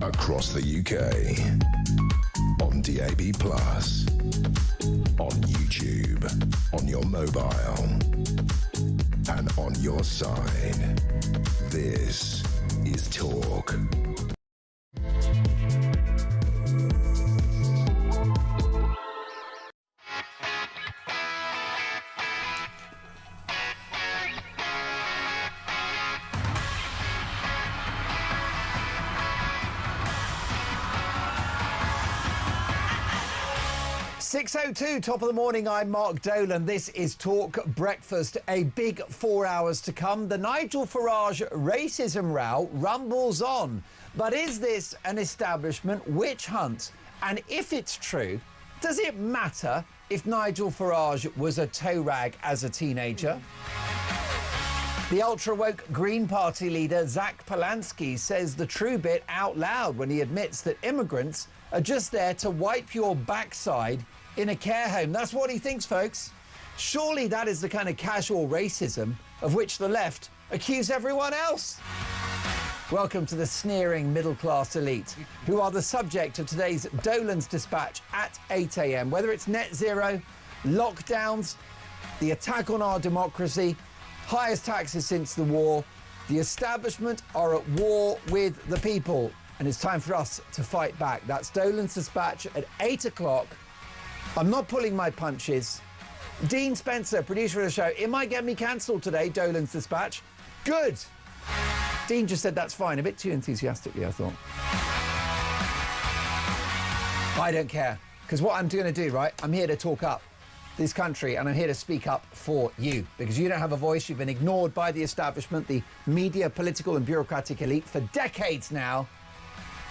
across the UK, on DAB+, on YouTube, on your mobile, and on your side. This is Talk. .6:02, top of the morning, I'm Mark Dolan. This is Talk Breakfast. A big 4 hours to come. The Nigel Farage racism row rumbles on. But is this an establishment witch hunt? And if it's true, does it matter if Nigel Farage was a toe rag as a teenager? The ultra-woke Green Party leader Zach Polanski says the true bit out loud when he admits that immigrants are just there to wipe your backside in a care home. That's what he thinks, folks. Surely that is the kind of casual racism of which the left accuse everyone else. Welcome to the sneering middle-class elite, who are the subject of today's Dolan's Dispatch at 8 a.m. Whether it's net zero, lockdowns, the attack on our democracy, highest taxes since the war, the establishment are at war with the people. And it's time for us to fight back. That's Dolan's Dispatch at 8 o'clock. I'm not pulling my punches. Dean Spencer, producer of the show, it might get me cancelled today, Dolan's Dispatch. Good. Dean just said that's fine, a bit too enthusiastically, I thought. I don't care, because what I'm going to do, right, I'm here to talk up this country, and I'm here to speak up for you, because you don't have a voice. You've been ignored by the establishment, the media, political and bureaucratic elite for decades now.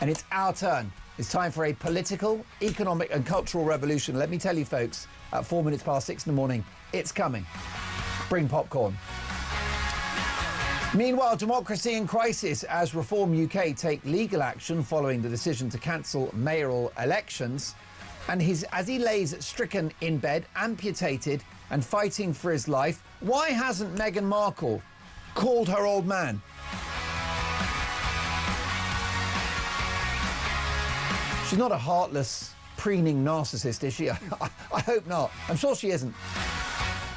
And it's our turn. It's time for a political, economic and cultural revolution. Let me tell you, folks, at 4 minutes past 6 in the morning, it's coming. Bring popcorn. Meanwhile, democracy in crisis as Reform UK take legal action following the decision to cancel mayoral elections. And as he lays stricken in bed, amputated and fighting for his life, why hasn't Meghan Markle called her old man? She's not a heartless, preening narcissist, is she? I hope not. I'm sure she isn't.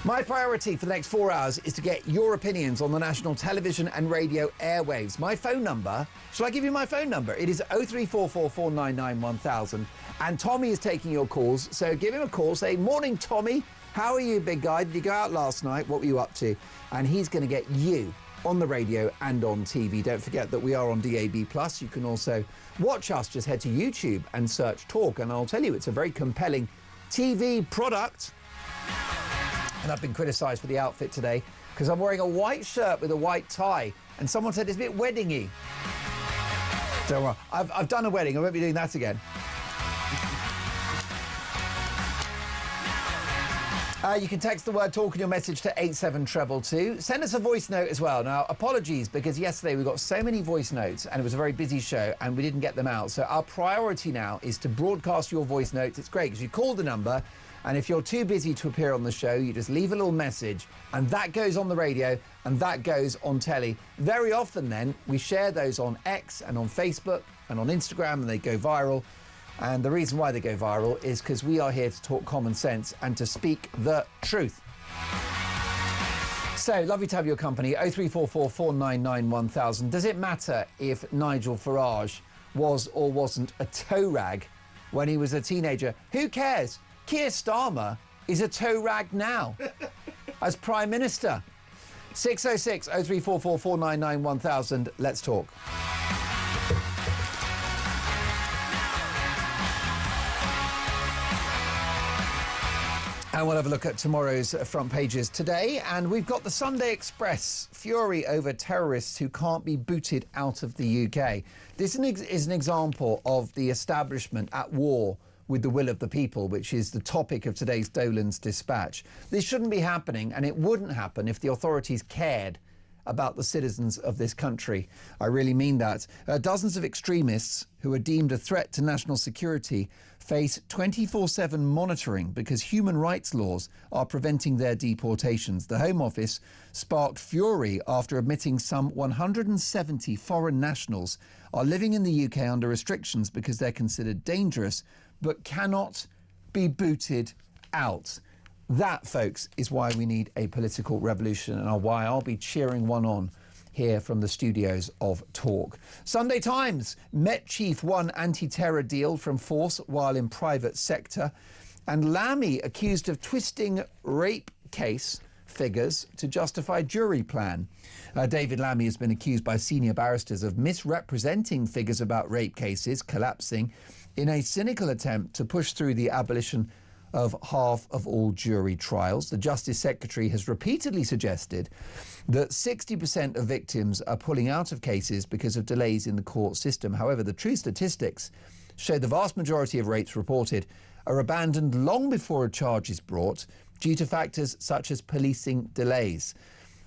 My priority for the next 4 hours is to get your opinions on the national television and radio airwaves. My phone number, shall I give you my phone number? It is 03444991000. And Tommy is taking your calls, so give him a call. Say, morning, Tommy. How are you, big guy? Did you go out last night? What were you up to? And he's going to get you on the radio and on TV. Don't forget that we are on DAB+. You can also watch us. Just head to YouTube and search Talk. And I'll tell you, it's a very compelling TV product. And I've been criticised for the outfit today because I'm wearing a white shirt with a white tie. And someone said it's a bit wedding-y. Don't worry. I've done a wedding. I won't be doing that again. You can text the word talk in your message to 87222. Send us a voice note as well. Now, apologies, because yesterday we got so many voice notes and it was a very busy show and we didn't get them out. So our priority now is to broadcast your voice notes. It's great because you call the number, and if you're too busy to appear on the show, you just leave a little message and that goes on the radio and that goes on telly. Very often then, we share those on X and on Facebook and on Instagram and they go viral. And the reason why they go viral is because we are here to talk common sense and to speak the truth. So, lovely to have your company. 03444991000. Does it matter if Nigel Farage was or wasn't a toe rag when he was a teenager? Who cares? Keir Starmer is a toe rag now as Prime Minister. 606 03444991000. Let's talk. And we'll have a look at tomorrow's front pages today. And we've got the Sunday Express, fury over terrorists who can't be booted out of the UK. This is an example of the establishment at war with the will of the people, which is the topic of today's Dolan's Dispatch. This shouldn't be happening, and it wouldn't happen if the authorities cared about the citizens of this country. I really mean that. Dozens of extremists who are deemed a threat to national security face 24/7 monitoring because human rights laws are preventing their deportations. The Home Office sparked fury after admitting some 170 foreign nationals are living in the UK under restrictions because they're considered dangerous but cannot be booted out. That, folks, is why we need a political revolution and why I'll be cheering one on here from the studios of Talk. Sunday Times, Met Chief won anti-terror deal from force while in private sector. And Lammy accused of twisting rape case figures to justify jury plan. David Lammy has been accused by senior barristers of misrepresenting figures about rape cases collapsing in a cynical attempt to push through the abolition of half of all jury trials. The Justice Secretary has repeatedly suggested that 60% of victims are pulling out of cases because of delays in the court system. However, the true statistics show the vast majority of rapes reported are abandoned long before a charge is brought due to factors such as policing delays.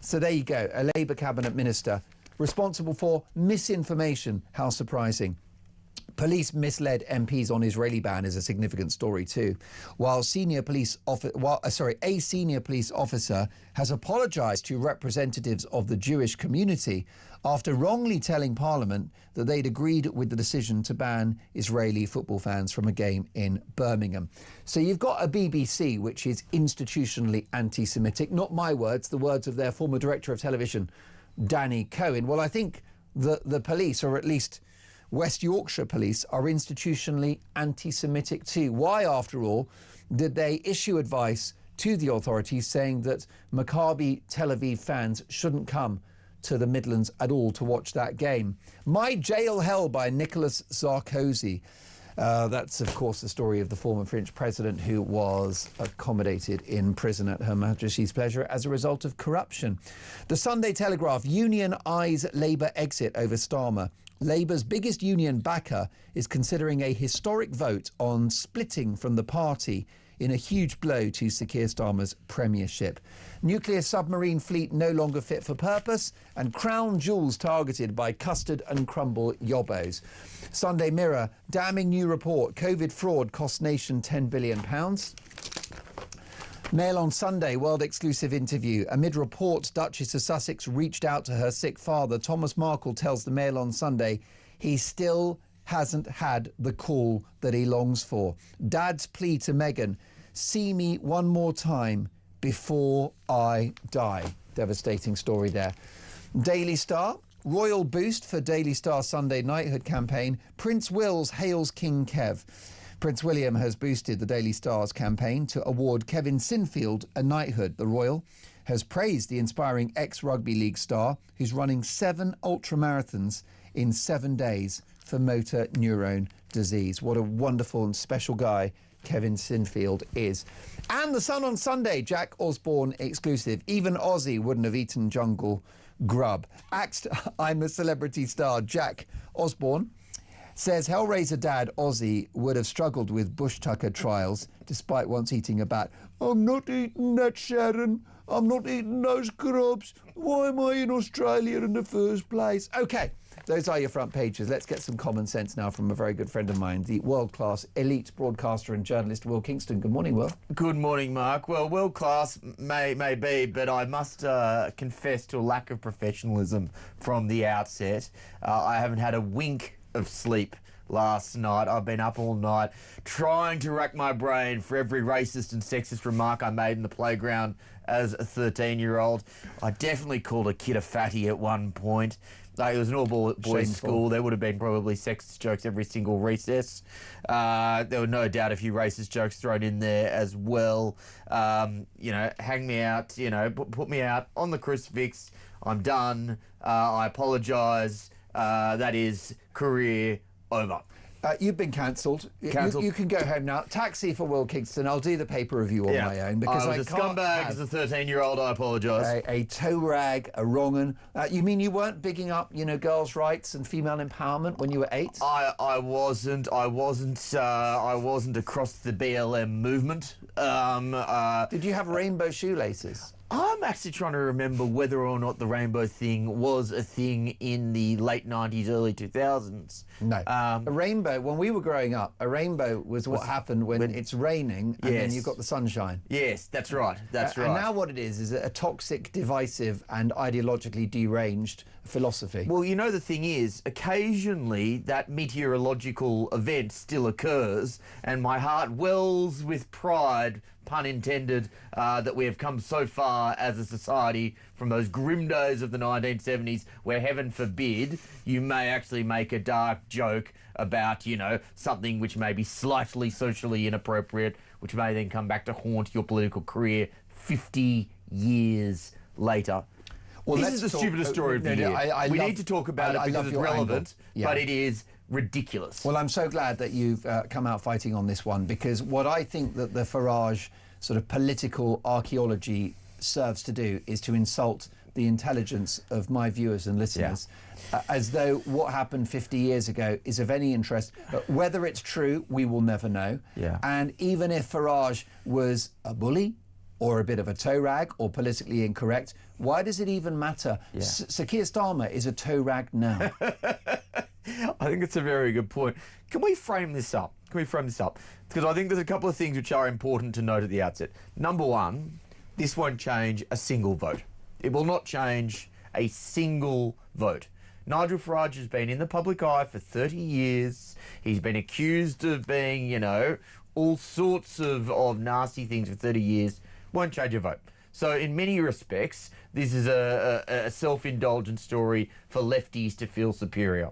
So there you go, a Labour cabinet minister responsible for misinformation. How surprising. Police misled MPs on Israeli ban is a significant story too. While a senior police officer has apologised to representatives of the Jewish community after wrongly telling Parliament that they'd agreed with the decision to ban Israeli football fans from a game in Birmingham. So you've got a BBC which is institutionally anti-Semitic. Not my words, the words of their former director of television, Danny Cohen. Well, I think the police, or at least West Yorkshire Police, are institutionally anti-Semitic too. Why, after all, did they issue advice to the authorities saying that Maccabi Tel Aviv fans shouldn't come to the Midlands at all to watch that game? My Jail Hell by Nicolas Sarkozy. That's, of course, the story of the former French president who was accommodated in prison at Her Majesty's pleasure as a result of corruption. The Sunday Telegraph, Union eyes Labour exit over Starmer. Labour's biggest union backer is considering a historic vote on splitting from the party in a huge blow to Sir Keir Starmer's premiership. Nuclear submarine fleet no longer fit for purpose, and crown jewels targeted by custard and crumble yobbos. Sunday Mirror, damning new report, COVID fraud cost nation £10 billion. Mail on Sunday, world exclusive interview. Amid reports Duchess of Sussex reached out to her sick father, Thomas Markle tells the Mail on Sunday he still hasn't had the call that he longs for. Dad's plea to Meghan, see me one more time before I die. Devastating story there. Daily Star, royal boost for Daily Star Sunday knighthood campaign. Prince Wills hails King Kev. Prince William has boosted the Daily Star's campaign to award Kevin Sinfield a knighthood. The Royal has praised the inspiring ex-rugby league star who's running 7 ultramarathons in 7 days for motor neurone disease. What a wonderful and special guy Kevin Sinfield is. And The Sun on Sunday, Jack Osborne exclusive. Even Ozzy wouldn't have eaten jungle grub. Axed I'm a Celebrity star Jack Osborne says Hellraiser dad Ozzy would have struggled with bush tucker trials despite once eating a bat. I'm not eating that, Sharon. I'm not eating those grubs. Why am I in Australia in the first place? OK, those are your front pages. Let's get some common sense now from a very good friend of mine, the world-class elite broadcaster and journalist, Will Kingston. Good morning, Will. Good morning, Mark. Well, world-class may be, but I must confess to a lack of professionalism from the outset. I haven't had a wink of sleep last night. I've been up all night trying to rack my brain for every racist and sexist remark I made in the playground as a 13-year-old. I definitely called a kid a fatty at one point. It was an all-boys school. There would have been probably sexist jokes every single recess. There were no doubt a few racist jokes thrown in there as well. Hang me out, put me out on the crucifix. I'm done. I apologise. That is career over. You've been cancelled. You can go home now. Taxi for Will Kingston. I'll do the paper review on my own because I was a scumbag as a 13-year-old. I apologise. A toe rag, a wrong 'un. You mean you weren't bigging up, girls' rights and female empowerment when you were 8? I wasn't across the BLM movement. Did you have rainbow shoelaces? I'm actually trying to remember whether or not the rainbow thing was a thing in the late 90s, early 2000s. No. A rainbow, when we were growing up, a rainbow was what happened when it's raining and then you've got the sunshine. Yes, that's right. That's right. And now what it is a toxic, divisive and ideologically deranged philosophy. Well, you know, the thing is, occasionally that meteorological event still occurs, and my heart wells with pride, pun intended, that we have come so far as a society from those grim days of the 1970s where, heaven forbid, you may actually make a dark joke about, you know, something which may be slightly socially inappropriate, which may then come back to haunt your political career 50 years later. Well, this is the stupidest story of the year. We need to talk about it because it's relevant, but it is ridiculous. Well, I'm so glad that you've come out fighting on this one, because what I think that the Farage sort of political archaeology serves to do is to insult the intelligence of my viewers and listeners, as though what happened 50 years ago is of any interest. But whether it's true, we will never know. And even if Farage was a bully or a bit of a toe rag or politically incorrect, why does it even matter? Sir Keir Starmer is a toe rag now. I think it's a very good point. Can we frame this up? Because I think there's a couple of things which are important to note at the outset. Number one, this won't change a single vote. It will not change a single vote. Nigel Farage has been in the public eye for 30 years. He's been accused of being, you know, all sorts of nasty things for 30 years. Won't change a vote. So in many respects, this is a self-indulgent story for lefties to feel superior.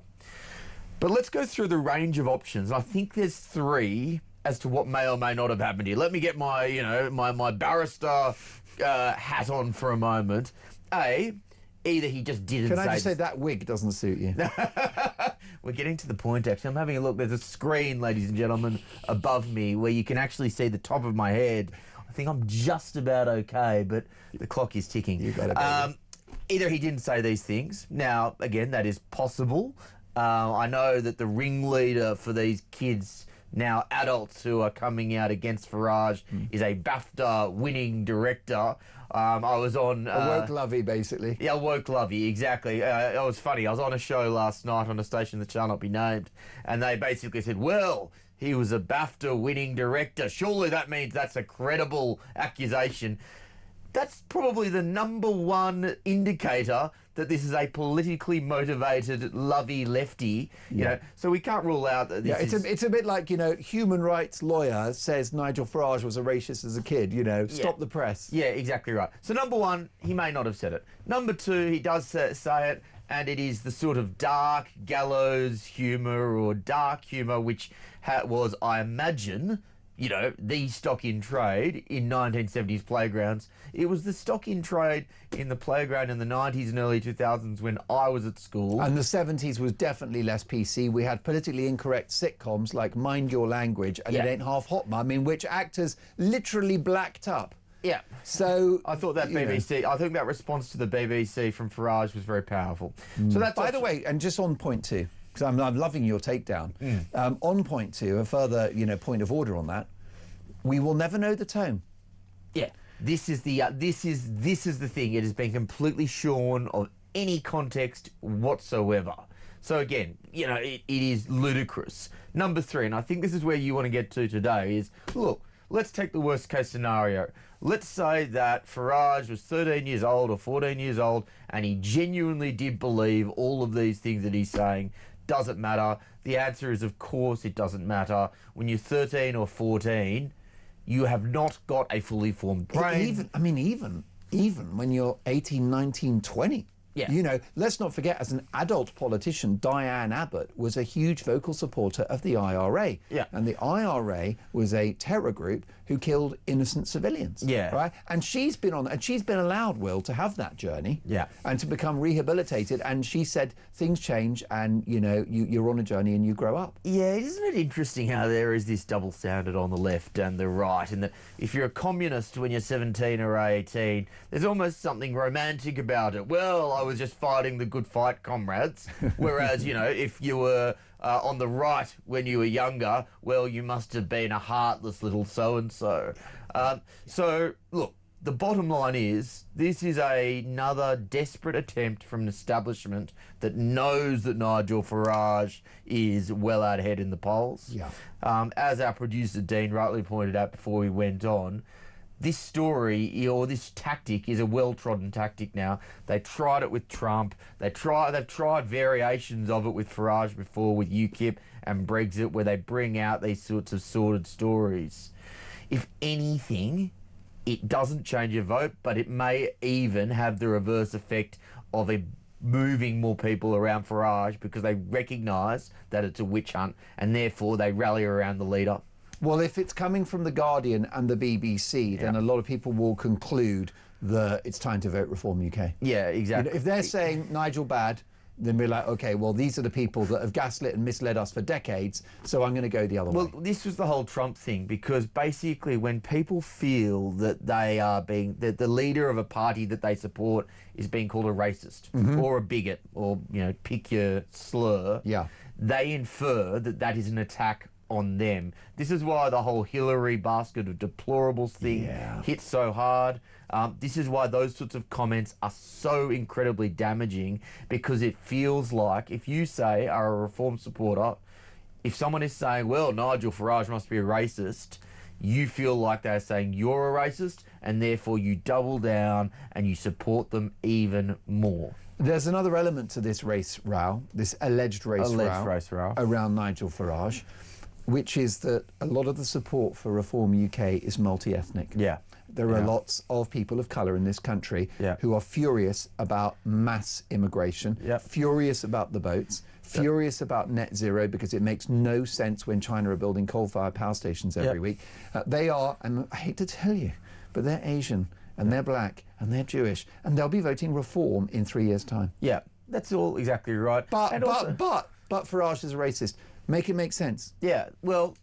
But let's go through the range of options. I think there's three as to what may or may not have happened here. Let me get my, you know, my barrister hat on for a moment. Either he just didn't say... Can I just say that wig doesn't suit you? We're getting to the point, actually. I'm having a look. There's a screen, ladies and gentlemen, above me where you can actually see the top of my head. I think I'm just about okay, but the clock is ticking. You got it, either he didn't say these things. Now, again, that is possible. I know that the ringleader for these kids, now adults, who are coming out against Farage is a BAFTA-winning director. I was on... a woke lovey, basically. Yeah, a woke lovey, exactly. It was funny. I was on a show last night on a station that shall not be named, and they basically said, well, he was a BAFTA-winning director. Surely that means that's a credible accusation. That's probably the number one indicator that this is a politically motivated, lovey lefty. You know, so we can't rule out that this is... It's a bit like, you know, human rights lawyer says Nigel Farage was a racist as a kid, you know, stop the press. Yeah, exactly right. So number one, he may not have said it. Number two, he does say it, and it is the sort of dark gallows humour or dark humour which was, I imagine, you know, the stock in trade in 1970s playgrounds. It was the stock in trade in the playground in the 90s and early 2000s when I was at school. And the 70s was definitely less PC. We had politically incorrect sitcoms like Mind Your Language and It Ain't Half Hot Mum, in which actors literally blacked up. Yeah. So I thought that BBC, I think that response to the BBC from Farage was very powerful. So that's... By the way, and just on point two, because I'm loving your takedown. On point two, a further, you know, point of order on that, we will never know the tone. Yeah, this is the thing. It has been completely shorn of any context whatsoever. So again, you know, it is ludicrous. Number three, and I think this is where you want to get to today, is look. Let's take the worst case scenario. Let's say that Farage was 13 years old or 14 years old and he genuinely did believe all of these things that he's saying. Doesn't matter. The answer is, of course, it doesn't matter. When you're 13 or 14, you have not got a fully formed brain. Even when you're 18, 19, 20. Yeah. You know, let's not forget, as an adult politician, Diane Abbott was a huge vocal supporter of the IRA. Yeah. And the IRA was a terror group who killed innocent civilians. Yeah. Right? And she's been allowed, Will, to have that journey. Yeah. And to become rehabilitated. And she said things change and, you know, you're on a journey and you grow up. Yeah, isn't it interesting how there is this double standard on the left and the right, and that if you're a communist when you're 17 or 18, there's almost something romantic about it. Well, I was just fighting the good fight, comrades. Whereas, you know, if you were on the right when you were younger, well, you must have been a heartless little so-and-so. So, look, the bottom line is, this is another desperate attempt from an establishment that knows that Nigel Farage is well out ahead in the polls. Yeah. As our producer Dean rightly pointed out before we went on, this story or this tactic is a well-trodden tactic now. They tried it with Trump. They've tried variations of it with Farage before, with UKIP and Brexit, where they bring out these sorts of sordid stories. If anything, it doesn't change your vote, but it may even have the reverse effect of moving more people around Farage, because they recognise that it's a witch hunt and therefore they rally around the leader. Well, if it's coming from The Guardian and the BBC, then a lot of people will conclude that it's time to vote Reform UK. Yeah, exactly. If they're saying Nigel bad, then we're like, OK, well, these are the people that have gaslit and misled us for decades, so I'm going to go the other way. Well, this was the whole Trump thing, because basically when people feel that they are that the leader of a party that they support is being called a racist or a bigot, or, pick your slur, they infer that that is an attack on them. This is why the whole Hillary basket of deplorables thing hits so hard. This is why those sorts of comments are so incredibly damaging, because it feels like if you are a Reform supporter, if someone is saying, well, Nigel Farage must be a racist, you feel like they're saying you're a racist, and therefore you double down and you support them even more. There's another element to this race row, this alleged race row around Nigel Farage, which is that a lot of the support for Reform UK is multi-ethnic. Yeah. There are lots of people of colour in this country who are furious about mass immigration, furious about the boats, furious about net zero, because it makes no sense when China are building coal-fired power stations every week. They are, and I hate to tell you, but they're Asian and they're black and they're Jewish, and they'll be voting Reform in 3 years' time. Yeah, that's all exactly right. But Farage is a racist. Make it make sense. Yeah, well,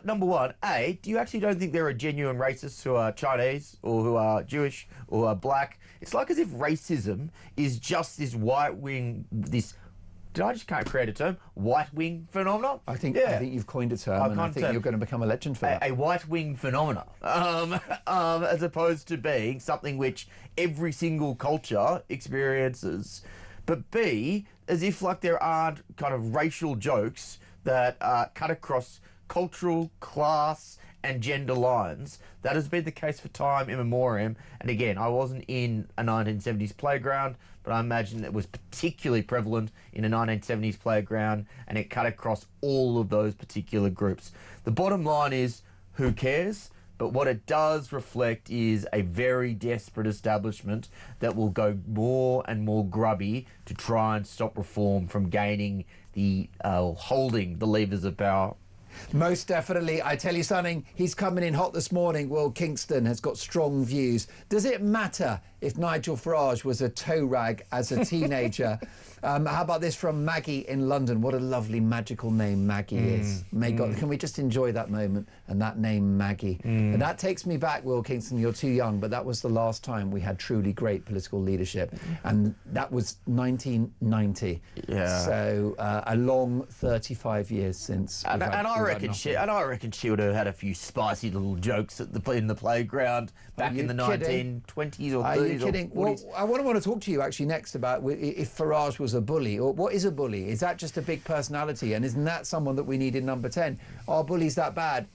number one, do you actually don't think there are genuine racists who are Chinese or who are Jewish or who are black? It's like as if racism is just this did I just can't create a term? White wing phenomenon? I think you've coined a term, and I think you're going to become a legend for that. A white wing phenomena, as opposed to being something which every single culture experiences. But B, as if like there aren't kind of racial jokes that cut across cultural, class and gender lines. That has been the case for time immemorial. And again, I wasn't in a 1970s playground, but I imagine it was particularly prevalent in a 1970s playground, and it cut across all of those particular groups. The bottom line is, who cares? But what it does reflect is a very desperate establishment that will go more and more grubby to try and stop Reform from gaining holding the levers of power. Most definitely. I tell you something, he's coming in hot this morning. Will Kingston has got strong views. Does it matter if Nigel Farage was a toe rag as a teenager? How about this from Maggie in London? What a lovely magical name Maggie is. May God, can we just enjoy that moment and that name Maggie? And that takes me back, Will Kingston, you're too young, but that was the last time we had truly great political leadership. And that was 1990. Yeah. So a long 35 years since. And I reckon she would have had a few spicy little jokes in the playground back in the 1920s or 30s. Are you kidding? Well, I want to talk to you actually next about if Farage was a bully. Or what is a bully? Is that just a big personality? And isn't that someone that we need in number 10? Are bullies that bad?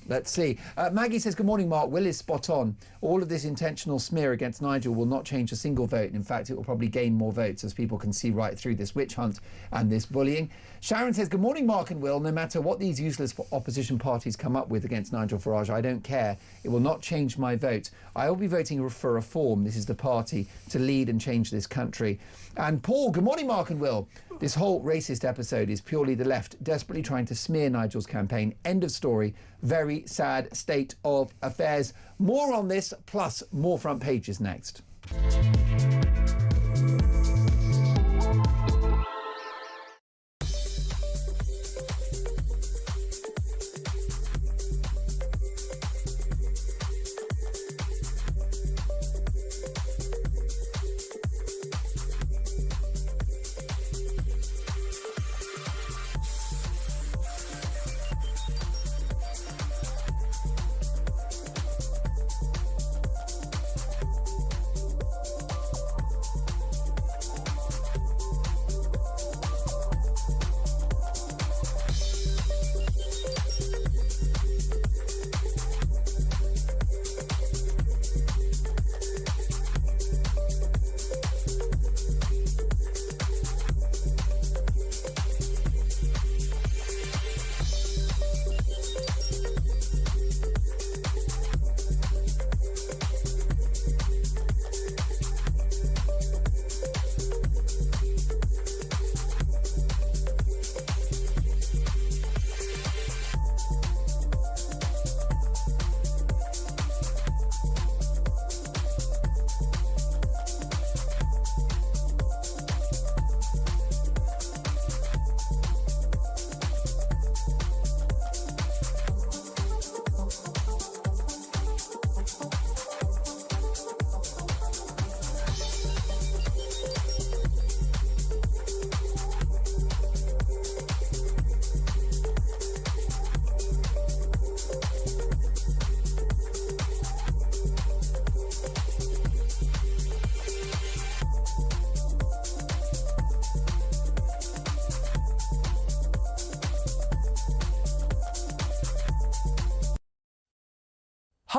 Let's see. Maggie says, good morning, Mark. Will is spot on. All of this intentional smear against Nigel will not change a single vote. In fact, it will probably gain more votes as people can see right through this witch hunt and this bullying. Sharon says, good morning, Mark and Will. No matter what these useless opposition parties come up with against Nigel Farage, I don't care. It will not change my vote. I will be voting for Reform. This is the party to lead and change this country. And Paul, good morning, Mark and Will. This whole racist episode is purely the left desperately trying to smear Nigel's campaign. End of story. Very sad state of affairs. More on this, plus more front pages next.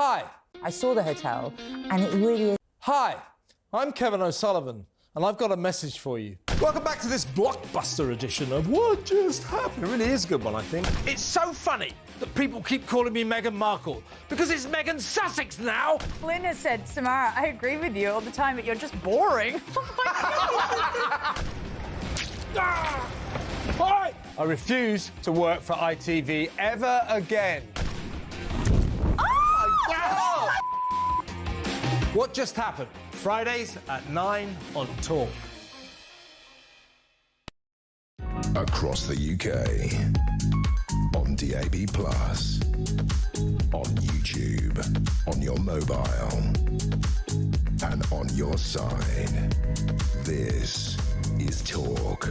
Hi. I saw the hotel, and it really is. Hi, I'm Kevin O'Sullivan, and I've got a message for you. Welcome back to this blockbuster edition of What Just Happened. It really is a good one, I think. It's so funny that people keep calling me Meghan Markle, because it's Meghan Sussex now. Flynn has said, Samara, I agree with you all the time, but you're just boring. Hi! I refuse to work for ITV ever again. What Just Happened? Fridays at 9 on Talk. Across the UK, on DAB+, on YouTube, on your mobile, and on your side. This is Talk.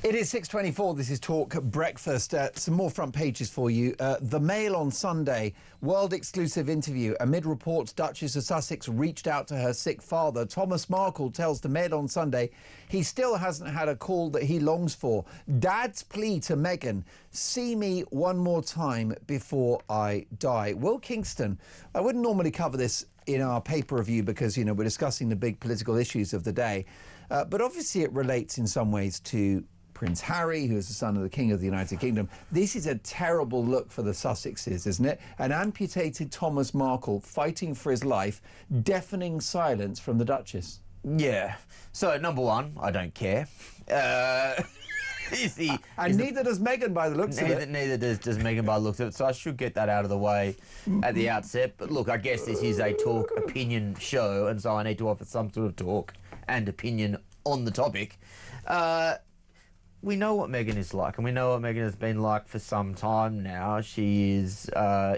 It is 6:24. This is Talk Breakfast. Some more front pages for you. The Mail on Sunday, world exclusive interview. Amid reports Duchess of Sussex reached out to her sick father. Thomas Markle tells the Mail on Sunday he still hasn't had a call that he longs for. Dad's plea to Meghan, see me one more time before I die. Will Kingston, I wouldn't normally cover this in our paper review because, you know, we're discussing the big political issues of the day. But obviously it relates in some ways to Prince Harry, who is the son of the King of the United Kingdom. This is a terrible look for the Sussexes, isn't it? An amputated Thomas Markle fighting for his life, deafening silence from the Duchess. Yeah. So, number one, I don't care. Neither does Meghan by the looks of it. Neither does Meghan by the looks of it, so I should get that out of the way at the outset. But look, I guess this is a talk opinion show, and so I need to offer some sort of talk and opinion on the topic. We know what Meghan is like, and we know what Meghan has been like for some time now. She is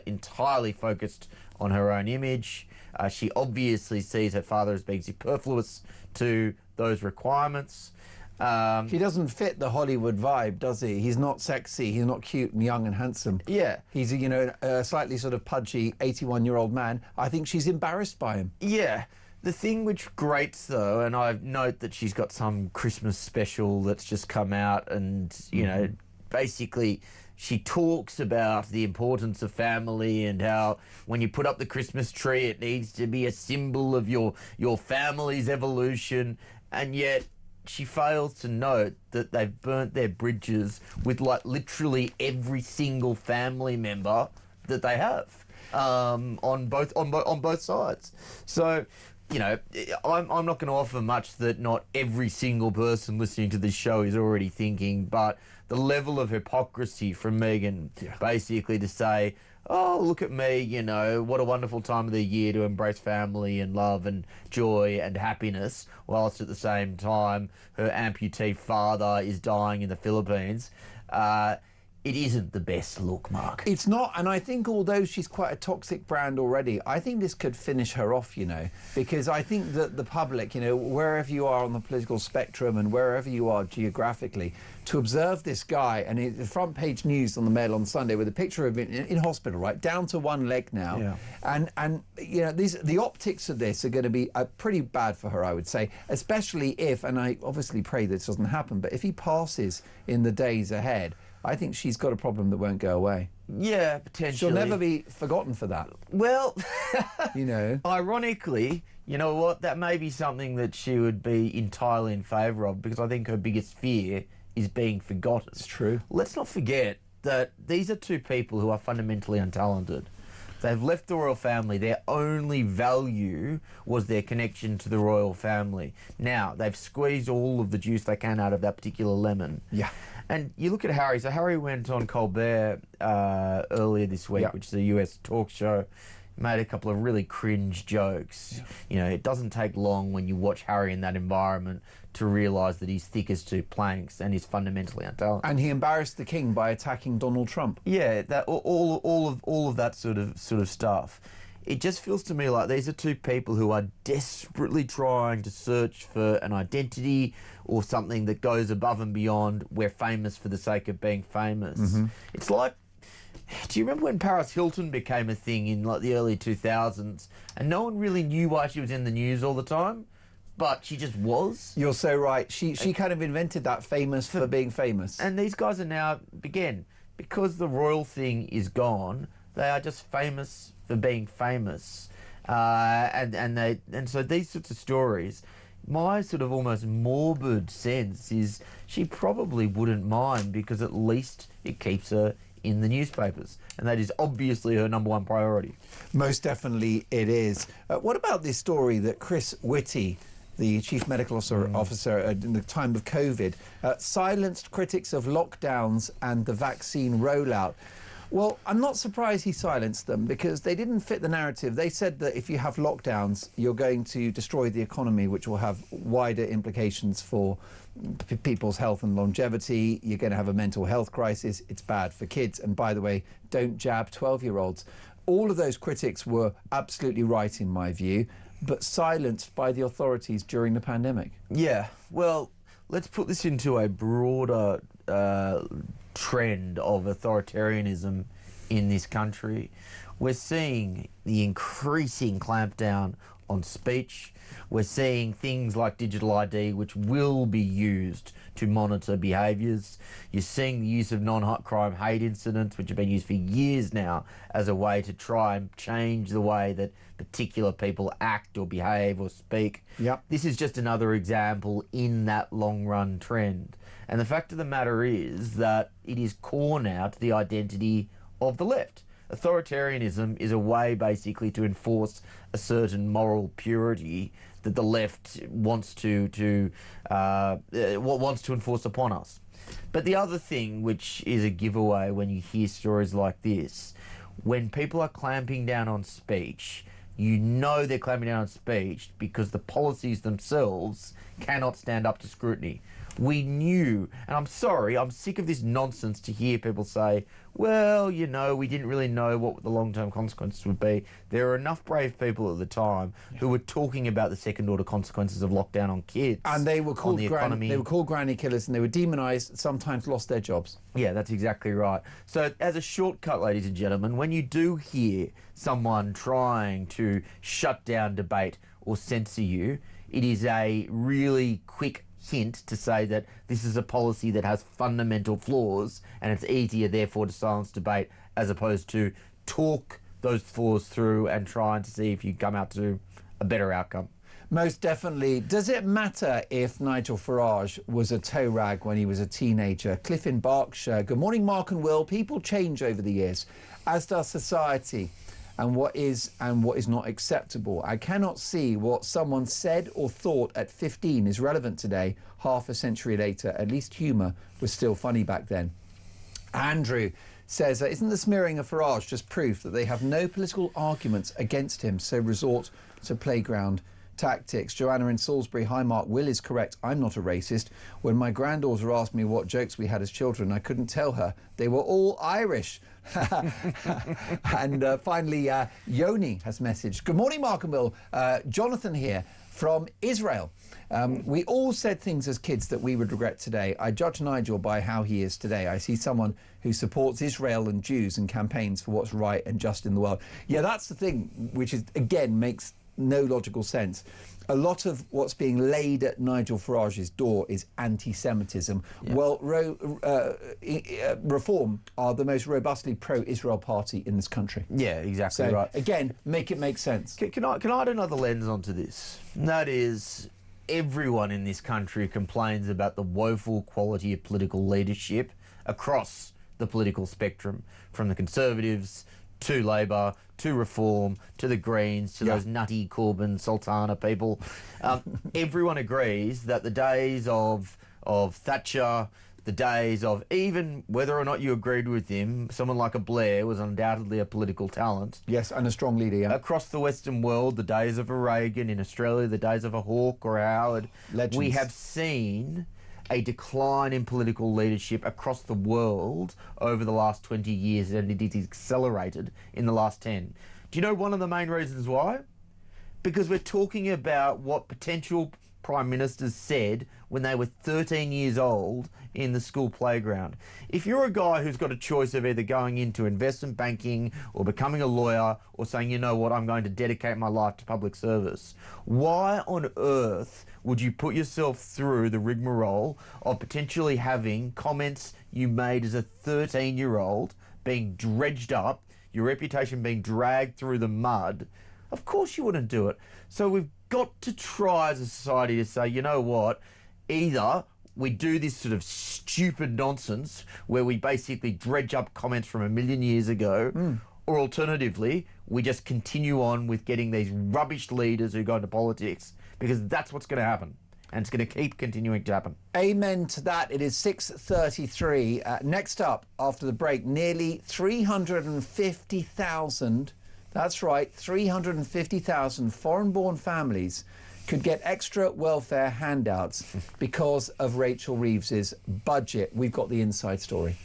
entirely focused on her own image. She obviously sees her father as being superfluous to those requirements. He doesn't fit the Hollywood vibe, does he? He's not sexy, he's not cute and young and handsome. Yeah. He's a slightly sort of pudgy 81-year-old man. I think she's embarrassed by him. Yeah. The thing which grates, though, and I note that she's got some Christmas special that's just come out, and, you know, basically she talks about the importance of family and how when you put up the Christmas tree, it needs to be a symbol of your family's evolution, and yet she fails to note that they've burnt their bridges with, like, literally every single family member that they have on both sides. So, you know, I'm not going to offer much that not every single person listening to this show is already thinking, but the level of hypocrisy from Meghan, basically to say, oh, look at me, you know, what a wonderful time of the year to embrace family and love and joy and happiness, whilst at the same time her amputee father is dying in the Philippines. It isn't the best look, Mark. It's not, and I think although she's quite a toxic brand already, I think this could finish her off, you know, because I think that the public, you know, wherever you are on the political spectrum and wherever you are geographically, to observe this guy, and the front page news on the Mail on Sunday with a picture of him in hospital, right, down to one leg now, and you know, the optics of this are going to be pretty bad for her, I would say, especially if, and I obviously pray this doesn't happen, but if he passes in the days ahead, I think she's got a problem that won't go away. Yeah, potentially. She'll never be forgotten for that. Well, you know. Ironically, you know what? That may be something that she would be entirely in favour of, because I think her biggest fear is being forgotten. It's true. Let's not forget that these are two people who are fundamentally untalented. They've left the royal family. Their only value was their connection to the royal family. Now, they've squeezed all of the juice they can out of that particular lemon. Yeah. And you look at Harry. So Harry went on Colbert earlier this week, which is a US talk show, made a couple of really cringe jokes. You know, it doesn't take long when you watch Harry in that environment to realise that he's thick as two planks and he's fundamentally untalented. And he embarrassed the king by attacking Donald Trump. Yeah, that all of that sort of stuff. It just feels to me like these are two people who are desperately trying to search for an identity or something that goes above and beyond we're famous for the sake of being famous. It's like, do you remember when Paris Hilton became a thing in like the early 2000s and no one really knew why she was in the news all the time? But she just was. You're so right. She kind of invented that famous for being famous. And these guys are now, again, because the royal thing is gone, They are just famous for being famous. And so these sorts of stories, my sort of almost morbid sense is she probably wouldn't mind because at least it keeps her in the newspapers. And that is obviously her number one priority. Most definitely it is. What about this story that Chris Whitty, the Chief Medical Officer in the time of COVID, silenced critics of lockdowns and the vaccine rollout? Well, I'm not surprised he silenced them because they didn't fit the narrative. They said that if you have lockdowns, you're going to destroy the economy, which will have wider implications for people's health and longevity. You're going to have a mental health crisis. It's bad for kids. And by the way, don't jab 12-year-olds. All of those critics were absolutely right, in my view, but silenced by the authorities during the pandemic. Yeah, well, let's put this into a broader trend of authoritarianism in this country. We're seeing the increasing clampdown on speech. We're seeing things like digital ID, which will be used to monitor behaviours. You're seeing the use of non-crime hate incidents, which have been used for years now as a way to try and change the way that particular people act or behave or speak. Yep. This is just another example in that long-run trend. And the fact of the matter is that it is core now to the identity of the left. Authoritarianism is a way basically to enforce a certain moral purity that the left wants to enforce upon us. But the other thing, which is a giveaway when you hear stories like this, when people are clamping down on speech, you know they're clamping down on speech because the policies themselves cannot stand up to scrutiny. We knew, and I'm sorry, I'm sick of this nonsense to hear people say, well, you know, we didn't really know what the long-term consequences would be. There were enough brave people at the time who were talking about the second-order consequences of lockdown on kids. And they were called the economy. They were called granny killers, and they were demonised, sometimes lost their jobs. Yeah, that's exactly right. So as a shortcut, ladies and gentlemen, when you do hear someone trying to shut down debate or censor you, it is a really quick hint to say that this is a policy that has fundamental flaws and it's easier therefore to silence debate as opposed to talk those flaws through and trying to see if you come out to a better outcome. Most definitely. Does it matter if Nigel Farage was a toe rag when he was a teenager? Cliff in Berkshire. Good morning, Mark and Will. People change over the years, as does society, and what is not acceptable. I cannot see what someone said or thought at 15 is relevant today, half a century later. At least humour was still funny back then. Andrew says, isn't the smearing of Farage just proof that they have no political arguments against him, so resort to playground tactics? Joanna in Salisbury. Hi Mark, Will is correct. I'm not a racist. When my granddaughter asked me what jokes we had as children, I couldn't tell her. They were all Irish. And finally, Yoni has messaged. Good morning, Mark and Will. Jonathan here from Israel. We all said things as kids that we would regret today. I judge Nigel by how he is today. I see someone who supports Israel and Jews and campaigns for what's right and just in the world. Yeah, that's the thing, which is, again, makes no logical sense. A lot of what's being laid at Nigel Farage's door is anti-Semitism. Yeah. Well, Reform are the most robustly pro-Israel party in this country. Yeah, exactly so, right. Again, make it make sense. Can I add another lens onto this? And that is, everyone in this country complains about the woeful quality of political leadership across the political spectrum, from the Conservatives to Labor, to Reform, to the Greens, to those nutty Corbyn, Sultana people. Everyone agrees that the days of Thatcher, the days of, even whether or not you agreed with him, someone like a Blair was undoubtedly a political talent. Yes, and a strong leader, yeah. Across the Western world, the days of a Reagan, in Australia, the days of a Hawke or a Howard. Legends. We have seen a decline in political leadership across the world over the last 20 years, and it is accelerated in the last 10. Do you know one of the main reasons why? Because we're talking about what potential prime ministers said when they were 13 years old in the school playground. If you're a guy who's got a choice of either going into investment banking or becoming a lawyer or saying, you know what, I'm going to dedicate my life to public service, why on earth would you put yourself through the rigmarole of potentially having comments you made as a 13-year-old being dredged up, your reputation being dragged through the mud, of course you wouldn't do it. So we've got to try as a society to say, you know what, either we do this sort of stupid nonsense where we basically dredge up comments from a million years ago, or alternatively, we just continue on with getting these rubbish leaders who go into politics, because that's what's going to happen. And it's going to keep continuing to happen. Amen to that. It is 6:33. Next up, after the break, nearly 350,000, that's right, 350,000 foreign-born families could get extra welfare handouts because of Rachel Reeves's budget. We've got the inside story.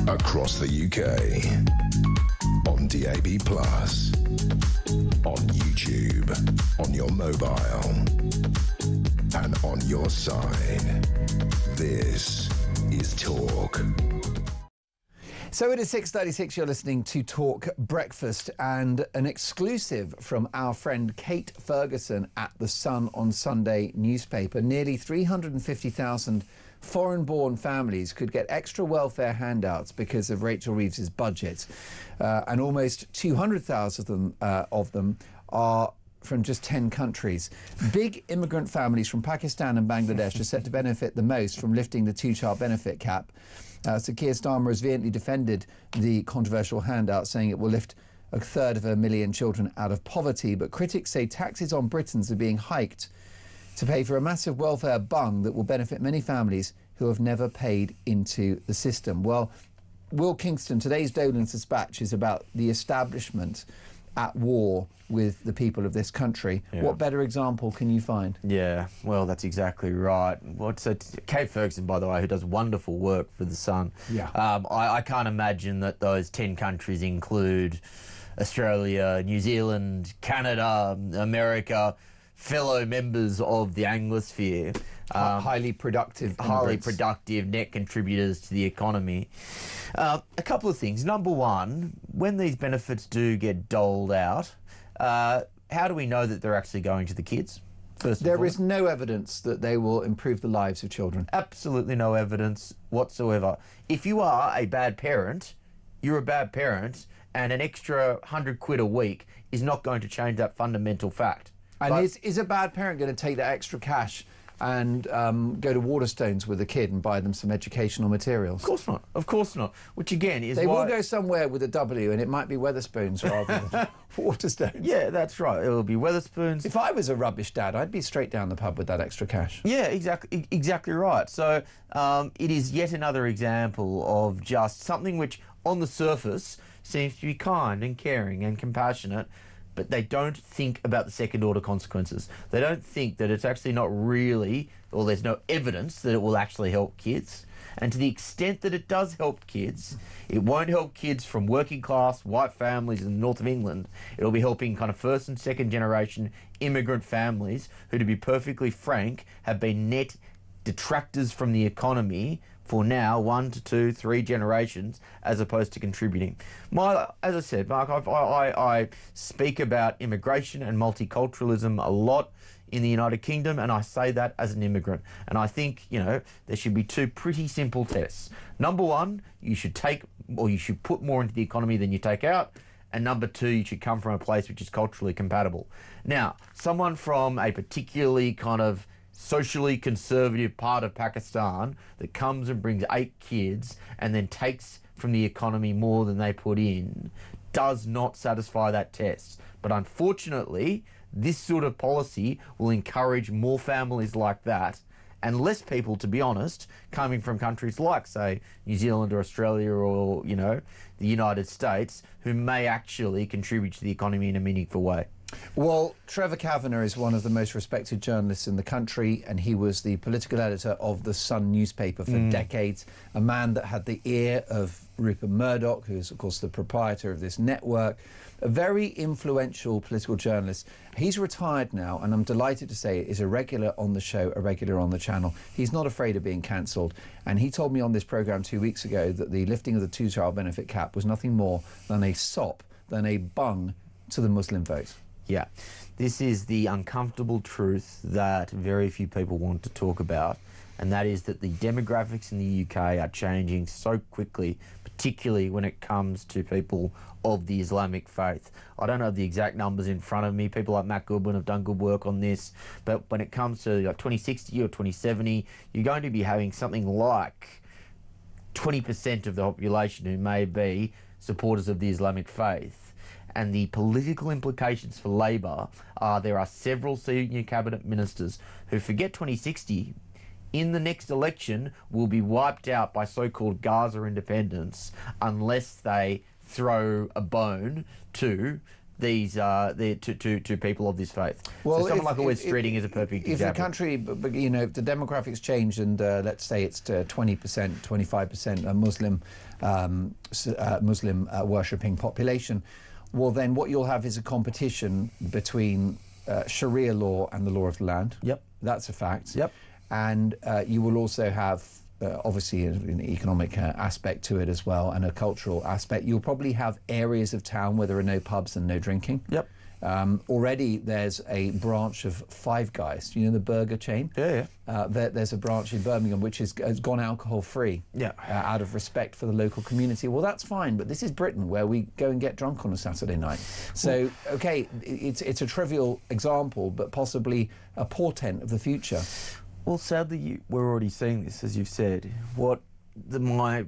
Across the UK, on DAB+, on YouTube, on your mobile, and on your side. This is Talk. So it is 6:36, you're listening to Talk Breakfast, and an exclusive from our friend Kate Ferguson at the Sun on Sunday newspaper. Nearly 350,000 foreign-born families could get extra welfare handouts because of Rachel Reeves's budget, and almost 200,000 of them are from just 10 countries. Big immigrant families from Pakistan and Bangladesh are set to benefit the most from lifting the two-child benefit cap. Sir Keir Starmer has vehemently defended the controversial handout, saying it will lift 1/3 children out of poverty. But critics say taxes on Britons are being hiked to pay for a massive welfare bung that will benefit many families who have never paid into the system. Well, Will Kingston, today's Dolan's Dispatch is about the establishment at war with the people of this country. Yeah. What better example can you find? Yeah, well, that's exactly right. Kate Ferguson, by the way, who does wonderful work for The Sun. Yeah. I can't imagine that those 10 countries include Australia, New Zealand, Canada, America, fellow members of the Anglosphere. Highly productive net contributors to the economy. A couple of things. Number one, when these benefits do get doled out, how do we know that they're actually going to the kids? There is no evidence that they will improve the lives of children. Absolutely no evidence whatsoever. If you are a bad parent, you're a bad parent, and an extra £100 a week is not going to change that fundamental fact. And is a bad parent going to take that extra cash and go to Waterstones with a kid and buy them some educational materials? Of course not. Of course not. Which again is they will go somewhere with a W, and it might be Wetherspoons rather than Waterstones. Yeah, that's right. It will be Wetherspoons. If I was a rubbish dad, I'd be straight down the pub with that extra cash. Yeah, exactly right. So it is yet another example of just something which, on the surface, seems to be kind and caring and compassionate, but they don't think about the second order consequences. They don't think that it's actually not really, or there's no evidence that it will actually help kids. And to the extent that it does help kids, it won't help kids from working class white families in the north of England. It'll be helping kind of first and second generation immigrant families who, to be perfectly frank, have been net detractors from the economy for now 1 to 2, 3 generations, as opposed to contributing. As I said, Mark, I speak about immigration and multiculturalism a lot in the United Kingdom, and I say that as an immigrant. And I think, there should be 2 pretty simple tests. Number 1, you should put more into the economy than you take out. And number 2, you should come from a place which is culturally compatible. Now, someone from a particularly kind of socially conservative part of Pakistan that comes and brings 8 kids and then takes from the economy more than they put in does not satisfy that test. But unfortunately, this sort of policy will encourage more families like that and less people, to be honest, coming from countries like, say, New Zealand or Australia or, the United States, who may actually contribute to the economy in a meaningful way. Well, Trevor Kavanagh is one of the most respected journalists in the country, and he was the political editor of the Sun newspaper for decades, a man that had the ear of Rupert Murdoch, who is, of course, the proprietor of this network, a very influential political journalist. He's retired now, and I'm delighted to say is a regular on the show, a regular on the channel. He's not afraid of being cancelled, and he told me on this programme 2 weeks ago that the lifting of the 2-child benefit cap was nothing more than a sop, than a bung to the Muslim vote. Yeah, this is the uncomfortable truth that very few people want to talk about, and that is that the demographics in the UK are changing so quickly, particularly when it comes to people of the Islamic faith. I don't have the exact numbers in front of me. People like Matt Goodwin have done good work on this, but when it comes to 2060 or 2070, you're going to be having something like 20% of the population who may be supporters of the Islamic faith. And the political implications for Labor are there are several senior cabinet ministers who forget 2060 in the next election will be wiped out by so-called Gaza independence unless they throw a bone to these to people of this faith. Well, so someone like Wes Streeting is a perfect example. If the country, if the demographics change and let's say it's to 20%, 25% Muslim worshipping population, well, then what you'll have is a competition between Sharia law and the law of the land. Yep. That's a fact. Yep. And you will also have, obviously, an economic aspect to it as well, and a cultural aspect. You'll probably have areas of town where there are no pubs and no drinking. Yep. Already there's a branch of Five Guys, the burger chain? Yeah. There's a branch in Birmingham which has gone alcohol-free out of respect for the local community. Well, that's fine, but this is Britain, where we go and get drunk on a Saturday night. So, OK, it's a trivial example, but possibly a portent of the future. Well, sadly, we're already seeing this, as you've said. My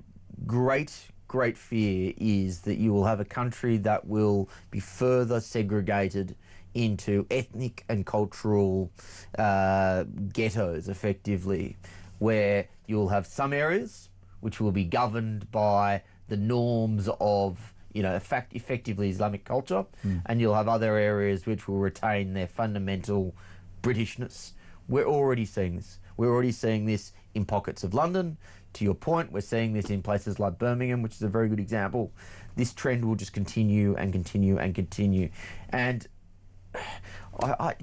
great fear is that you will have a country that will be further segregated into ethnic and cultural ghettos, effectively, where you'll have some areas which will be governed by the norms of, effectively Islamic culture, and you'll have other areas which will retain their fundamental Britishness. We're already seeing this. We're already seeing this in pockets of London. To your point, we're seeing this in places like Birmingham, which is a very good example. This trend will just continue and continue and continue. And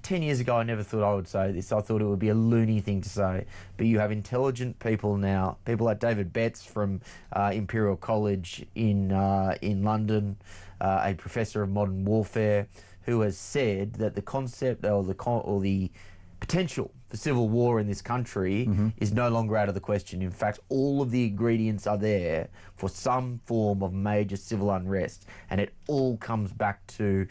10 years ago, I never thought I would say this. I thought it would be a loony thing to say. But you have intelligent people now, people like David Betts from Imperial College in London, a professor of modern warfare, who has said that the concept or the potential for civil war in this country is no longer out of the question. In fact, all of the ingredients are there for some form of major civil unrest, and it all comes back to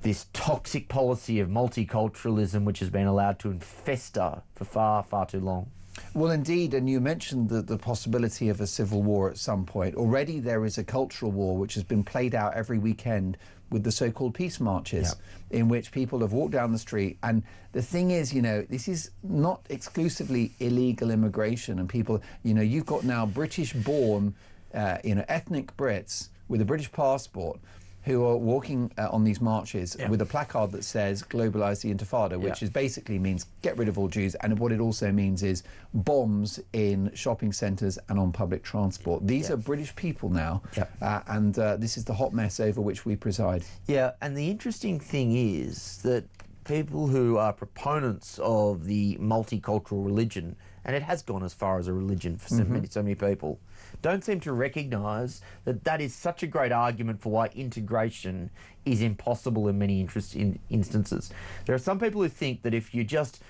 this toxic policy of multiculturalism which has been allowed to fester for far, far too long. Well, indeed, and you mentioned the possibility of a civil war at some point. Already there is a cultural war which has been played out every weekend with the so-called peace marches, in which people have walked down the street. And the thing is, this is not exclusively illegal immigration, and people, you've got now British-born, ethnic Brits with a British passport who are walking on these marches with a placard that says "Globalise the Intifada," which is basically means get rid of all Jews, and what it also means is bombs in shopping centres and on public transport. These are British people now, and this is the hot mess over which we preside. Yeah, and the interesting thing is that people who are proponents of the multicultural religion, and it has gone as far as a religion for so many people, don't seem to recognise that that is such a great argument for why integration is impossible in many instances. There are some people who think that if you just,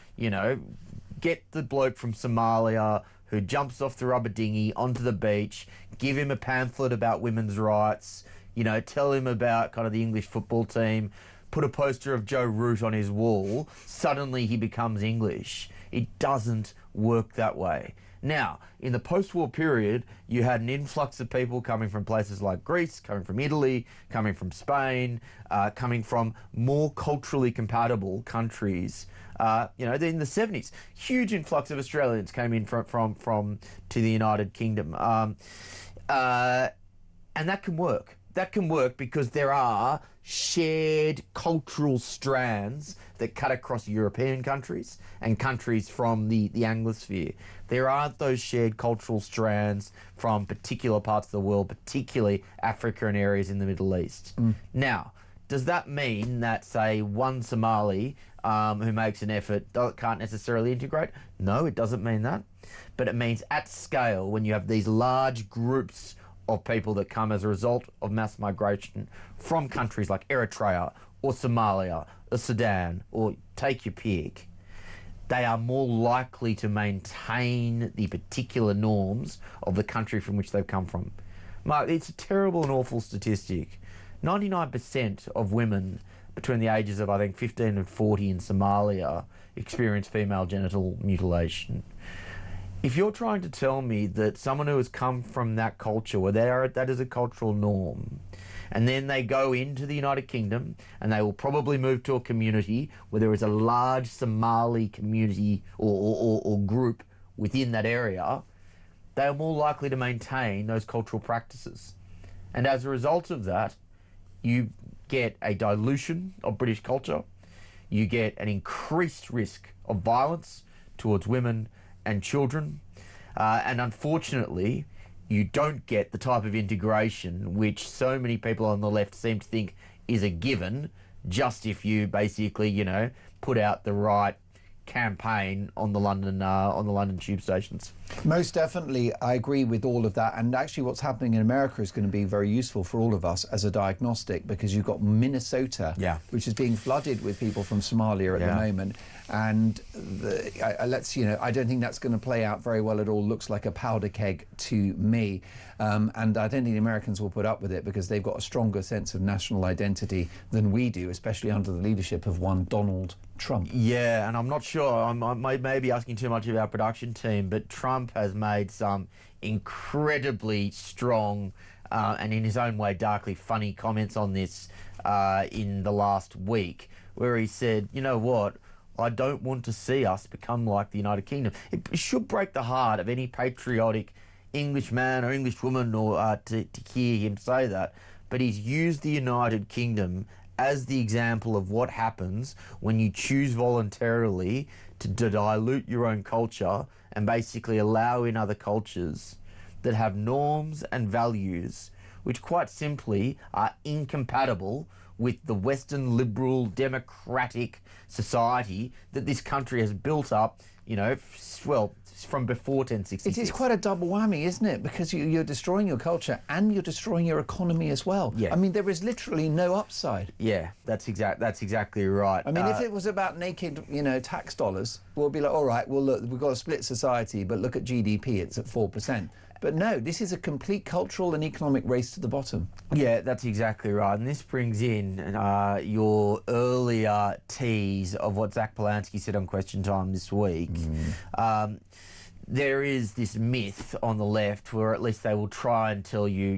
get the bloke from Somalia who jumps off the rubber dinghy onto the beach, give him a pamphlet about women's rights, tell him about kind of the English football team, put a poster of Joe Root on his wall, suddenly he becomes English. It doesn't work that way. Now, in the post-war period, you had an influx of people coming from places like Greece, coming from Italy, coming from Spain, coming from more culturally compatible countries. In the 70s, huge influx of Australians came in from to the United Kingdom, and that can work. That can work because there are shared cultural strands that cut across European countries and countries from the Anglosphere. There aren't those shared cultural strands from particular parts of the world, particularly Africa and areas in the Middle East. Now, does that mean that, say, one Somali who makes an effort can't necessarily integrate? No, it doesn't mean that. But it means at scale, when you have these large groups of people that come as a result of mass migration from countries like Eritrea or Somalia or Sudan, or take your pick, they are more likely to maintain the particular norms of the country from which they've come from. Mark, it's a terrible and awful statistic. 99% of women between the ages of, I think, 15 and 40 in Somalia experience female genital mutilation. If you're trying to tell me that someone who has come from that culture, where that is a cultural norm, and then they go into the United Kingdom and they will probably move to a community where there is a large Somali community or group within that area, they are more likely to maintain those cultural practices. And as a result of that, you get a dilution of British culture, you get an increased risk of violence towards women and children, and unfortunately, you don't get the type of integration which so many people on the left seem to think is a given, just if you basically, put out the right campaign on the London tube stations. Most definitely, I agree with all of that, and actually what's happening in America is going to be very useful for all of us as a diagnostic, because you've got Minnesota, which is being flooded with people from Somalia at the moment, and I don't think that's going to play out very well at all. Looks like a powder keg to me, and I don't think the Americans will put up with it, because they've got a stronger sense of national identity than we do, especially under the leadership of one Donald Trump. Yeah, and I'm not sure, I may be asking too much of our production team, but Trump has made some incredibly strong and in his own way darkly funny comments on this in the last week, where he said, you know what, I don't want to see us become like the United Kingdom. It should break the heart of any patriotic Englishman or Englishwoman to hear him say that, but he's used the United Kingdom as the example of what happens when you choose voluntarily to dilute your own culture and basically allow in other cultures that have norms and values which quite simply are incompatible with the Western liberal democratic society that this country has built up, from before 1066. It is quite a double whammy, isn't it? Because you're destroying your culture and you're destroying your economy as well. Yeah. I mean, there is literally no upside. Yeah, that's exactly right. I mean, if it was about naked, tax dollars, we'll be like, all right, well, look, we've got a split society, but look at GDP, it's at 4%. But no, this is a complete cultural and economic race to the bottom. Yeah, that's exactly right. And this brings in your earlier tease of what Zach Polanski said on Question Time this week. There is this myth on the left where at least they will try and tell you,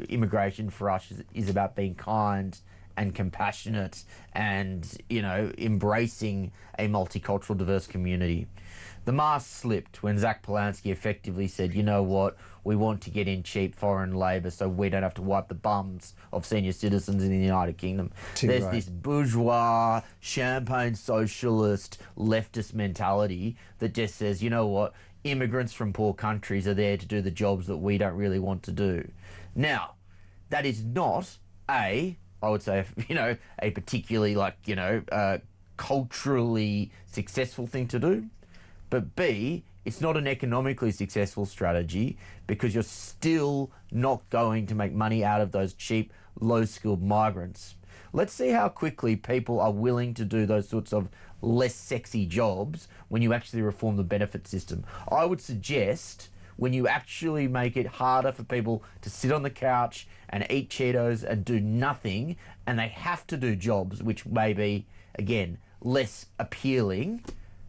immigration for us is about being kind and compassionate and, you know, embracing a multicultural, diverse community. The mask slipped when Zach Polanski effectively said, you know what, we want to get in cheap foreign labour so we don't have to wipe the bums of senior citizens in the United Kingdom. There's this bourgeois, champagne socialist, leftist mentality that just says, you know what, immigrants from poor countries are there to do the jobs that we don't really want to do. Now, that is not I would say, you know, a particularly, like, you know, culturally successful thing to do. But B, it's not an economically successful strategy because you're still not going to make money out of those cheap, low-skilled migrants. Let's see how quickly people are willing to do those sorts of less sexy jobs when you actually reform the benefit system. I would suggest when you actually make it harder for people to sit on the couch and eat Cheetos and do nothing, and they have to do jobs which may be, again, less appealing,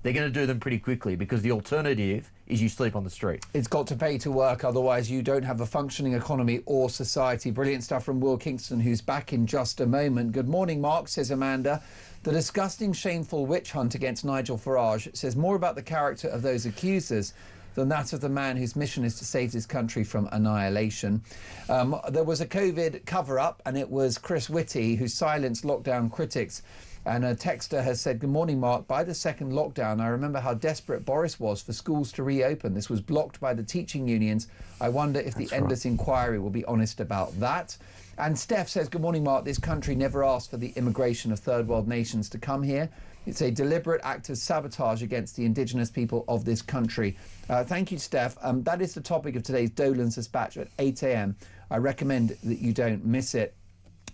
they're going to do them pretty quickly because the alternative is you sleep on the street. It's got to pay to work, otherwise you don't have a functioning economy or society. Brilliant stuff from Will Kingston, who's back in just a moment. Good morning, Mark, says Amanda. The disgusting, shameful witch hunt against Nigel Farage says more about the character of those accusers than that of the man whose mission is to save his country from annihilation. There was a COVID cover-up, and it was Chris Whitty who silenced lockdown critics. And a texter has said, good morning, Mark. By the second lockdown, I remember how desperate Boris was for schools to reopen. This was blocked by the teaching unions. I wonder if the endless inquiry will be honest about that. And Steph says, good morning, Mark. This country never asked for the immigration of third world nations to come here. It's a deliberate act of sabotage against the indigenous people of this country. Thank you, Steph. That is the topic of today's Dolan's Dispatch at 8 a.m. I recommend that you don't miss it.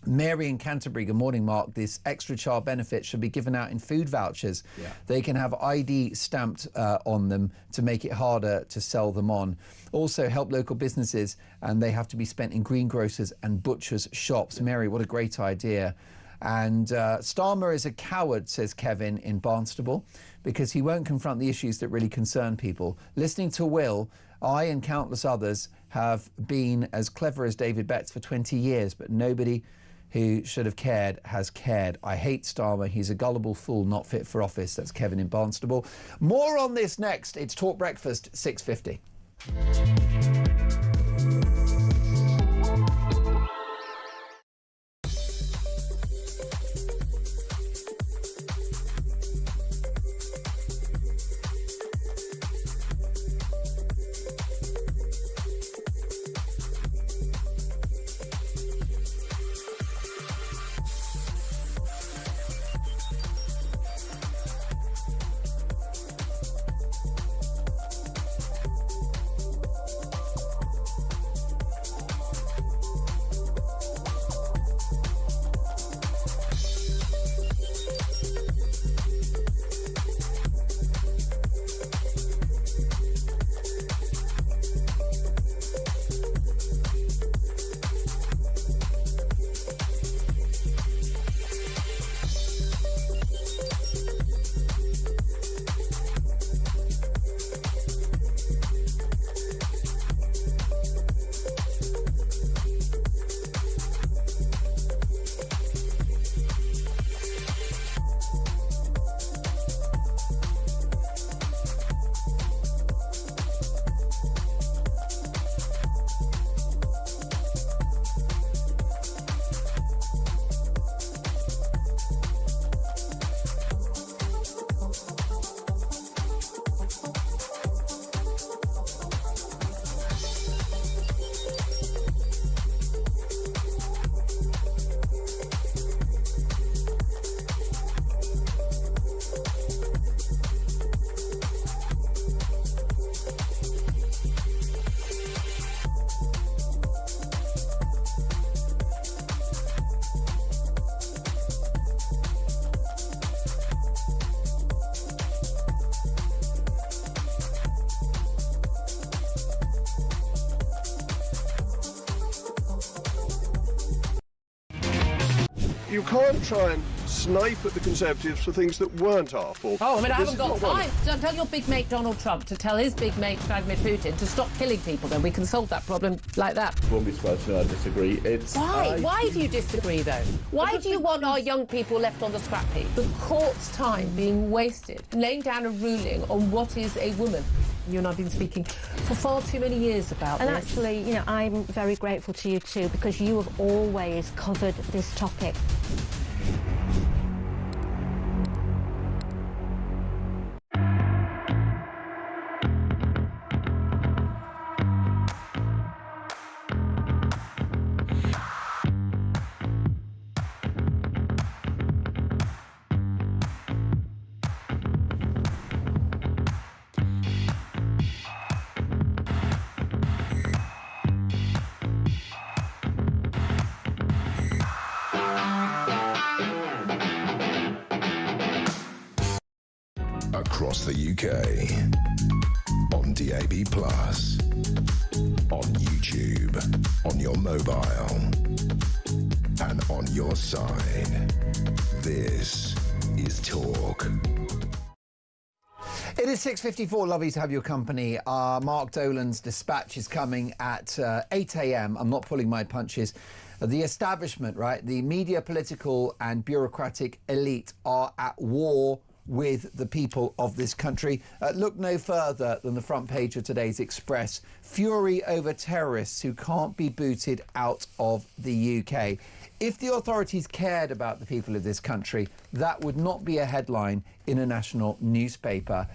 Mary in Canterbury, good morning, Mark. This extra child benefit should be given out in food vouchers. Yeah. They can have ID stamped on them to make it harder to sell them on. Also, help local businesses, and they have to be spent in greengrocers and butchers' shops. Yeah. Mary, what a great idea. And Starmer is a coward, says Kevin in Barnstable, because he won't confront the issues that really concern people. Listening to Will, I and countless others have been as clever as David Betts for 20 years, but nobody who should have cared has cared. I hate Starmer. He's a gullible fool not fit for office. That's Kevin in Barnstable. More on this next. It's Talk Breakfast, 6:50. You can't try and snipe at the Conservatives for things that weren't our fault. Oh, I mean, I This haven't is got not one time. Don't tell your big mate Donald Trump to tell his big mate Vladimir Putin to stop killing people. Then we can solve that problem like that. Won't be surprised to know I disagree. Why? Why do you disagree, though? Why do you want our young people left on the scrap heap? The court's time being wasted, laying down a ruling on what is a woman. You and I have been speaking for far too many years about And this. actually, you know, I'm very grateful to you too, because you have always covered this topic. Across the UK, on DAB+, on YouTube, on your mobile, and on your side. This is Talk. It is 6:54. Lovely to have your company. Mark Dolan's dispatch is coming at 8 a.m. I'm not pulling my punches. The establishment, right, the media, political and bureaucratic elite are at war with the people of this country. Look no further than the front page of today's Express. Fury over terrorists who can't be booted out of the UK. If the authorities cared about the people of this country, that would not be a headline in a national newspaper.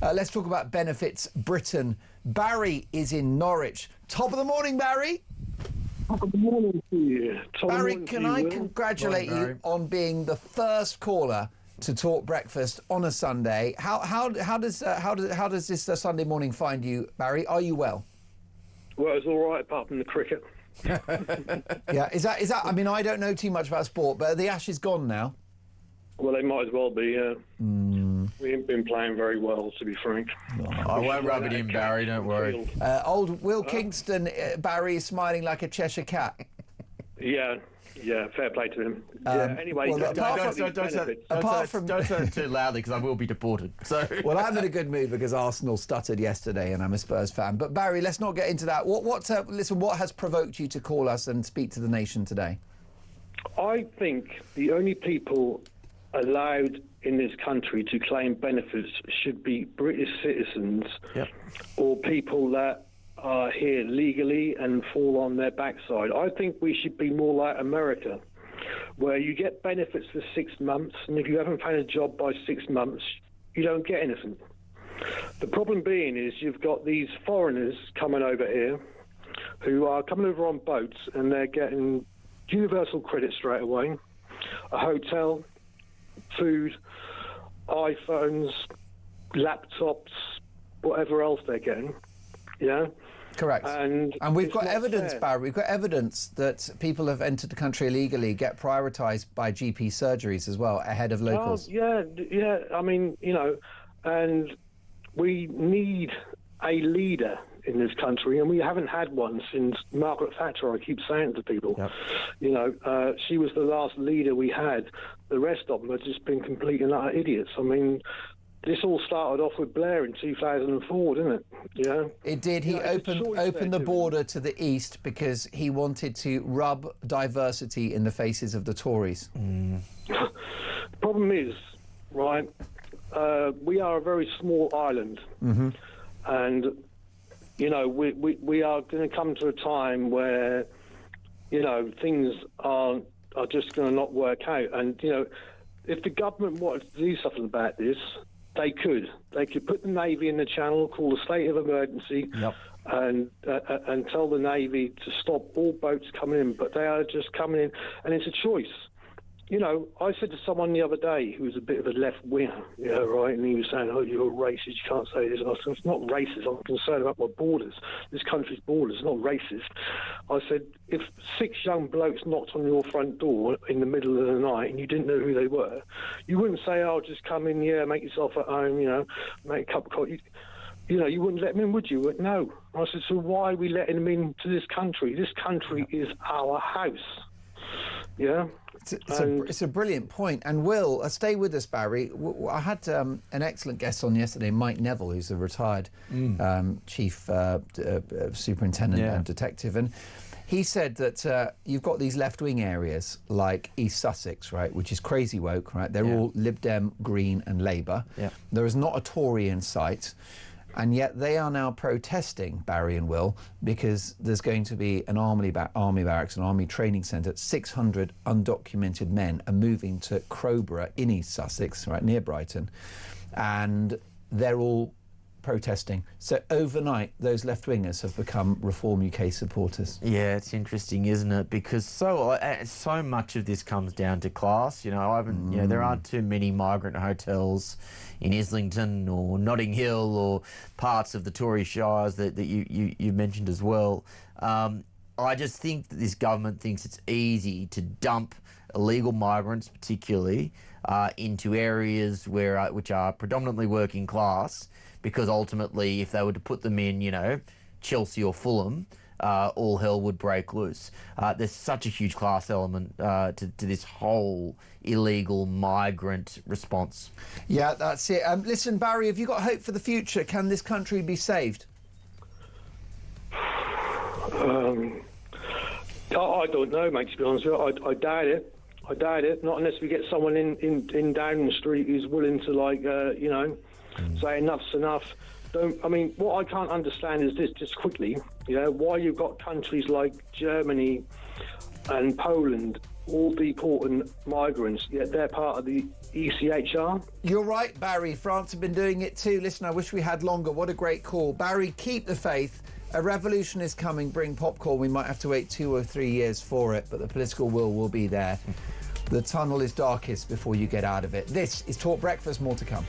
Let's talk about benefits Britain. Barry is in Norwich. Top of the morning, Barry. Good morning to you. Barry, can I congratulate you on being the first caller to talk breakfast on a Sunday? How does this Sunday morning find you, Barry? Are you well? Well, it's all right apart from the cricket. Yeah, is that? I mean, I don't know too much about sport, but are the Ashes gone now? Well, they might as well be. We haven't been playing very well, to be frank. I won't rub it in, Barry, don't worry. Old Will Kingston, Barry is smiling like a Cheshire cat. Yeah, fair play to him. Anyway, well, don't say it too loudly because I will be deported. So, well, I'm in a good mood because Arsenal stuttered yesterday, and I'm a Spurs fan. But Barry, let's not get into that. What has provoked you to call us and speak to the nation today? I think the only people allowed in this country to claim benefits should be British citizens or people that are here legally and fall on their backside. I think we should be more like America, where you get benefits for 6 months, and if you haven't found a job by 6 months, you don't get anything. The problem being is you've got these foreigners coming over here who are coming over on boats, and they're getting universal credit straight away, a hotel, food, iPhones, laptops, whatever else they're getting. Yeah. Correct. And we've got evidence, Barry. We've got evidence that people have entered the country illegally get prioritised by GP surgeries as well, ahead of locals. Yeah. I mean, and we need a leader in this country, and we haven't had one since Margaret Thatcher. I keep saying to people, she was the last leader we had. The rest of them have just been complete and utter idiots. I mean, this all started off with Blair in 2004, didn't it? Yeah, it did. He opened the border to the east because he wanted to rub diversity in the faces of the Tories. The problem is, right, we are a very small island, and we are going to come to a time where things are just going to not work out. And if the government wanted to do something about this, they could put the Navy in the Channel, call a state of emergency, and tell the Navy to stop all boats coming in. But they are just coming in, and it's a choice. I said to someone the other day who was a bit of a left winger, right, and he was saying, "Oh, you're a racist, you can't say this." And I said, "It's not racist. I'm concerned about my borders. This country's borders, not racist." I said, "If 6 young blokes knocked on your front door in the middle of the night and you didn't know who they were, you wouldn't say, 'Oh, just come in, make yourself at home, make a cup of coffee.' You wouldn't let them in, would you?" No. I said, "So why are we letting them into this country? This country is our house." Yeah. It's a brilliant point. And Will, stay with us, Barry. I had an excellent guest on yesterday, Mike Neville, who's a retired chief superintendent and detective. And he said that you've got these left-wing areas like East Sussex, right, which is crazy woke, right? They're all Lib Dem, Green and Labour. Yeah. There is not a Tory in sight. And yet they are now protesting, Barry and Will, because there's going to be an army barracks, an army training centre. 600 undocumented men are moving to Crowborough in East Sussex, right near Brighton, and they're all protesting. So overnight, those left-wingers have become Reform UK supporters. Yeah, it's interesting, isn't it? Because so much of this comes down to class. You know, there aren't too many migrant hotels in Islington or Notting Hill or parts of the Tory shires that you mentioned as well. I just think that this government thinks it's easy to dump illegal migrants, particularly, into areas which are predominantly working class, because ultimately, if they were to put them in, you know, Chelsea or Fulham, all hell would break loose. There's such a huge class element to this whole illegal migrant response. Yeah, that's it. Listen, Barry, have you got hope for the future? Can this country be saved? I don't know, mate, to be honest with you. I doubt it. I doubt it. Not unless we get someone in Downing Street who's willing to, like, you know, say enough's enough. What I can't understand is this, just quickly, why you've got countries like Germany and Poland all deporting migrants, yet they're part of the ECHR. You're right, Barry. France have been doing it too. Listen, I wish we had longer. What a great call. Barry, keep the faith. A revolution is coming. Bring popcorn. We might have to wait 2 or 3 years for it, but the political will be there. The tunnel is darkest before you get out of it. This is Talk Breakfast. More to come.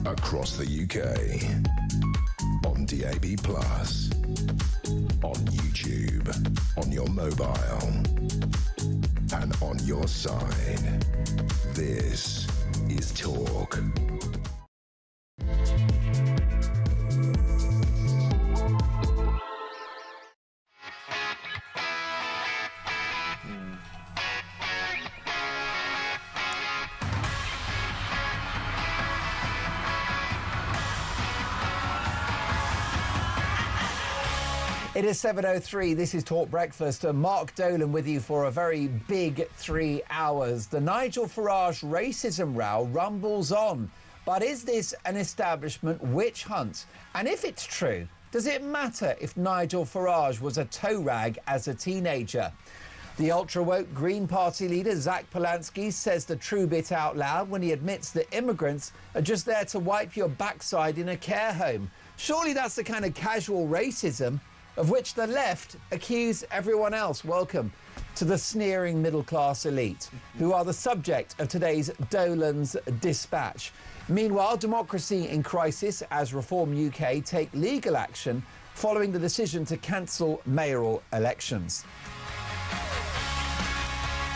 Across the UK, on DAB+, on YouTube, on your mobile, and on your side. This is It is 7:03. This is Talk Breakfast. Mark Dolan with you for a very big 3 hours. The Nigel Farage racism row rumbles on. But is this an establishment witch hunt? And if it's true, does it matter if Nigel Farage was a toe rag as a teenager? The ultra-woke Green Party leader, Zach Polanski, says the true bit out loud when he admits that immigrants are just there to wipe your backside in a care home. Surely that's the kind of casual racism of which the left accuse everyone else. Welcome to the sneering middle-class elite, who are the subject of today's Dolan's Dispatch. Meanwhile, democracy in crisis as Reform UK take legal action following the decision to cancel mayoral elections.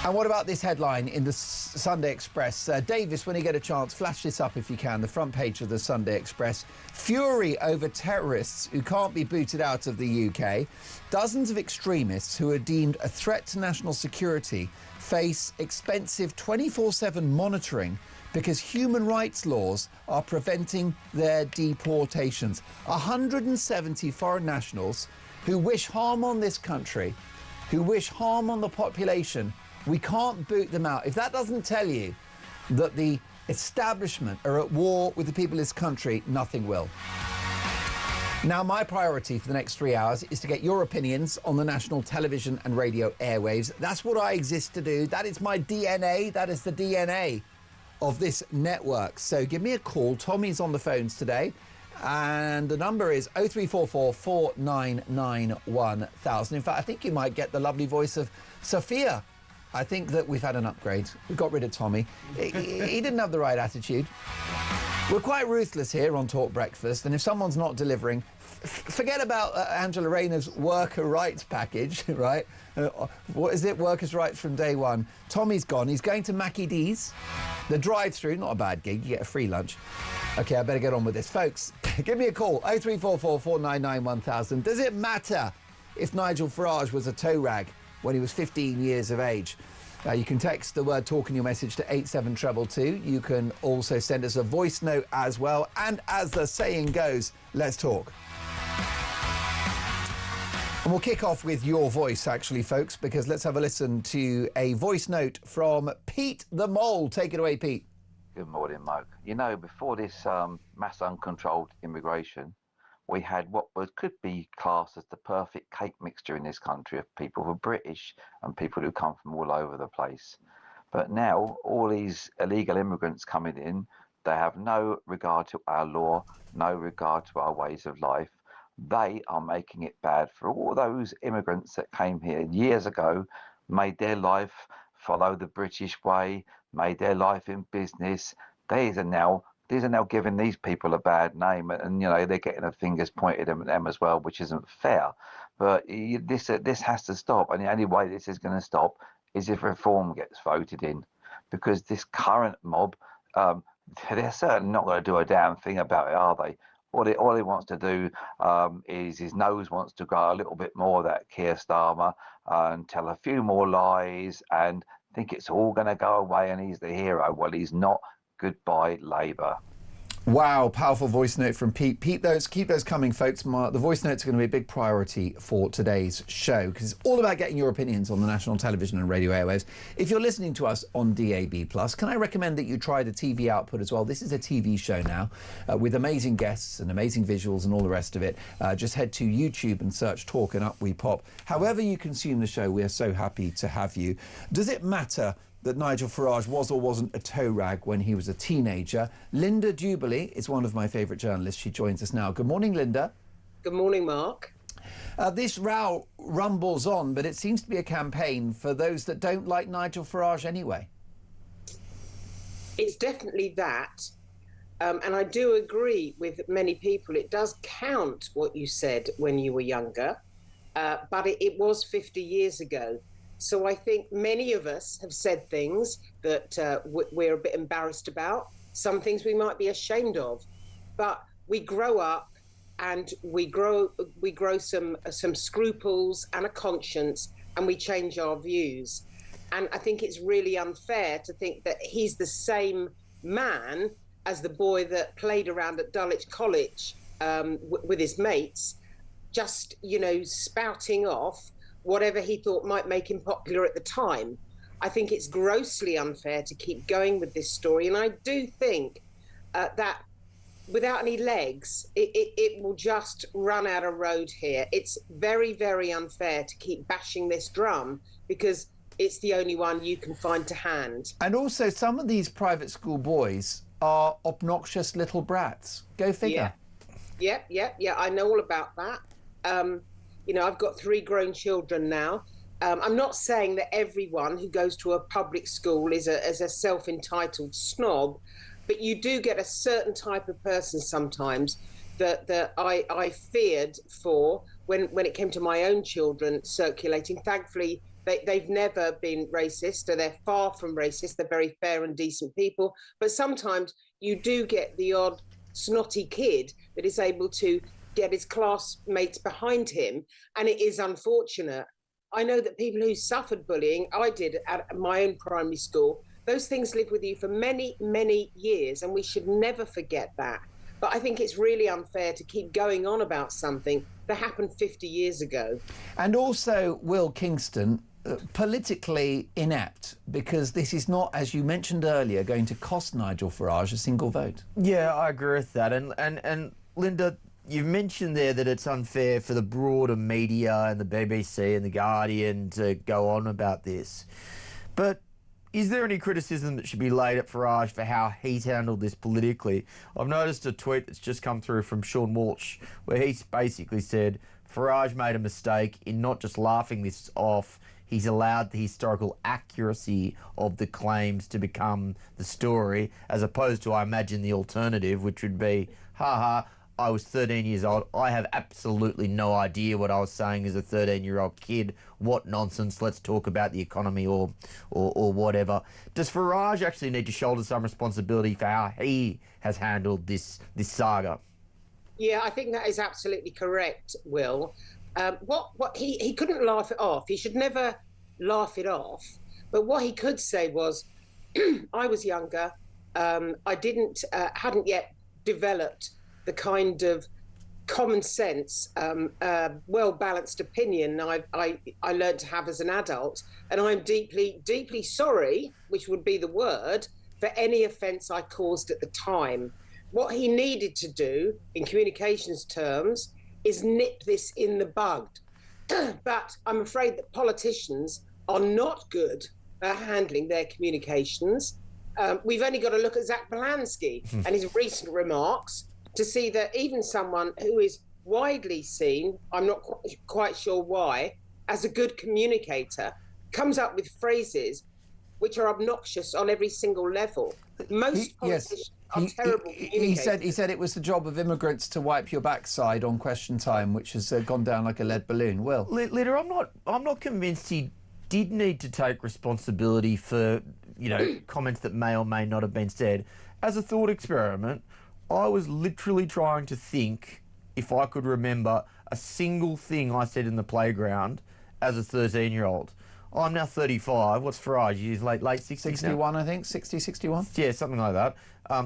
And what about this headline in the Sunday Express? Davis, when you get a chance, flash this up if you can, the front page of the Sunday Express. Fury over terrorists who can't be booted out of the UK. Dozens of extremists who are deemed a threat to national security face expensive 24/7 monitoring because human rights laws are preventing their deportations. 170 foreign nationals who wish harm on this country, who wish harm on the population. We can't boot them out. If that doesn't tell you that the establishment are at war with the people of this country, nothing will. Now, my priority for the next 3 hours is to get your opinions on the national television and radio airwaves. That's what I exist to do. That is my DNA. That is the DNA of this network. So give me a call. Tommy's on the phones today. And the number is 0344 499 1000. In fact, I think you might get the lovely voice of Sophia. I think that we've had an upgrade. We got rid of Tommy. He didn't have the right attitude. We're quite ruthless here on Talk Breakfast, and if someone's not delivering, forget about Angela Rayner's worker rights package, right? What is it? Workers' rights from day one. Tommy's gone. He's going to Mackie D's. The drive-through, not a bad gig. You get a free lunch. OK, I better get on with this. Folks, give me a call. 0344 499 1000. Does it matter if Nigel Farage was a toe rag when he was 15 years of age? You can text the word talk in your message to 87222. You can also send us a voice note as well. And as the saying goes, let's talk. And we'll kick off with your voice, actually, folks, because let's have a listen to a voice note from Pete the Mole. Take it away, Pete. Good morning, Mark. You know, before this mass uncontrolled immigration, we had what could be classed as the perfect cake mixture in this country of people who are British and people who come from all over the place. But now, all these illegal immigrants coming in, they have no regard to our law, no regard to our ways of life. They are making it bad for all those immigrants that came here years ago, made their life follow the British way, made their life in business. These are now giving these people a bad name, and you know they're getting their fingers pointed at them as well, which isn't fair. But this has to stop, and the only way this is going to stop is if reform gets voted in, because this current mob, they're certainly not going to do a damn thing about it, are they? All he wants to do is his nose wants to grow a little bit more, that Keir Starmer, and tell a few more lies and think it's all going to go away and he's the hero. Well, he's not. Goodbye, Labour. Wow, powerful voice note from Pete. Keep those coming, folks. The voice notes are going to be a big priority for today's show because it's all about getting your opinions on the national television and radio airwaves. If you're listening to us on DAB+, can I recommend that you try the TV output as well? This is a TV show now with amazing guests and amazing visuals and all the rest of it. Just head to YouTube and search Talk and up we pop. However you consume the show, we are so happy to have you. Does it matter that Nigel Farage was or wasn't a toe rag when he was a teenager? Linda Jubilee is one of my favourite journalists. She joins us now. Good morning, Linda. Good morning, Mark. This row rumbles on, but it seems to be a campaign for those that don't like Nigel Farage anyway. It's definitely that. And I do agree with many people. It does count what you said when you were younger, but it was 50 years ago. So I think many of us have said things that we're a bit embarrassed about, some things we might be ashamed of, but we grow up and we grow some scruples and a conscience, and we change our views. And I think it's really unfair to think that he's the same man as the boy that played around at Dulwich College with his mates just, you know, spouting off whatever he thought might make him popular at the time. I think it's grossly unfair to keep going with this story. And I do think that without any legs, it will just run out of road here. It's very, very unfair to keep bashing this drum because it's the only one you can find to hand. And also, some of these private school boys are obnoxious little brats. Go figure. Yeah, I know all about that. You know, I've got 3 grown children now. I'm not saying that everyone who goes to a public school is a self-entitled snob, but you do get a certain type of person sometimes that I feared for when it came to my own children circulating. Thankfully, they've never been racist, or they're far from racist. They're very fair and decent people. But sometimes you do get the odd snotty kid that is able to get his classmates behind him, and it is unfortunate. I know that people who suffered bullying, I did at my own primary school, those things live with you for many, many years, and we should never forget that. But I think it's really unfair to keep going on about something that happened 50 years ago. And also, Will Kingston, politically inept, because this is not, as you mentioned earlier, going to cost Nigel Farage a single vote. Yeah, I agree with that. And Linda, you've mentioned there that it's unfair for the broader media and the BBC and the Guardian to go on about this. But is there any criticism that should be laid at Farage for how he's handled this politically? I've noticed a tweet that's just come through from Sean Walsh where he's basically said Farage made a mistake in not just laughing this off, he's allowed the historical accuracy of the claims to become the story, as opposed to, I imagine, the alternative, which would be, haha, I was 13 years old. I have absolutely no idea what I was saying as a 13-year-old kid. What nonsense. Let's talk about the economy or whatever. Does Farage actually need to shoulder some responsibility for how he has handled this saga? Yeah, I think that is absolutely correct, Will. What he couldn't laugh it off. He should never laugh it off. But what he could say was, I was younger. I hadn't yet developed the kind of common sense, well-balanced opinion I learned to have as an adult. And I'm deeply, deeply sorry, which would be the word, for any offence I caused at the time. What he needed to do, in communications terms, is nip this in the bud. But I'm afraid that politicians are not good at handling their communications. We've only got to look at Zach Balansky and his recent remarks to see that even someone who is widely seen, I'm not quite sure why, as a good communicator, comes up with phrases which are obnoxious on every single level. Most politicians are terrible communicators. He said it was the job of immigrants to wipe your backside on Question Time, which has gone down like a lead balloon. Will? Leader, I'm not convinced he did need to take responsibility for, you know, comments that may or may not have been said. As a thought experiment, I was literally trying to think if I could remember a single thing I said in the playground as a 13-year-old. I'm now 35. What's Farage? He's late 60s 61, now? I think. 60, 61? Yeah, something like that.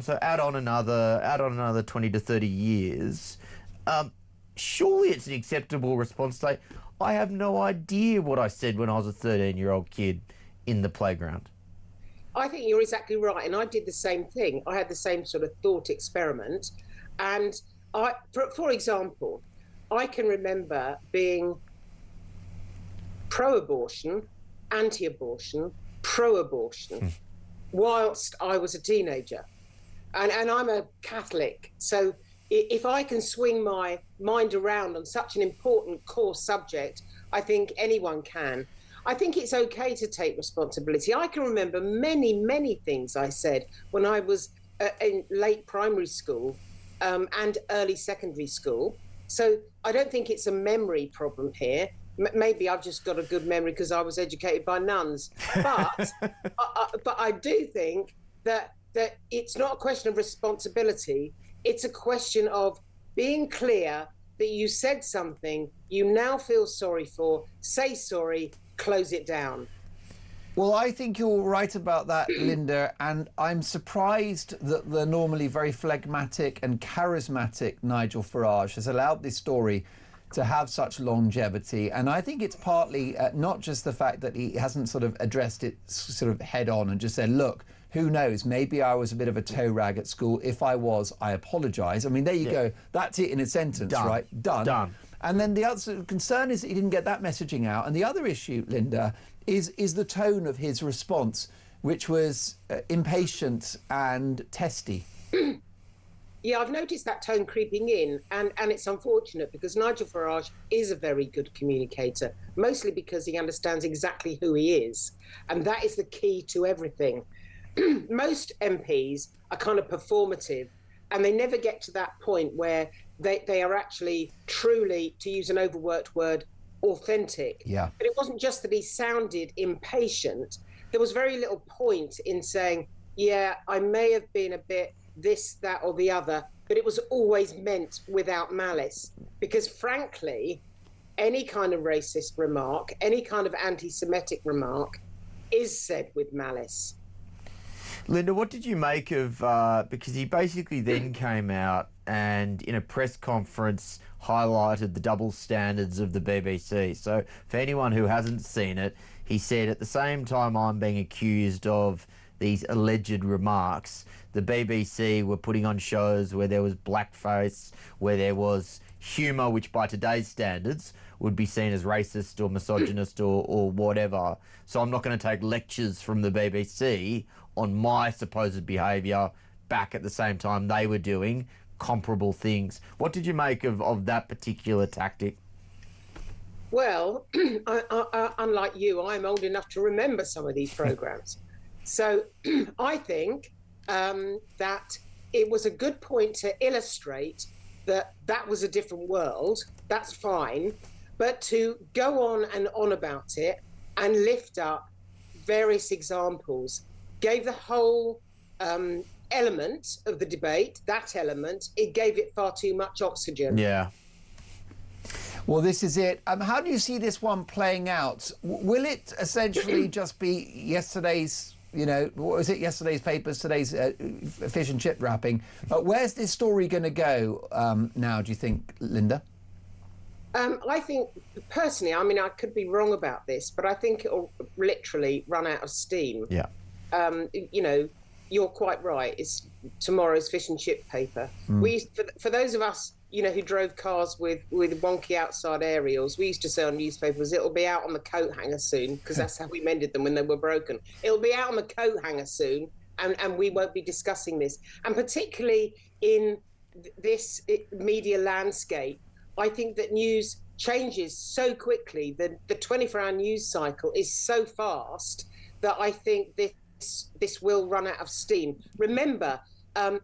So add on another 20 to 30 years. Surely it's an acceptable response to say, I have no idea what I said when I was a 13-year-old kid in the playground. I think you're exactly right, and I did the same thing. I had the same sort of thought experiment, and for example, I can remember being pro-abortion, anti-abortion, pro-abortion, whilst I was a teenager, and I'm a Catholic, so if I can swing my mind around on such an important core subject, I think anyone can. I think it's okay to take responsibility. I can remember many, many things I said when I was in late primary school and early secondary school. So I don't think it's a memory problem here. Maybe I've just got a good memory because I was educated by nuns. But but I do think that it's not a question of responsibility. It's a question of being clear that you said something you now feel sorry for, say sorry, close it down. Well, I think you're right about that, Linda, and I'm surprised that the normally very phlegmatic and charismatic Nigel Farage has allowed this story to have such longevity. And I think it's partly not just the fact that he hasn't sort of addressed it sort of head on and just said, look, who knows, maybe I was a bit of a toe rag at school. If I was, I apologise. I mean, there you go. That's it in a sentence, right? Done. And then the other concern is that he didn't get that messaging out. And the other issue, Linda, is the tone of his response, which was impatient and testy. Yeah, I've noticed that tone creeping in, and it's unfortunate because Nigel Farage is a very good communicator, mostly because he understands exactly who he is, and that is the key to everything. Most MPs are kind of performative, and they never get to that point where they are actually truly, to use an overworked word, authentic. Yeah. But it wasn't just that he sounded impatient. There was very little point in saying, yeah, I may have been a bit this, that, or the other, but it was always meant without malice. Because frankly, any kind of racist remark, any kind of anti-Semitic remark is said with malice. Linda, what did you make of, because he basically then came out and in a press conference highlighted the double standards of the BBC. So for anyone who hasn't seen it, he said, at the same time I'm being accused of these alleged remarks, the BBC were putting on shows where there was blackface, where there was humour, which by today's standards would be seen as racist or misogynist or whatever. So I'm not going to take lectures from the BBC on my supposed behaviour back at the same time they were doing comparable things. What did you make of that particular tactic? Well, unlike you, I'm old enough to remember some of these programmes. So I think that it was a good point to illustrate that was a different world. That's fine. But to go on and on about it and lift up various examples gave the whole element of the debate, that element, it gave it far too much oxygen. Yeah. Well, this is it. How do you see this one playing out? Will it essentially just be yesterday's, what was it, yesterday's papers, today's fish and chip wrapping? Where's this story going to go now, do you think, Linda? I think, personally, I mean, I could be wrong about this, but I think it'll literally run out of steam. Yeah. You're quite right. It's tomorrow's fish and chip paper. For those of us, who drove cars with wonky outside aerials, we used to say on newspapers, it'll be out on the coat hanger soon, because that's how we mended them when they were broken. It'll be out on the coat hanger soon, and we won't be discussing this. And particularly in this media landscape, I think that news changes so quickly. The 24-hour news cycle is so fast that I think this will run out of steam. Remember, I've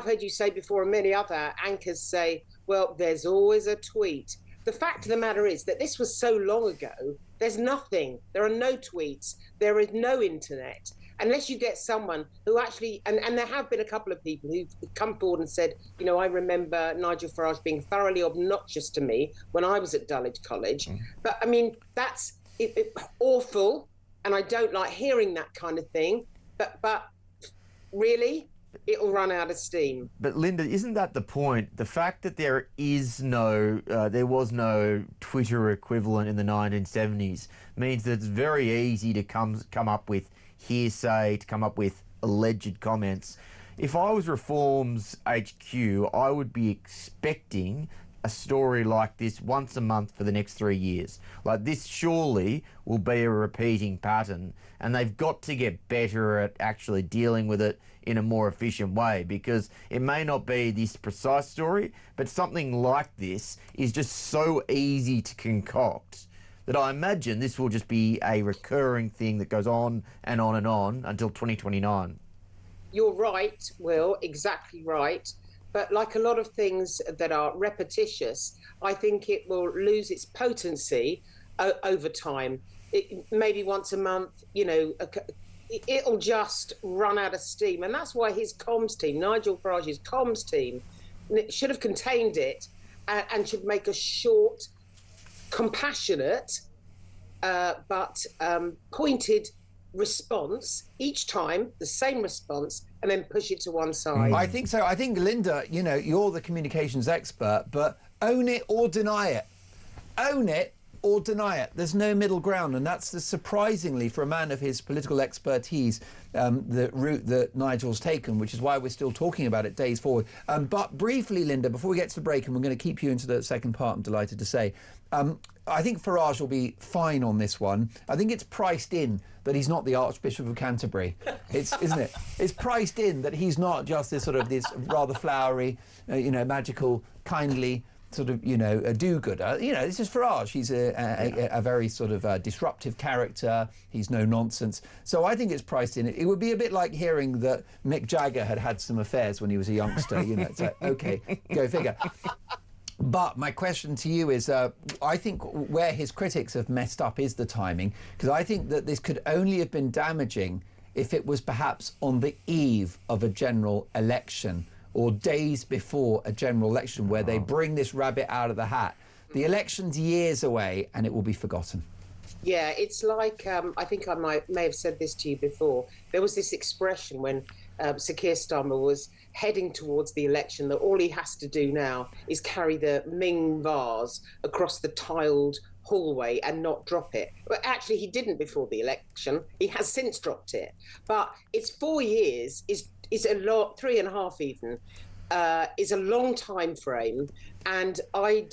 heard you say before, and many other anchors say, well, there's always a tweet. The fact of the matter is that this was so long ago, there's nothing. There are no tweets. There is no internet. Unless you get someone who actually, and there have been a couple of people who've come forward and said, I remember Nigel Farage being thoroughly obnoxious to me when I was at Dulwich College. But, I mean, that's awful, and I don't like hearing that kind of thing. But really, it'll run out of steam. But Linda, isn't that the point? The fact that there was no Twitter equivalent in the 1970s means that it's very easy to come up with hearsay, to come up with alleged comments. If I was Reform's HQ, I would be expecting a story like this once a month for the next 3 years. Like, this surely will be a repeating pattern, and they've got to get better at actually dealing with it in a more efficient way, because it may not be this precise story, but something like this is just so easy to concoct that I imagine this will just be a recurring thing that goes on and on and on until 2029. You're right, Will, exactly right. But like a lot of things that are repetitious, I think it will lose its potency over time. Maybe once a month, it'll just run out of steam. And that's why his comms team, Nigel Farage's comms team, should have contained it and should make a short, compassionate, but pointed response each time, the same response, and then push it to one side. I think so. I think, Linda, you know, you're the communications expert, but own it or deny it. Own it or deny it. There's no middle ground, and that's surprisingly, for a man of his political expertise, the route that Nigel's taken, which is why we're still talking about it days forward. But briefly, Linda, before we get to the break, and we're going to keep you into the second part, I'm delighted to say, I think Farage will be fine on this one. I think it's priced in that he's not the Archbishop of Canterbury. Isn't it? It's priced in that he's not just this sort of this rather flowery, magical, kindly sort of, a do-gooder. This is Farage. He's a very sort of disruptive character. He's no nonsense. So I think it's priced in. It would be a bit like hearing that Mick Jagger had some affairs when he was a youngster. It's like, okay, go figure. But my question to you is, I think where his critics have messed up is the timing, because I think that this could only have been damaging if it was perhaps on the eve of a general election or days before a general election where they bring this rabbit out of the hat. The election's years away and it will be forgotten. Yeah, it's like, I think I may have said this to you before. There was this expression when Sir Keir Starmer was heading towards the election that all he has to do now is carry the Ming vase across the tiled hallway and not drop it. But actually, he didn't before the election. He has since dropped it. But it's 4 years, is a lot, 3.5 even, is a long time frame. And I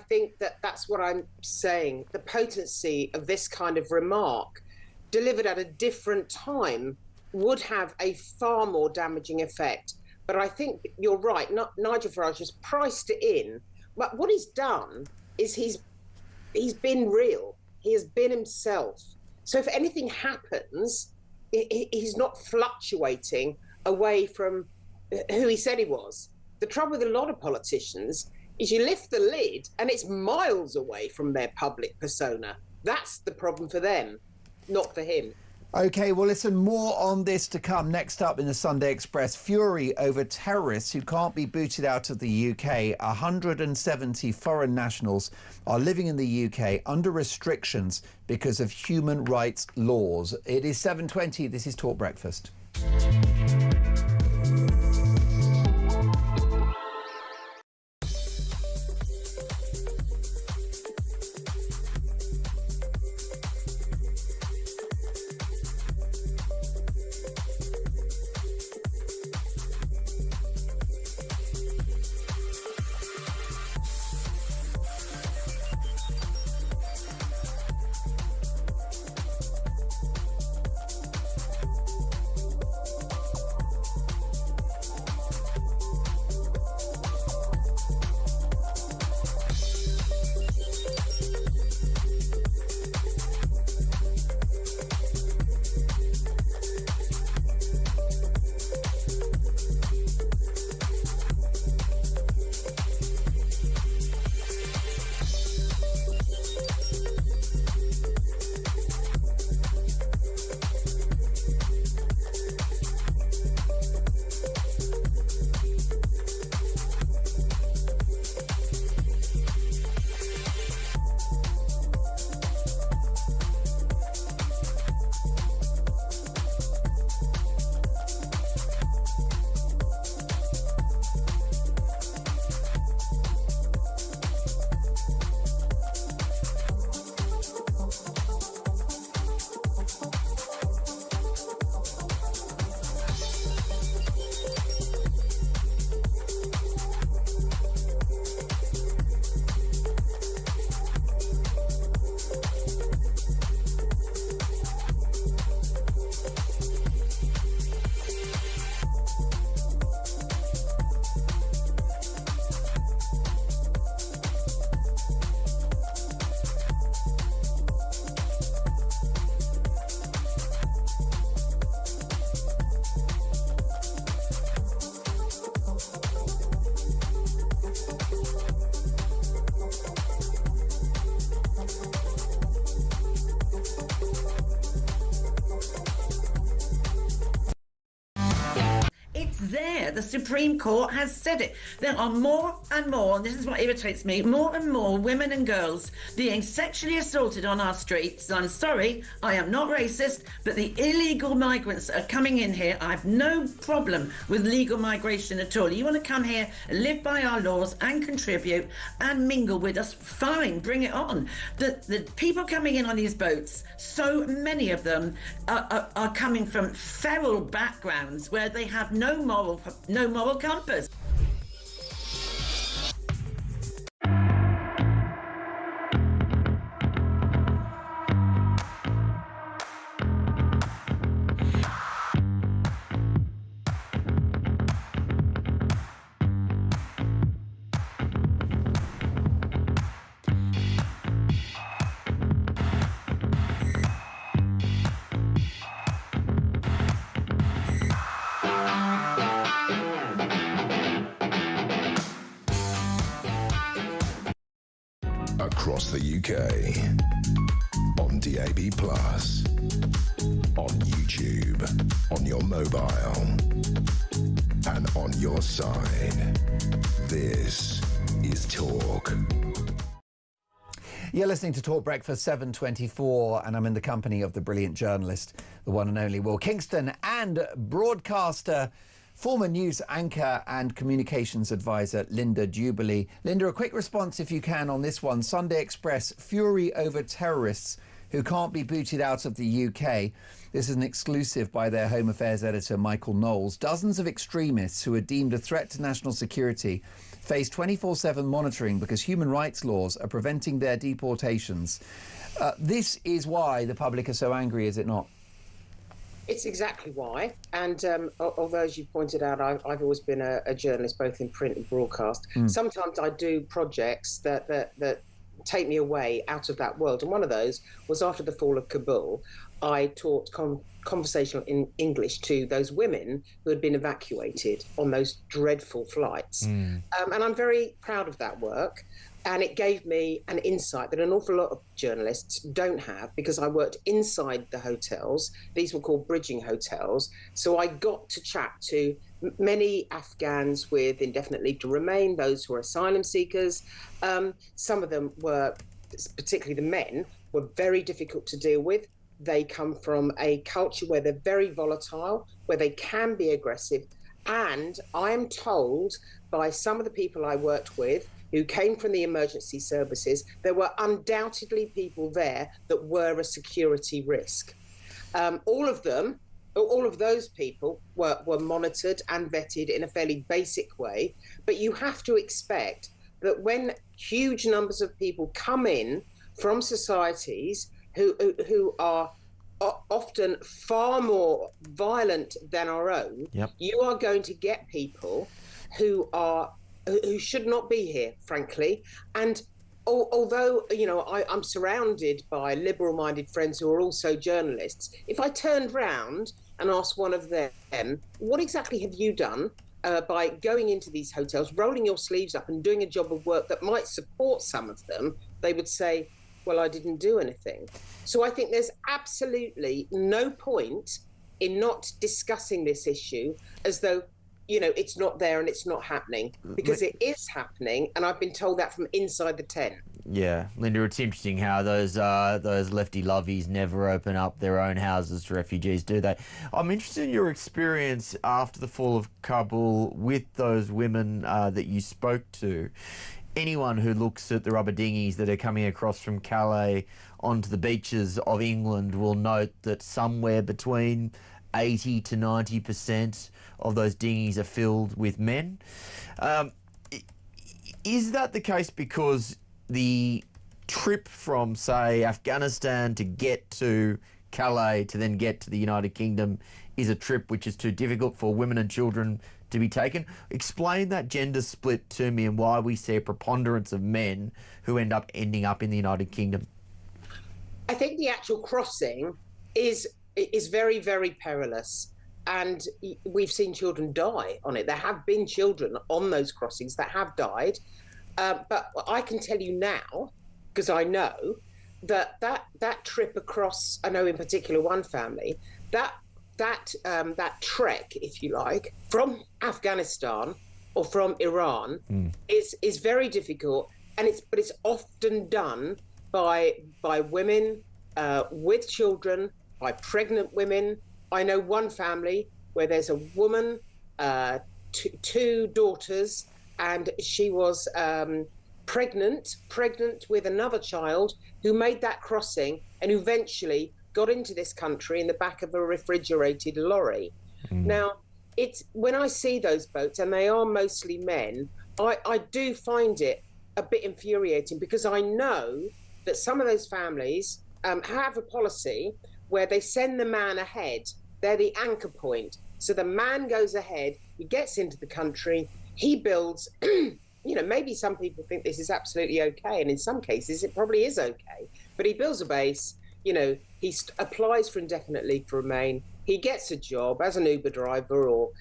think that's what I'm saying. The potency of this kind of remark delivered at a different time would have a far more damaging effect. But I think you're right. Nigel Farage has priced it in. But what he's done is he's been real. He has been himself. So if anything happens, he's not fluctuating away from who he said he was. The trouble with a lot of politicians is you lift the lid and it's miles away from their public persona. That's the problem for them, not for him. OK, well, listen, more on this to come. Next up in the Sunday Express, fury over terrorists who can't be booted out of the UK. 170 foreign nationals are living in the UK under restrictions because of human rights laws. It is 7:20. This is Talk Breakfast. there. The Supreme Court has said it. There are more and more, and this is what irritates me, more and more women and girls being sexually assaulted on our streets. I'm sorry, I am not racist, but the illegal migrants are coming in here. I have no problem with legal migration at all. You want to come here, live by our laws and contribute and mingle with us, fine, bring it on. The people coming in on these boats, so many of them are coming from feral backgrounds where they have no moral compass. Across the UK, on DAB+, on YouTube, on your mobile, and on your side. This is Talk. You're listening to Talk Breakfast 7:24, and I'm in the company of the brilliant journalist, the one and only Will Kingston, and broadcaster, former news anchor and communications advisor Linda Jubilee. Linda, a quick response if you can on this one. Sunday Express, fury over terrorists who can't be booted out of the UK. This is an exclusive by their Home Affairs editor Michael Knowles. Dozens of extremists who are deemed a threat to national security face 24/7 monitoring because human rights laws are preventing their deportations. This is why the public are so angry, is it not? It's exactly why. And although, as you pointed out, I've always been a journalist, both in print and broadcast. Sometimes I do projects that take me away out of that world. And one of those was after the fall of Kabul. I taught conversational in English to those women who had been evacuated on those dreadful flights. And I'm very proud of that work. And it gave me an insight that an awful lot of journalists don't have, because I worked inside the hotels. These were called bridging hotels. So I got to chat to many Afghans with indefinite leave to remain, those who are asylum seekers. Some of them were, particularly the men, were very difficult to deal with. They come from a culture where they're very volatile, where they can be aggressive. And I am told by some of the people I worked with who came from the emergency services, there were undoubtedly people there that were a security risk. All of those people were monitored and vetted in a fairly basic way. But you have to expect that when huge numbers of people come in from societies who are often far more violent than our own, you are going to get people who should not be here, frankly. And although, you know, I'm surrounded by liberal-minded friends who are also journalists, if I turned round and asked one of them, what exactly have you done by going into these hotels, rolling your sleeves up and doing a job of work that might support some of them, they would say, well, I didn't do anything. So I think there's absolutely no point in not discussing this issue as though, you know, it's not there and it's not happening, because it is happening, and I've been told that from inside the tent. Yeah, Linda, it's interesting how those lefty lovies never open up their own houses to refugees, do they? I'm interested in your experience after the fall of Kabul with those women that you spoke to. Anyone who looks at the rubber dinghies that are coming across from Calais onto the beaches of England will note that somewhere between 80 to 90% of those dinghies are filled with men. Is that the case because the trip from, say, Afghanistan to get to Calais to then get to the United Kingdom is a trip which is too difficult for women and children to be taken? Explain that gender split to me and why we see a preponderance of men who ending up in the United Kingdom. I think the actual crossing is very, very perilous. And we've seen children die on it. There have been children on those crossings that have died. But I can tell you now, because I know, that trip across, I know in particular one family, that that trek, if you like, from Afghanistan or from Iran is very difficult, and it's often done by women with children, by pregnant women. I know one family where there's a woman, two daughters, and she was pregnant with another child who made that crossing and eventually got into this country in the back of a refrigerated lorry. Now, it's when I see those boats, and they are mostly men, I do find it a bit infuriating, because I know that some of those families have a policy where they send the man ahead. They're the anchor point. So the man goes ahead, he gets into the country, he builds, maybe some people think this is absolutely okay, and in some cases it probably is okay, but he builds a base, he applies for indefinite leave to remain, he gets a job as an Uber driver or,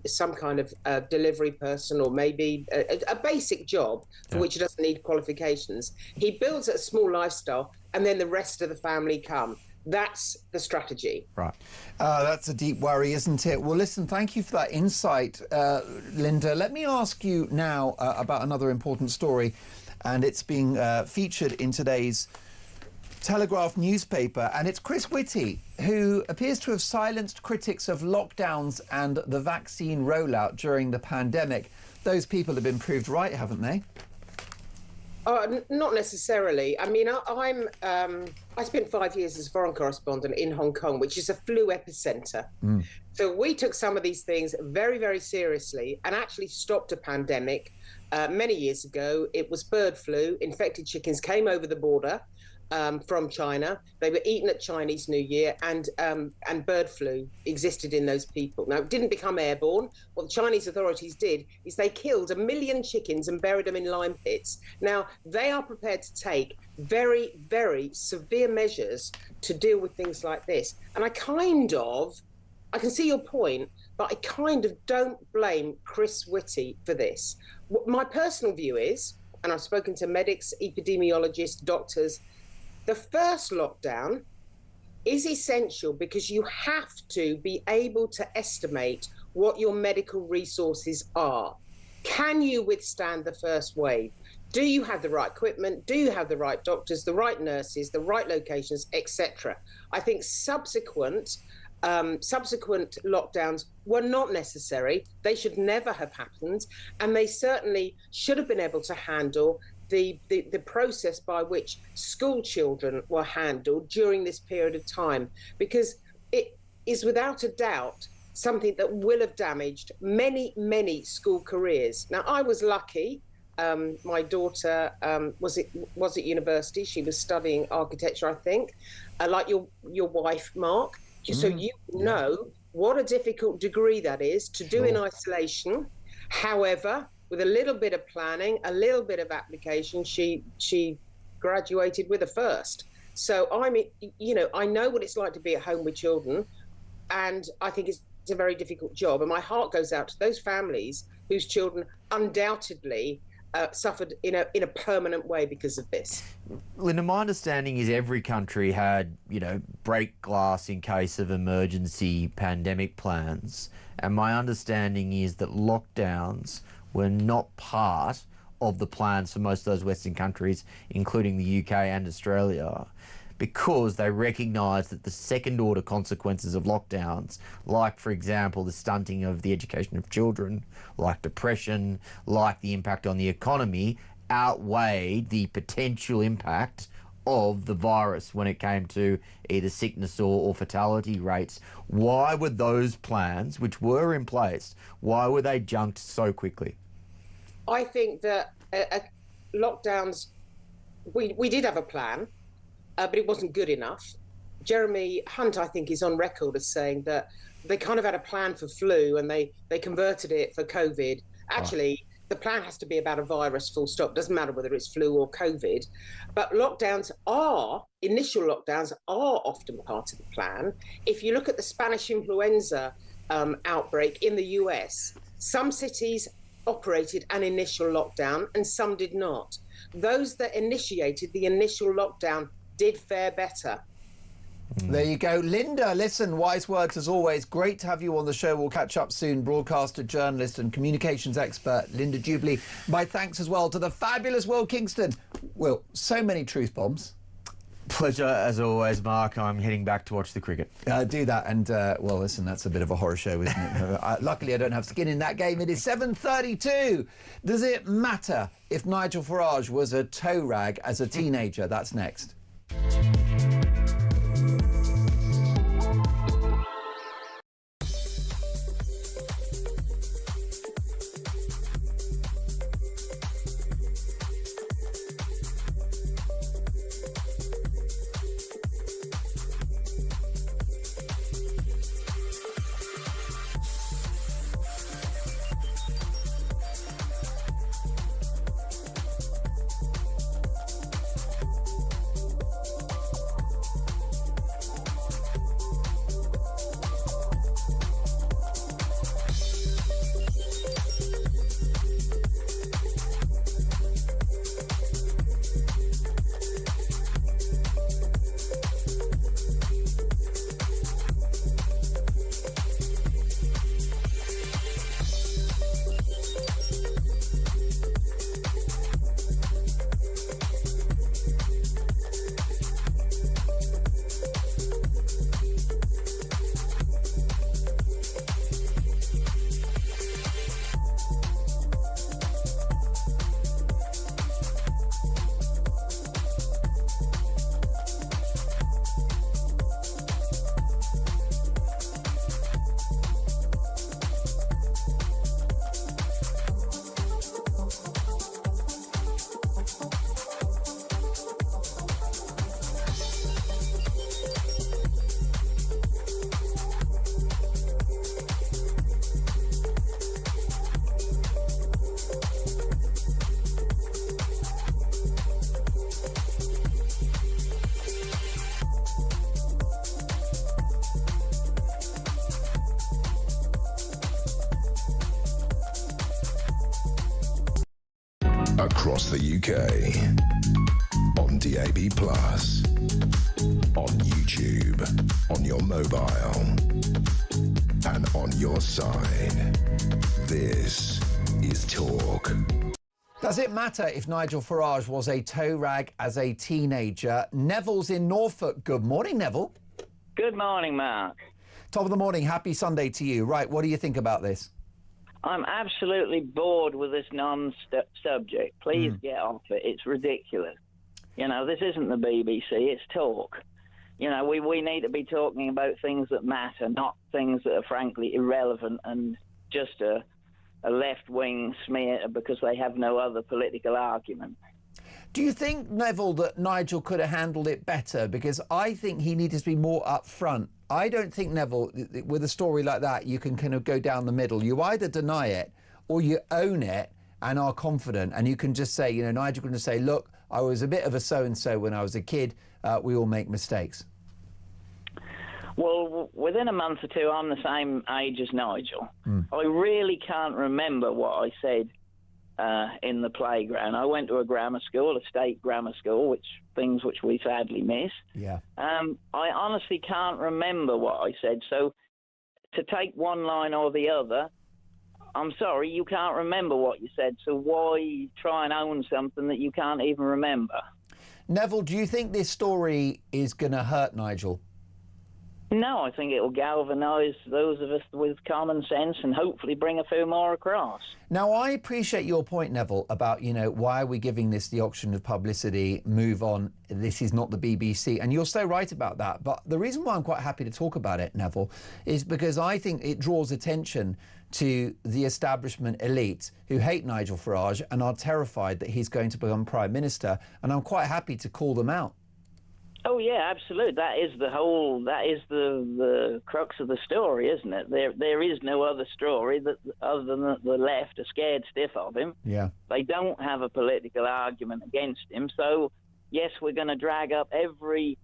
some kind of delivery person, or maybe a basic job for which he doesn't need qualifications. He builds a small lifestyle, and then the rest of the family come. That's the strategy. Right. That's a deep worry, isn't it? Well, listen, thank you for that insight, Linda. Let me ask you now about another important story, and it's being featured in today's Telegraph newspaper, and it's Chris Whitty, who appears to have silenced critics of lockdowns and the vaccine rollout during the pandemic. Those people have been proved right, haven't they? Not necessarily. I mean, I spent 5 years as a foreign correspondent in Hong Kong, which is a flu epicenter. So we took some of these things very, very seriously and actually stopped a pandemic many years ago. It was bird flu. Infected chickens came over the border from China. They were eaten at Chinese New Year, and bird flu existed in those people. Now, it didn't become airborne. What the Chinese authorities did is they killed 1 million chickens and buried them in lime pits. Now, they are prepared to take very, very severe measures to deal with things like this. And I can see your point, but I kind of don't blame Chris Whitty for this. My personal view is, and I've spoken to medics, epidemiologists, doctors, the first lockdown is essential because you have to be able to estimate what your medical resources are. Can you withstand the first wave? Do you have the right equipment? Do you have the right doctors, the right nurses, the right locations, etc.? I think subsequent lockdowns were not necessary. They should never have happened, and they certainly should have been able to handle the process by which school children were handled during this period of time, because it is without a doubt something that will have damaged many, many school careers. Now, I was lucky. My daughter was at university. She was studying architecture, I think, like your wife, Mark. So you know what a difficult degree that is to do in isolation. However, with a little bit of planning, a little bit of application, she graduated with a first. So I know what it's like to be at home with children, and I think it's a very difficult job. And my heart goes out to those families whose children undoubtedly suffered in a permanent way because of this. Linda, my understanding is every country had, break glass in case of emergency pandemic plans. And my understanding is that lockdowns were not part of the plans for most of those Western countries, including the UK and Australia, because they recognised that the second-order consequences of lockdowns, like, for example, the stunting of the education of children, like depression, like the impact on the economy, outweighed the potential impact of the virus when it came to either sickness or fatality rates. Why were those plans, which were in place, why were they junked so quickly? I think that lockdowns, we did have a plan, but it wasn't good enough. Jeremy Hunt, I think, is on record as saying that they kind of had a plan for flu and they converted it for COVID. Actually, the plan has to be about a virus, full stop. Doesn't matter whether it's flu or COVID. But initial lockdowns are often part of the plan. If you look at the Spanish influenza outbreak in the US, some cities operated an initial lockdown and some did not. Those that initiated the initial lockdown did fare better. There you go. Linda, listen, wise words as always. Great to have you on the show. We'll catch up soon. Broadcaster, journalist and communications expert Linda Jubilee. My thanks as well to the fabulous Will Kingston. Will, so many truth bombs. Pleasure as always, Mark. I'm heading back to watch the cricket. Do that. And, well, listen, that's a bit of a horror show, isn't it? Luckily, I don't have skin in that game. It is 7:32. Does it matter if Nigel Farage was a toe rag as a teenager? That's next. Across the UK, on DAB+, on YouTube, on your mobile, and on your side. This is Talk. Does it matter if Nigel Farage was a toe rag as a teenager? Neville's in Norfolk. Good morning, Neville. Good morning, Mark. Top of the morning. Happy Sunday to you. Right, what do you think about this? I'm absolutely bored with this non-subject. Please get off it. It's ridiculous. You know, this isn't the BBC. It's Talk. You know, we need to be talking about things that matter, not things that are frankly irrelevant and just a left-wing smear because they have no other political argument. Do you think, Neville, that Nigel could have handled it better? Because I think he needed to be more upfront. I don't think, Neville, with a story like that, you can kind of go down the middle. You either deny it or you own it and are confident. And you can just say, you know, Nigel can just say, look, I was a bit of a so-and-so when I was a kid. We all make mistakes. Well, within a month or two, I'm the same age as Nigel. I really can't remember what I said in the playground. I went to a grammar school, a state grammar school, which we sadly miss. Yeah. I honestly can't remember what I said. So to take one line or the other, I'm sorry, you can't remember what you said. So why try and own something that you can't even remember? Neville, do you think this story is going to hurt Nigel? No, I think it will galvanise those of us with common sense and hopefully bring a few more across. Now, I appreciate your point, Neville, about, you know, why are we giving this the auction of publicity? Move on. This is not the BBC. And you're so right about that. But the reason why I'm quite happy to talk about it, Neville, is because I think it draws attention to the establishment elite who hate Nigel Farage and are terrified that he's going to become Prime Minister. And I'm quite happy to call them out. Oh yeah, absolutely. That is the crux of the story, isn't it? There is no other story other than that the left are scared stiff of him. Yeah. They don't have a political argument against him. So yes, we're going to drag up every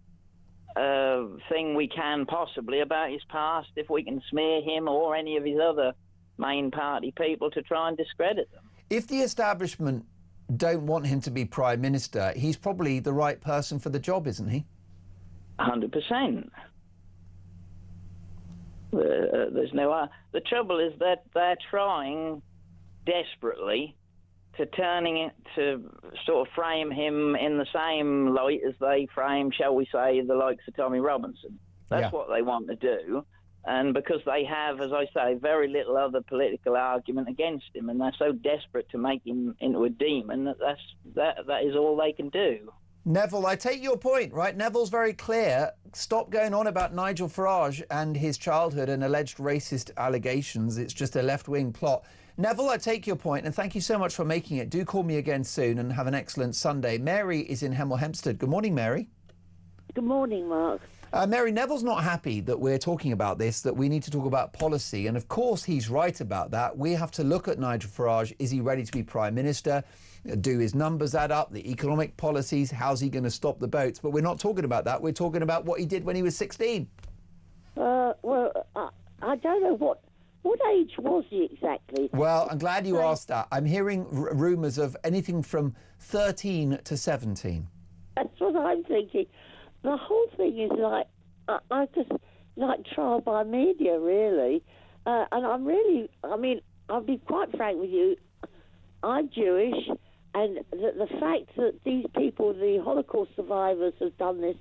thing we can possibly about his past if we can smear him or any of his other main party people to try and discredit them. If the establishment don't want him to be Prime Minister, he's probably the right person for the job, isn't he? 100%. There's no... the trouble is that they're trying desperately to turning it to sort of frame him in the same light as they frame, shall we say, the likes of Tommy Robinson. That's what they want to do. And because they have, as I say, very little other political argument against him, and they're so desperate to make him into a demon that is all they can do. Neville, I take your point, right? Neville's very clear. Stop going on about Nigel Farage and his childhood and alleged racist allegations. It's just a left-wing plot. Neville, I take your point, and thank you so much for making it. Do call me again soon and have an excellent Sunday. Mary is in Hemel Hempstead. Good morning, Mary. Good morning, Mark. Mary, Neville's not happy that we're talking about this, that we need to talk about policy. And of course, he's right about that. We have to look at Nigel Farage. Is he ready to be Prime Minister? Do his numbers add up? The economic policies? How's he going to stop the boats? But we're not talking about that. We're talking about what he did when he was 16. I don't know what age was he exactly? Well, I'm glad you asked that. I'm hearing rumours of anything from 13 to 17. That's what I'm thinking. The whole thing is I just like trial by media, really. And I'll be quite frank with you. I'm Jewish, and the fact that these people, the Holocaust survivors, have done this,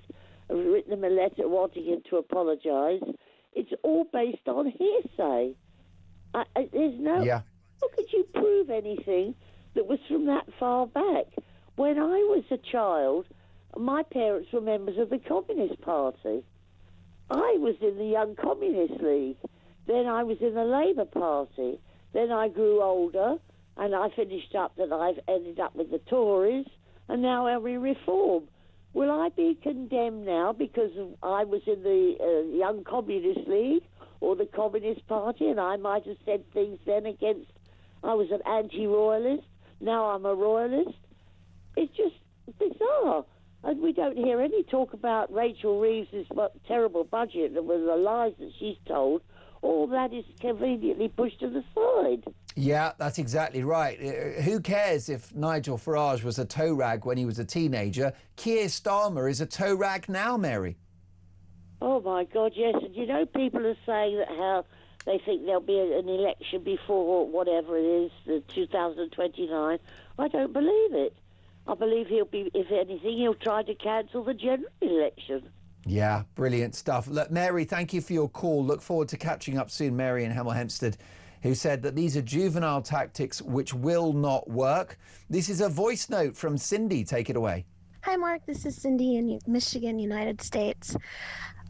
have written them a letter wanting him to apologise, it's all based on hearsay. There's no... Yeah. How could you prove anything that was from that far back? When I was a child, my parents were members of the Communist Party. I was in the Young Communist League. Then I was in the Labour Party. Then I grew older, and I finished up that I've ended up with the Tories, and now I'm in Reform. Will I be condemned now because I was in the Young Communist League or the Communist Party, and I might have said things then against... I was an anti-royalist. Now I'm a royalist. It's just bizarre. And we don't hear any talk about Rachel Reeves' terrible budget and with the lies that she's told. All that is conveniently pushed to the side. Yeah, that's exactly right. Who cares if Nigel Farage was a toe rag when he was a teenager? Keir Starmer is a toe rag now, Mary. Oh, my God, yes. And you know, people are saying that how they think there'll be an election before whatever it is, the 2029. I don't believe it. I believe he'll be, if anything, he'll try to cancel the general election. Yeah, brilliant stuff. Look, Mary, thank you for your call. Look forward to catching up soon. Mary in Hemel Hempstead, who said that these are juvenile tactics which will not work. This is a voice note from Cindy. Take it away. Hi, Mark. This is Cindy in Michigan, United States.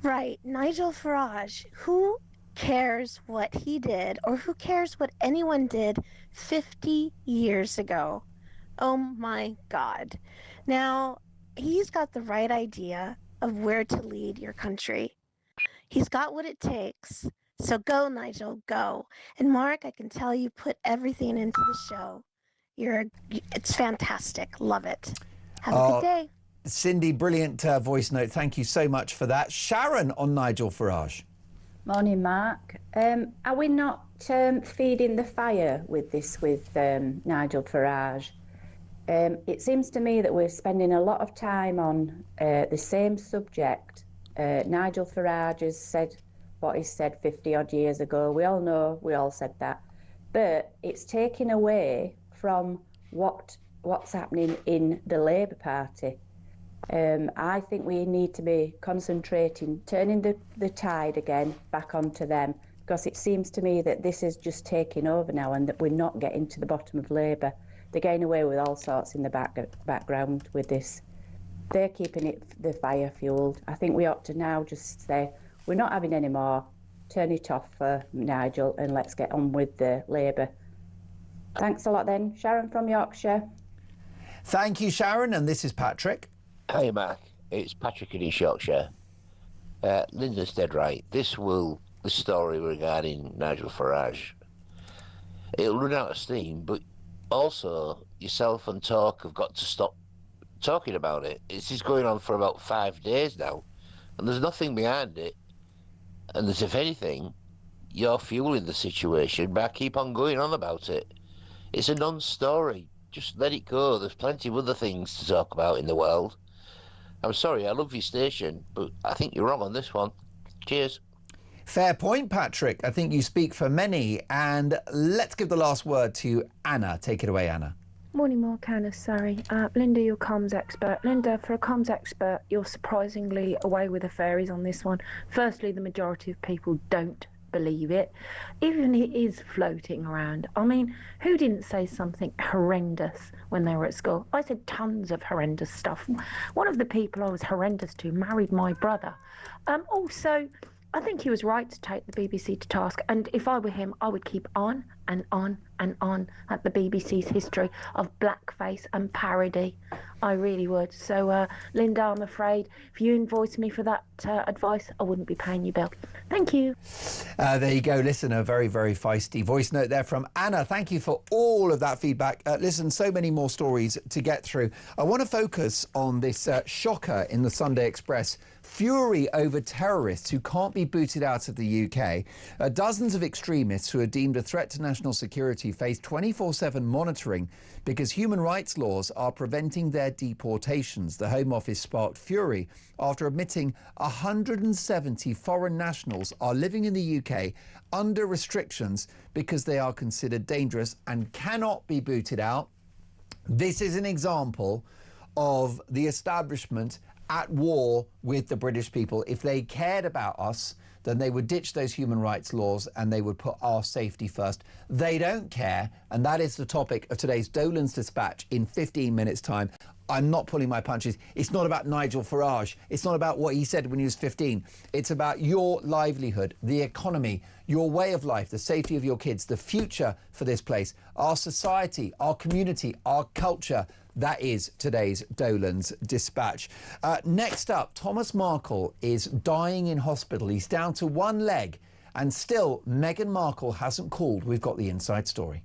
Right. Nigel Farage. Who cares what he did or who cares what anyone did 50 years ago? Oh, my God. Now, he's got the right idea of where to lead your country. He's got what it takes. So go, Nigel, go. And Mark, I can tell you put everything into the show. It's fantastic. Love it. Have a good day. Cindy, brilliant voice note. Thank you so much for that. Sharon on Nigel Farage. Morning, Mark. Are we not feeding the fire with this, with Nigel Farage? It seems to me that we're spending a lot of time on the same subject. Nigel Farage has said what he said 50-odd years ago. We all know, we all said that. But it's taken away from what's happening in the Labour Party. I think we need to be concentrating, turning the tide again back onto them, because it seems to me that this is just taking over now and that we're not getting to the bottom of Labour. They're getting away with all sorts in the background with this. They're keeping the fire fueled. I think we ought to now just say, we're not having any more. Turn it off for Nigel and let's get on with the Labour. Thanks a lot then. Sharon from Yorkshire. Thank you, Sharon. And this is Patrick. Hi, Mark. It's Patrick in East Yorkshire. Linda's dead right. The story regarding Nigel Farage, it'll run out of steam, but also yourself and Talk have got to stop talking about it. This is going on for about 5 days now, and there's nothing behind it. And as if anything, you're fueling the situation by keep on going on about it. It's a non-story. Just let it go. There's plenty of other things to talk about in the world. I'm sorry, I love your station, but I think you're wrong on this one. Cheers. Fair point, Patrick. I think you speak for many. And let's give the last word to Anna. Take it away, Anna. Morning, Mark. Anna, sorry. Linda, you're comms expert. Linda, for a comms expert, you're surprisingly away with the fairies on this one. Firstly, the majority of people don't believe it, even it is floating around. I mean, who didn't say something horrendous when they were at school? I said tons of horrendous stuff. One of the people I was horrendous to married my brother. Also, I think he was right to take the BBC to task, and if I were him, I would keep on and on and on at the BBC's history of blackface and parody. I really would. So, Linda, I'm afraid if you invoice me for that advice, I wouldn't be paying you bill. Thank you. There you go. Listen, a very, very feisty voice note there from Anna. Thank you for all of that feedback. Listen, so many more stories to get through. I want to focus on this shocker in the Sunday Express. Fury over terrorists who can't be booted out of the UK. Dozens of extremists who are deemed a threat to national security face 24/7 monitoring because human rights laws are preventing their deportations. The Home Office sparked fury after admitting 170 foreign nationals are living in the UK under restrictions because they are considered dangerous and cannot be booted out. This is an example of the establishment at war with the British people. If they cared about us, then they would ditch those human rights laws and they would put our safety first. They don't care, and that is the topic of today's Dolan's Dispatch in 15 minutes' time. I'm not pulling my punches. It's not about Nigel Farage. It's not about what he said when he was 15. It's about your livelihood, the economy, your way of life, the safety of your kids, the future for this place, our society, our community, our culture. That is today's Dolan's Dispatch. Next up, Thomas Markle is dying in hospital. He's down to one leg, and still Meghan Markle hasn't called. We've got the inside story.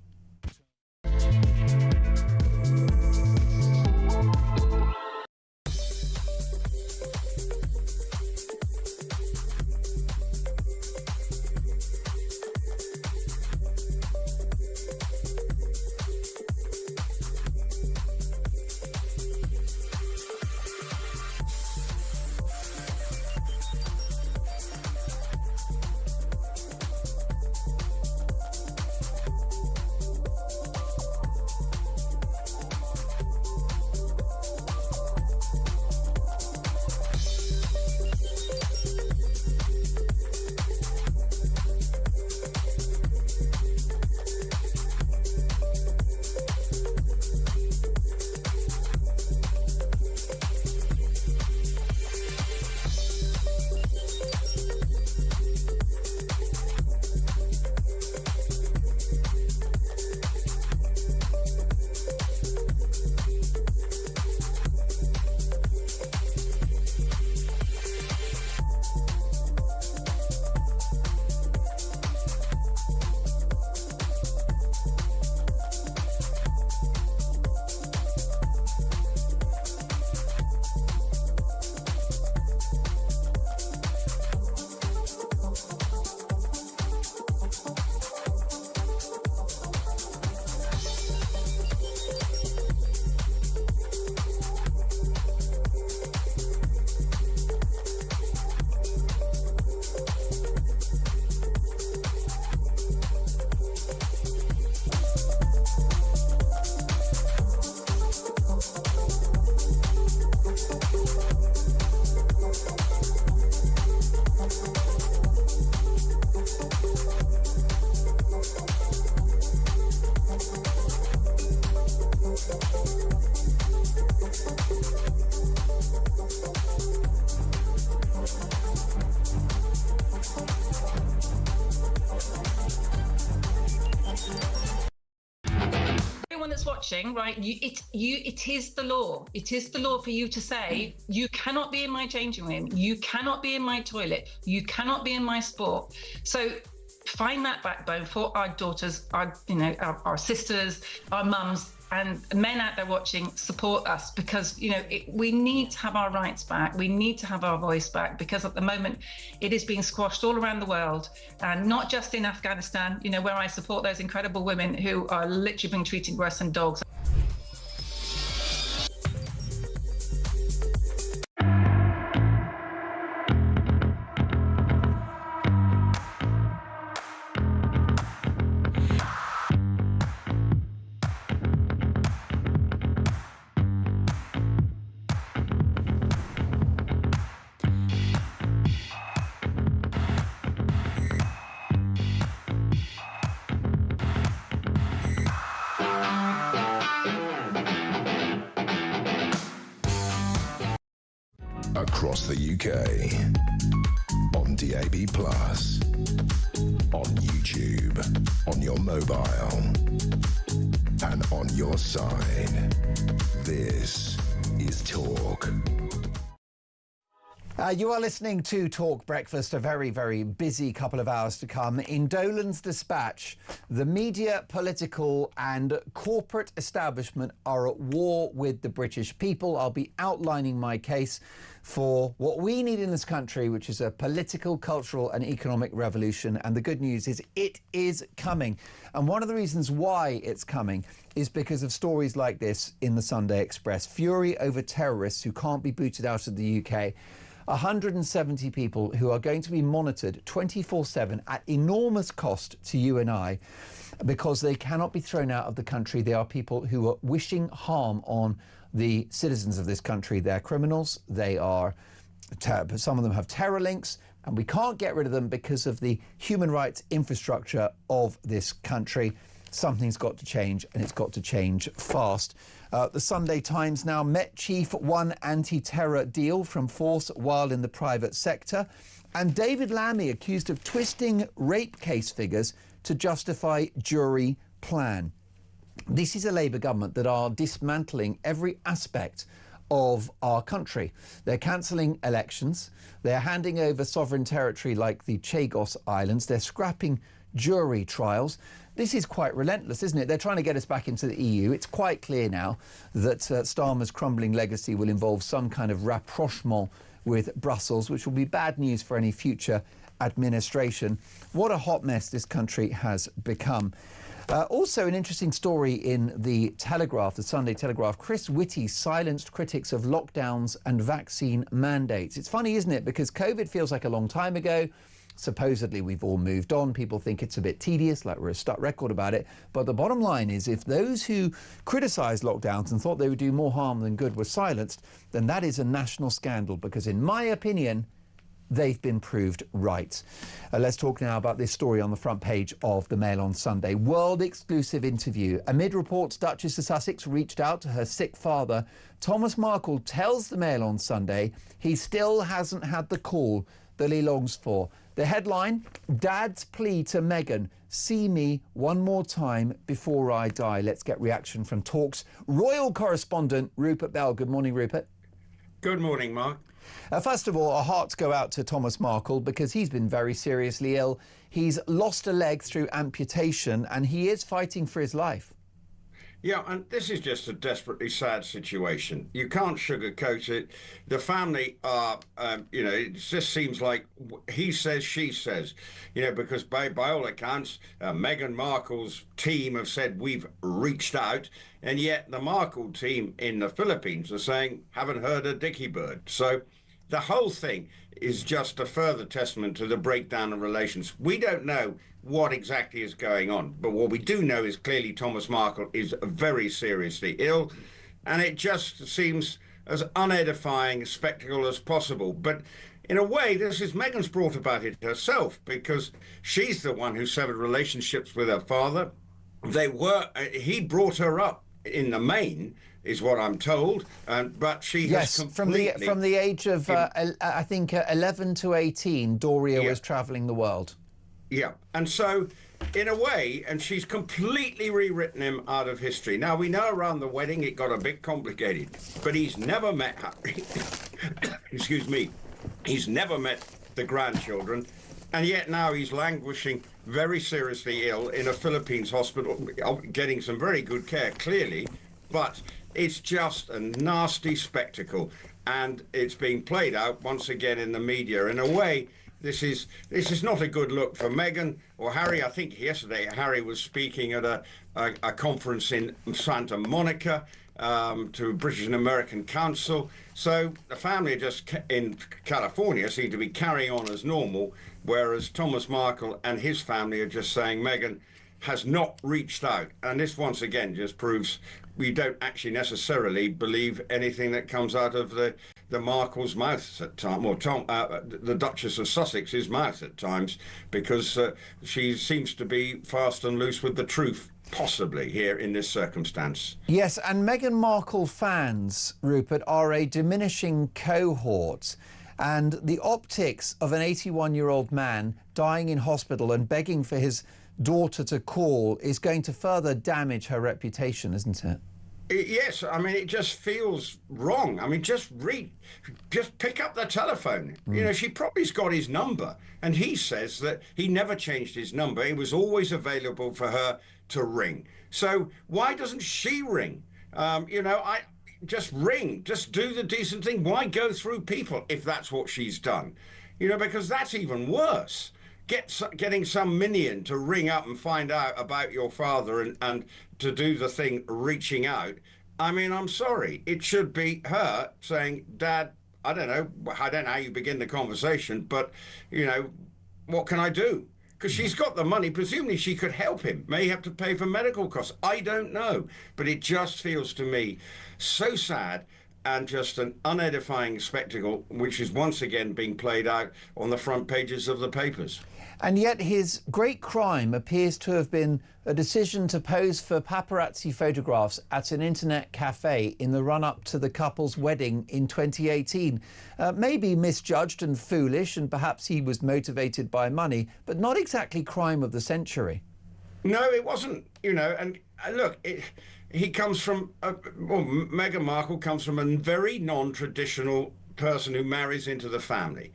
Watching, right? It is the law. It is the law for you to say you cannot be in my changing room, you cannot be in my toilet, you cannot be in my sport. So find that backbone for our daughters, our sisters, our mums, and men out there watching. Support us, because we need to have our rights back. We need to have our voice back, because at the moment it is being squashed all around the world, and not just in Afghanistan, where I support those incredible women who are literally being treated worse than dogs. across the UK. On DAB+, on YouTube, on your mobile, and on your side. This is Talk. You are listening to Talk Breakfast, a very, very busy couple of hours to come. In Dolan's dispatch, the media, political and corporate establishment are at war with the British people. I'll be outlining my case for what we need in this country, which is a political, cultural and economic revolution. And the good news is it is coming. And one of the reasons why it's coming is because of stories like this in the Sunday Express. Fury over terrorists who can't be booted out of the UK. 170 people who are going to be monitored 24/7 at enormous cost to you and I because they cannot be thrown out of the country. They are people who are wishing harm on the citizens of this country. They're criminals. They are, some of them have terror links, and we can't get rid of them because of the human rights infrastructure of this country. Something's got to change, and it's got to change fast. The Sunday Times now, Met Chief won anti-terror deal from force while in the private sector. And David Lammy accused of twisting rape case figures to justify jury plan. This is a Labour government that are dismantling every aspect of our country. They're cancelling elections. They're handing over sovereign territory like the Chagos Islands. They're scrapping jury trials. This is quite relentless, isn't it? They're trying to get us back into the EU. It's quite clear now that Starmer's crumbling legacy will involve some kind of rapprochement with Brussels, which will be bad news for any future administration. What a hot mess this country has become. Also, an interesting story in the Telegraph, the Sunday Telegraph. Chris Whitty silenced critics of lockdowns and vaccine mandates. It's funny, isn't it? Because COVID feels like a long time ago. Supposedly we've all moved on. People think it's a bit tedious, like we're a stuck record about it. But the bottom line is, if those who criticised lockdowns and thought they would do more harm than good were silenced, then that is a national scandal, because in my opinion, they've been proved right. Let's talk now about this story on the front page of the Mail on Sunday. World exclusive interview. Amid reports Duchess of Sussex reached out to her sick father, Thomas Markle tells the Mail on Sunday he still hasn't had the call that he longs for. The headline, Dad's plea to Meghan, see me one more time before I die. Let's get reaction from Talk's royal correspondent, Rupert Bell. Good morning, Rupert. Good morning, Mark. First of all, our hearts go out to Thomas Markle because he's been very seriously ill. He's lost a leg through amputation and he is fighting for his life. Yeah, and this is just a desperately sad situation. You can't sugarcoat it. The family are, it just seems like he says, she says, because by all accounts, Meghan Markle's team have said we've reached out, and yet the Markle team in the Philippines are saying, haven't heard a dicky bird. So the whole thing is just a further testament to the breakdown of relations. We don't know what exactly is going on, but what we do know is clearly Thomas Markle is very seriously ill, and it just seems as unedifying a spectacle as possible. But in a way, this is Meghan's brought about it herself, because she's the one who severed relationships with her father. He brought her up in the main, is what I'm told, but she has completely... from the age of, I think, 11 to 18, Doria was travelling the world. Yeah, and so, in a way, and she's completely rewritten him out of history. Now, we know around the wedding it got a bit complicated, but he's never met Harry. Excuse me. He's never met the grandchildren, and yet now he's languishing very seriously ill in a Philippines hospital, getting some very good care, clearly, but it's just a nasty spectacle, and it's being played out once again in the media. In a way, this is not a good look for Meghan or Harry. I think yesterday Harry was speaking at a conference in Santa Monica to British and American Council. So the family just in California seem to be carrying on as normal, whereas Thomas Markle and his family are just saying Meghan has not reached out. And this once again just proves we don't actually necessarily believe anything that comes out of the Markle's mouth at times, or the Duchess of Sussex's mouth at times, because she seems to be fast and loose with the truth, possibly, here in this circumstance. Yes, and Meghan Markle fans, Rupert, are a diminishing cohort. And the optics of an 81-year-old man dying in hospital and begging for his daughter to call is going to further damage her reputation, isn't it? Yes, I mean, it just feels wrong. I mean, just pick up the telephone. You know, she probably's got his number, and he says that he never changed his number. It was always available for her to ring. So why doesn't she ring? You know, just ring, just do the decent thing. Why go through people if that's what she's done? You know, because that's even worse. Getting some minion to ring up and find out about your father and to do the thing reaching out. I mean, I'm sorry. It should be her saying, Dad, I don't know how you begin the conversation, but, you know, what can I do? Because she's got the money. Presumably she could help him. May have to pay for medical costs. I don't know. But it just feels to me so sad and just an unedifying spectacle, which is once again being played out on the front pages of the papers. And yet his great crime appears to have been a decision to pose for paparazzi photographs at an internet cafe in the run-up to the couple's wedding in 2018. Maybe misjudged and foolish, and perhaps he was motivated by money, but not exactly crime of the century. No, it wasn't, you know, and look, he comes from, Meghan Markle comes from a very non-traditional person who marries into the family.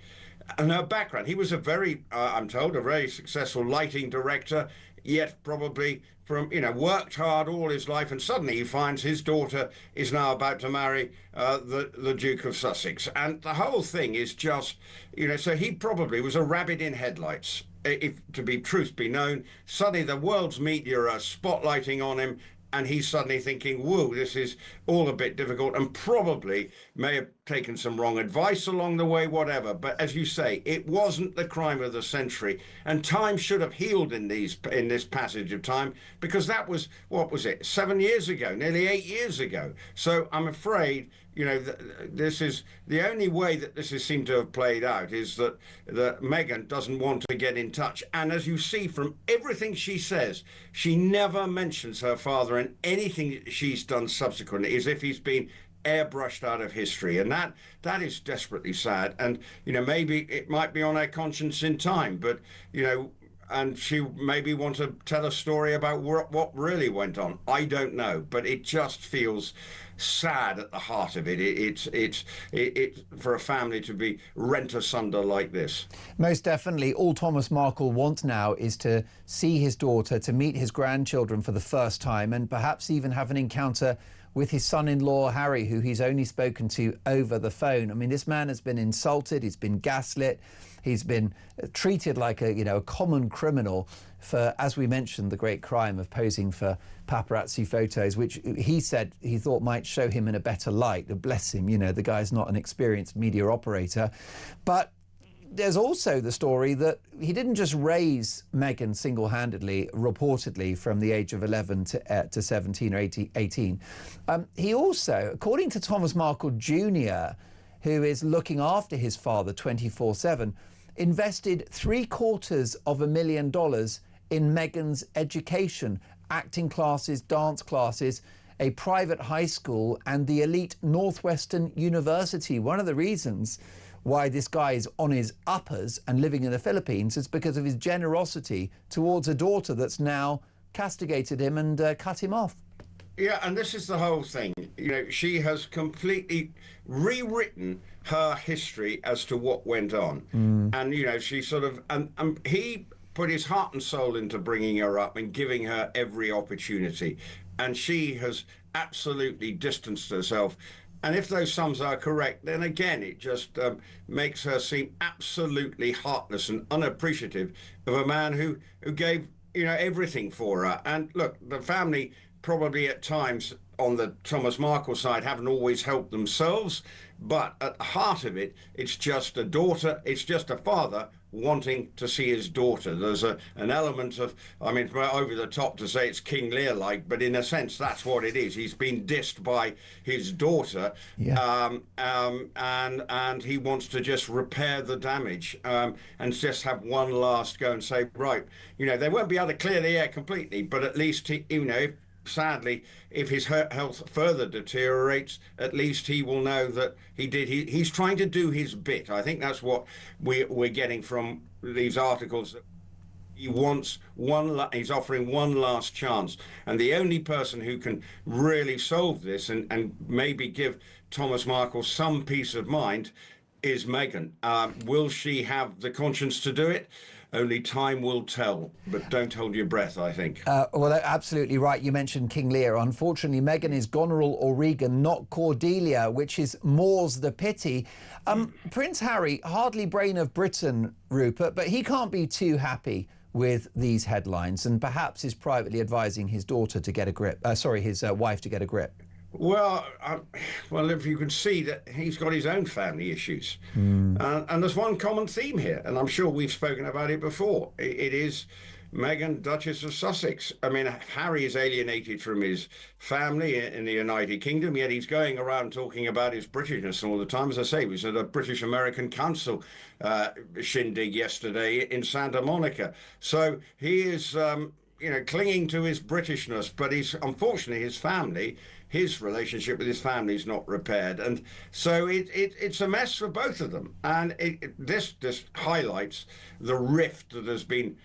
And her background, he was a very, I'm told, a very successful lighting director, yet probably from, you know, worked hard all his life, and suddenly he finds his daughter is now about to marry the Duke of Sussex. And the whole thing is just, you know, so he probably was a rabbit in headlights. If to be truth be known, suddenly the world's media are spotlighting on him, and he's suddenly thinking, whoa, this is all a bit difficult, and probably may have taken some wrong advice along the way, whatever. But as you say, it wasn't the crime of the century, and time should have healed in this passage of time, because that was, what was it, 7 years ago, nearly 8 years ago. So I'm afraid, you know, this is the only way that this has seemed to have played out is that Meghan doesn't want to get in touch. And as you see from everything she says, she never mentions her father, and anything that she's done subsequently is if he's been airbrushed out of history. And that is desperately sad. And, you know, maybe it might be on her conscience in time, but, you know, and she maybe want to tell a story about what really went on. I don't know, but it just feels sad at the heart of it. It's for a family to be rent asunder like this. Most definitely. All Thomas Markle wants now is to see his daughter, to meet his grandchildren for the first time, and perhaps even have an encounter with his son-in-law Harry, who he's only spoken to over the phone. I mean, this man has been insulted, he's been gaslit, he's been treated like a common criminal for, as we mentioned, the great crime of posing for paparazzi photos, which he said he thought might show him in a better light. Bless him, you know, the guy's not an experienced media operator. But there's also the story that he didn't just raise Meghan single-handedly, reportedly, from the age of 11 to 17 or 18. He also, according to Thomas Markle Jr., who is looking after his father 24/7, invested $750,000 in Meghan's education, acting classes, dance classes, a private high school, and the elite Northwestern University. One of the reasons why this guy is on his uppers and living in the Philippines is because of his generosity towards a daughter that's now castigated him and cut him off. Yeah, and this is the whole thing. You know, she has completely rewritten her history as to what went on. And, you know, she sort of, and he put his heart and soul into bringing her up and giving her every opportunity. And she has absolutely distanced herself. And if those sums are correct, then again, it just makes her seem absolutely heartless and unappreciative of a man who gave, you know, everything for her. And look, the family probably at times on the Thomas Markle side haven't always helped themselves, but at the heart of it, it's just a daughter, it's just a father wanting to see his daughter. There's an element of, I mean, over the top to say it's King Lear-like, but in a sense, that's what it is. He's been dissed by his daughter, and he wants to just repair the damage and just have one last go and say, right, you know, they won't be able to clear the air completely, but at least, you know, sadly, if his health further deteriorates, at least he will know that he's trying to do his bit. I think that's what we're getting from these articles. He wants he's offering one last chance. And the only person who can really solve this and maybe give Thomas Markle some peace of mind is Meghan. Will she have the conscience to do it? Only time will tell, but don't hold your breath, I think. Well, absolutely right. You mentioned King Lear. Unfortunately, Meghan is Goneril or Regan, not Cordelia, which is more's the pity. Prince Harry, hardly brain of Britain, Rupert, but he can't be too happy with these headlines and perhaps is privately advising his daughter to get a grip. His wife to get a grip. Well, if you can see that he's got his own family issues. And there's one common theme here, and I'm sure we've spoken about it before. It is Meghan, Duchess of Sussex. I mean, Harry is alienated from his family in the United Kingdom, yet he's going around talking about his Britishness all the time. As I say, he was at a British-American Council shindig yesterday in Santa Monica. So he is, clinging to his Britishness, but unfortunately, his relationship with his family is not repaired. And so it's a mess for both of them. And this highlights the rift that has been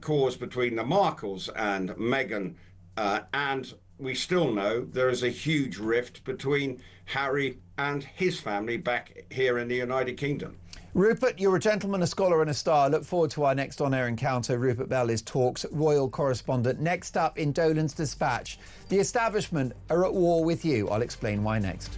caused between the Markles and Meghan. And we still know there is a huge rift between Harry and his family back here in the United Kingdom. Rupert, you're a gentleman, a scholar and a star. I look forward to our next on-air encounter. Rupert Bell is Talk's royal correspondent. Next up in Dolan's Dispatch, the establishment are at war with you. I'll explain why next.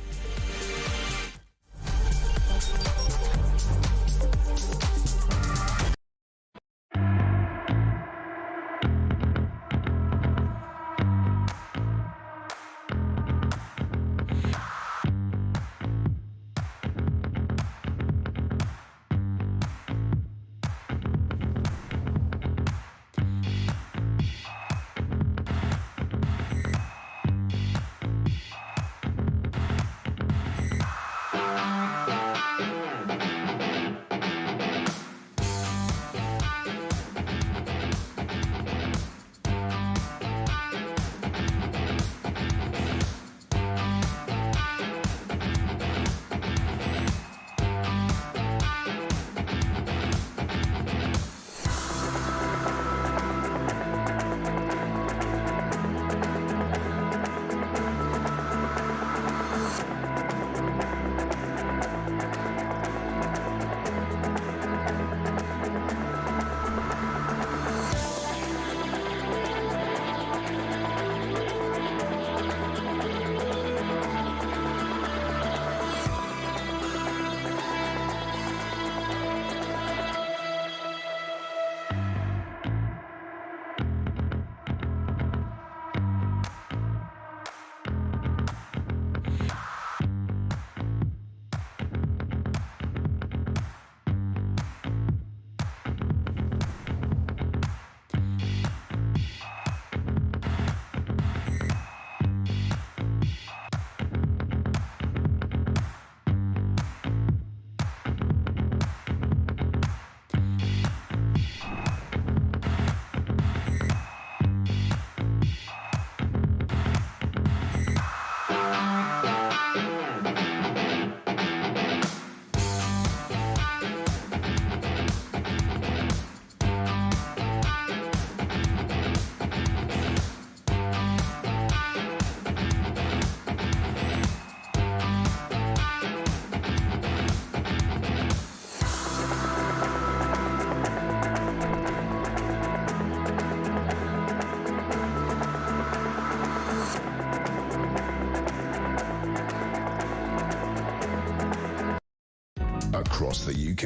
Across the UK,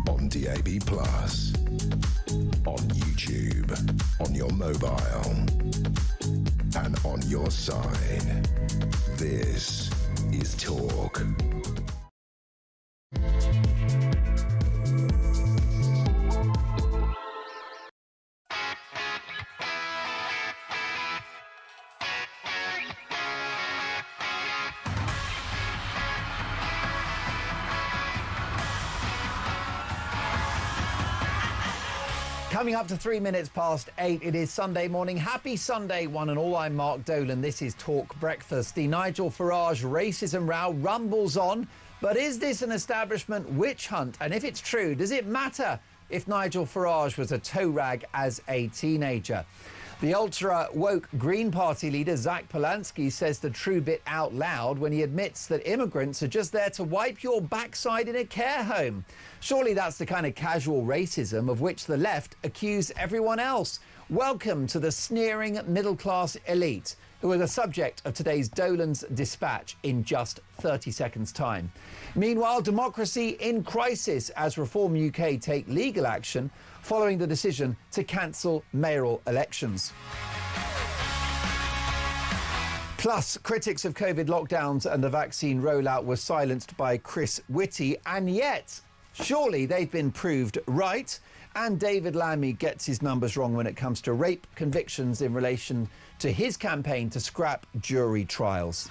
on DAB+, on YouTube, on your mobile, and on your side. This is Talk. Coming up to 3 minutes past 8, it is Sunday morning. Happy Sunday, one and all. I'm Mark Dolan. This is Talk Breakfast. The Nigel Farage racism row rumbles on. But is this an establishment witch hunt? And if it's true, does it matter if Nigel Farage was a toe rag as a teenager? The ultra-woke Green Party leader, Zach Polanski, says the true bit out loud when he admits that immigrants are just there to wipe your backside in a care home. Surely that's the kind of casual racism of which the left accuse everyone else. Welcome to the sneering middle-class elite, who are the subject of today's Dolan's Dispatch in just 30 seconds' time. Meanwhile, democracy in crisis as Reform UK take legal action following the decision to cancel mayoral elections. Plus, critics of COVID lockdowns and the vaccine rollout were silenced by Chris Whitty, and yet, surely they've been proved right. And David Lammy gets his numbers wrong when it comes to rape convictions in relation to his campaign to scrap jury trials.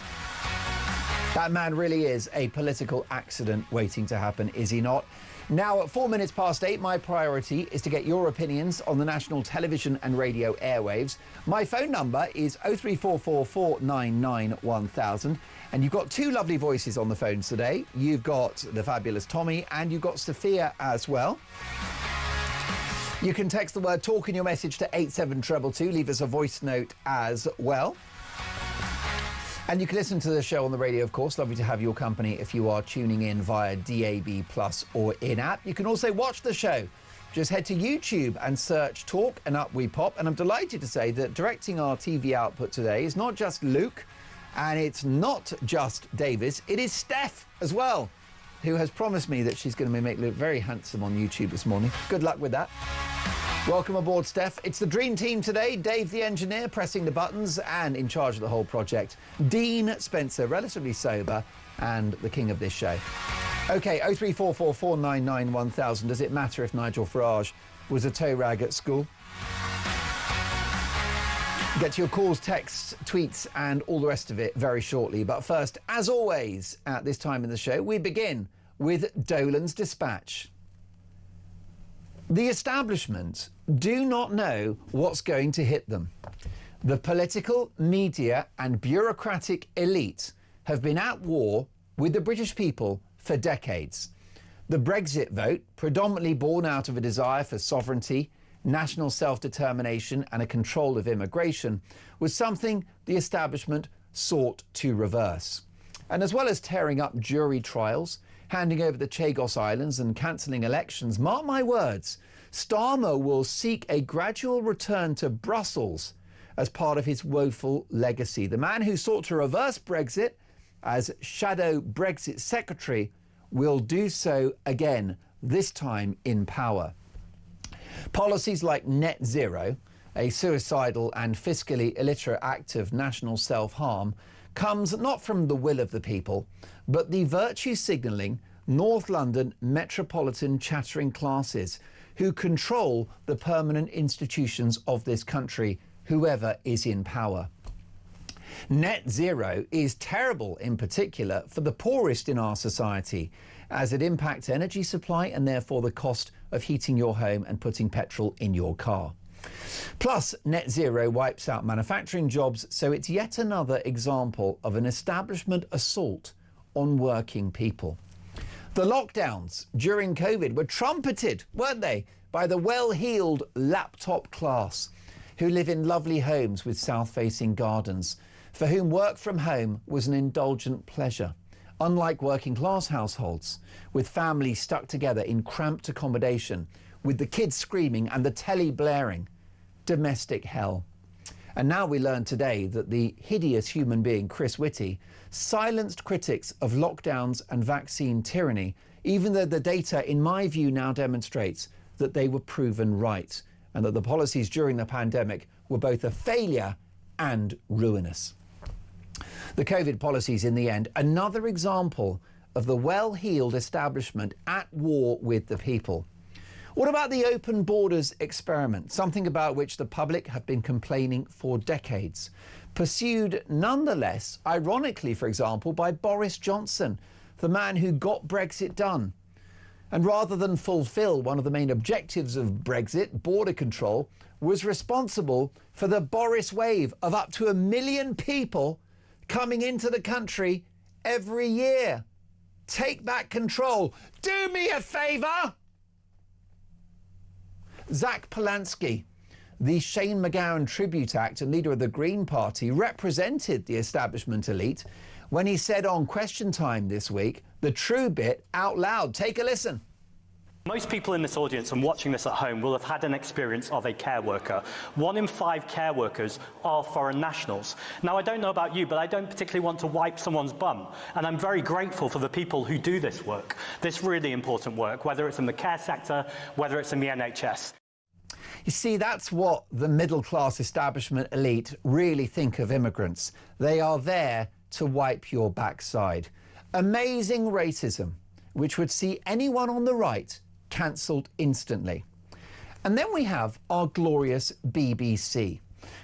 That man really is a political accident waiting to happen, is he not? Now, at 4 minutes past 8, my priority is to get your opinions on the national television and radio airwaves. My phone number is 0344 499 1000. And you've got two lovely voices on the phones today. You've got the fabulous Tommy and you've got Sophia as well. You can text the word talk in your message to 87222. Leave us a voice note as well. And you can listen to the show on the radio, of course. Lovely to have your company if you are tuning in via DAB Plus or in-app. You can also watch the show. Just head to YouTube and search Talk and up we pop. And I'm delighted to say that directing our TV output today is not just Luke and it's not just Davis. It is Steph as well, who has promised me that she's going to make me look very handsome on YouTube this morning. Good luck with that. Welcome aboard, Steph. It's the dream team today. Dave, the engineer, pressing the buttons and in charge of the whole project. Dean Spencer, relatively sober and the king of this show. OK, 0344 499 1000. Does it matter if Nigel Farage was a toe rag at school? Get to your calls, texts, tweets and all the rest of it very shortly. But first, as always, at this time in the show, we begin with Dolan's Dispatch. The establishment do not know what's going to hit them. The political, media and bureaucratic elite have been at war with the British people for decades. The Brexit vote, predominantly born out of a desire for sovereignty, national self-determination and a control of immigration, was something the establishment sought to reverse. And as well as tearing up jury trials, handing over the Chagos Islands and cancelling elections, mark my words, Starmer will seek a gradual return to Brussels as part of his woeful legacy. The man who sought to reverse Brexit as shadow Brexit secretary will do so again, this time in power. Policies like net zero, a suicidal and fiscally illiterate act of national self-harm, comes not from the will of the people, but the virtue signalling North London metropolitan chattering classes who control the permanent institutions of this country, whoever is in power. Net zero is terrible in particular for the poorest in our society, as it impacts energy supply and therefore the cost of heating your home and putting petrol in your car. Plus, net zero wipes out manufacturing jobs, so it's yet another example of an establishment assault on working people. The lockdowns during COVID were trumpeted, weren't they, by the well-heeled laptop class who live in lovely homes with south-facing gardens, for whom work from home was an indulgent pleasure. Unlike working-class households, with families stuck together in cramped accommodation, with the kids screaming and the telly blaring. Domestic hell. And now we learn today that the hideous human being Chris Whitty silenced critics of lockdowns and vaccine tyranny, even though the data, in my view, now demonstrates that they were proven right and that the policies during the pandemic were both a failure and ruinous. The COVID policies, in the end, another example of the well-heeled establishment at war with the people. What about the open borders experiment, something about which the public have been complaining for decades? Pursued nonetheless, ironically, for example, by Boris Johnson, the man who got Brexit done. And rather than fulfil one of the main objectives of Brexit, border control, was responsible for the Boris wave of up to 1 million people coming into the country every year. Take back control. Do me a favour. Zach Polanski, the Shane McGowan tribute act and leader of the Green Party, represented the establishment elite when he said on Question Time this week the true bit out loud. Take a listen. Most people in this audience and watching this at home will have had an experience of a care worker. 1 in 5 care workers are foreign nationals. Now, I don't know about you, but I don't particularly want to wipe someone's bum. And I'm very grateful for the people who do this work, this really important work, whether it's in the care sector, whether it's in the NHS. You see, that's what the middle-class establishment elite really think of immigrants. They are there to wipe your backside. Amazing racism, which would see anyone on the right cancelled instantly. And then we have our glorious BBC,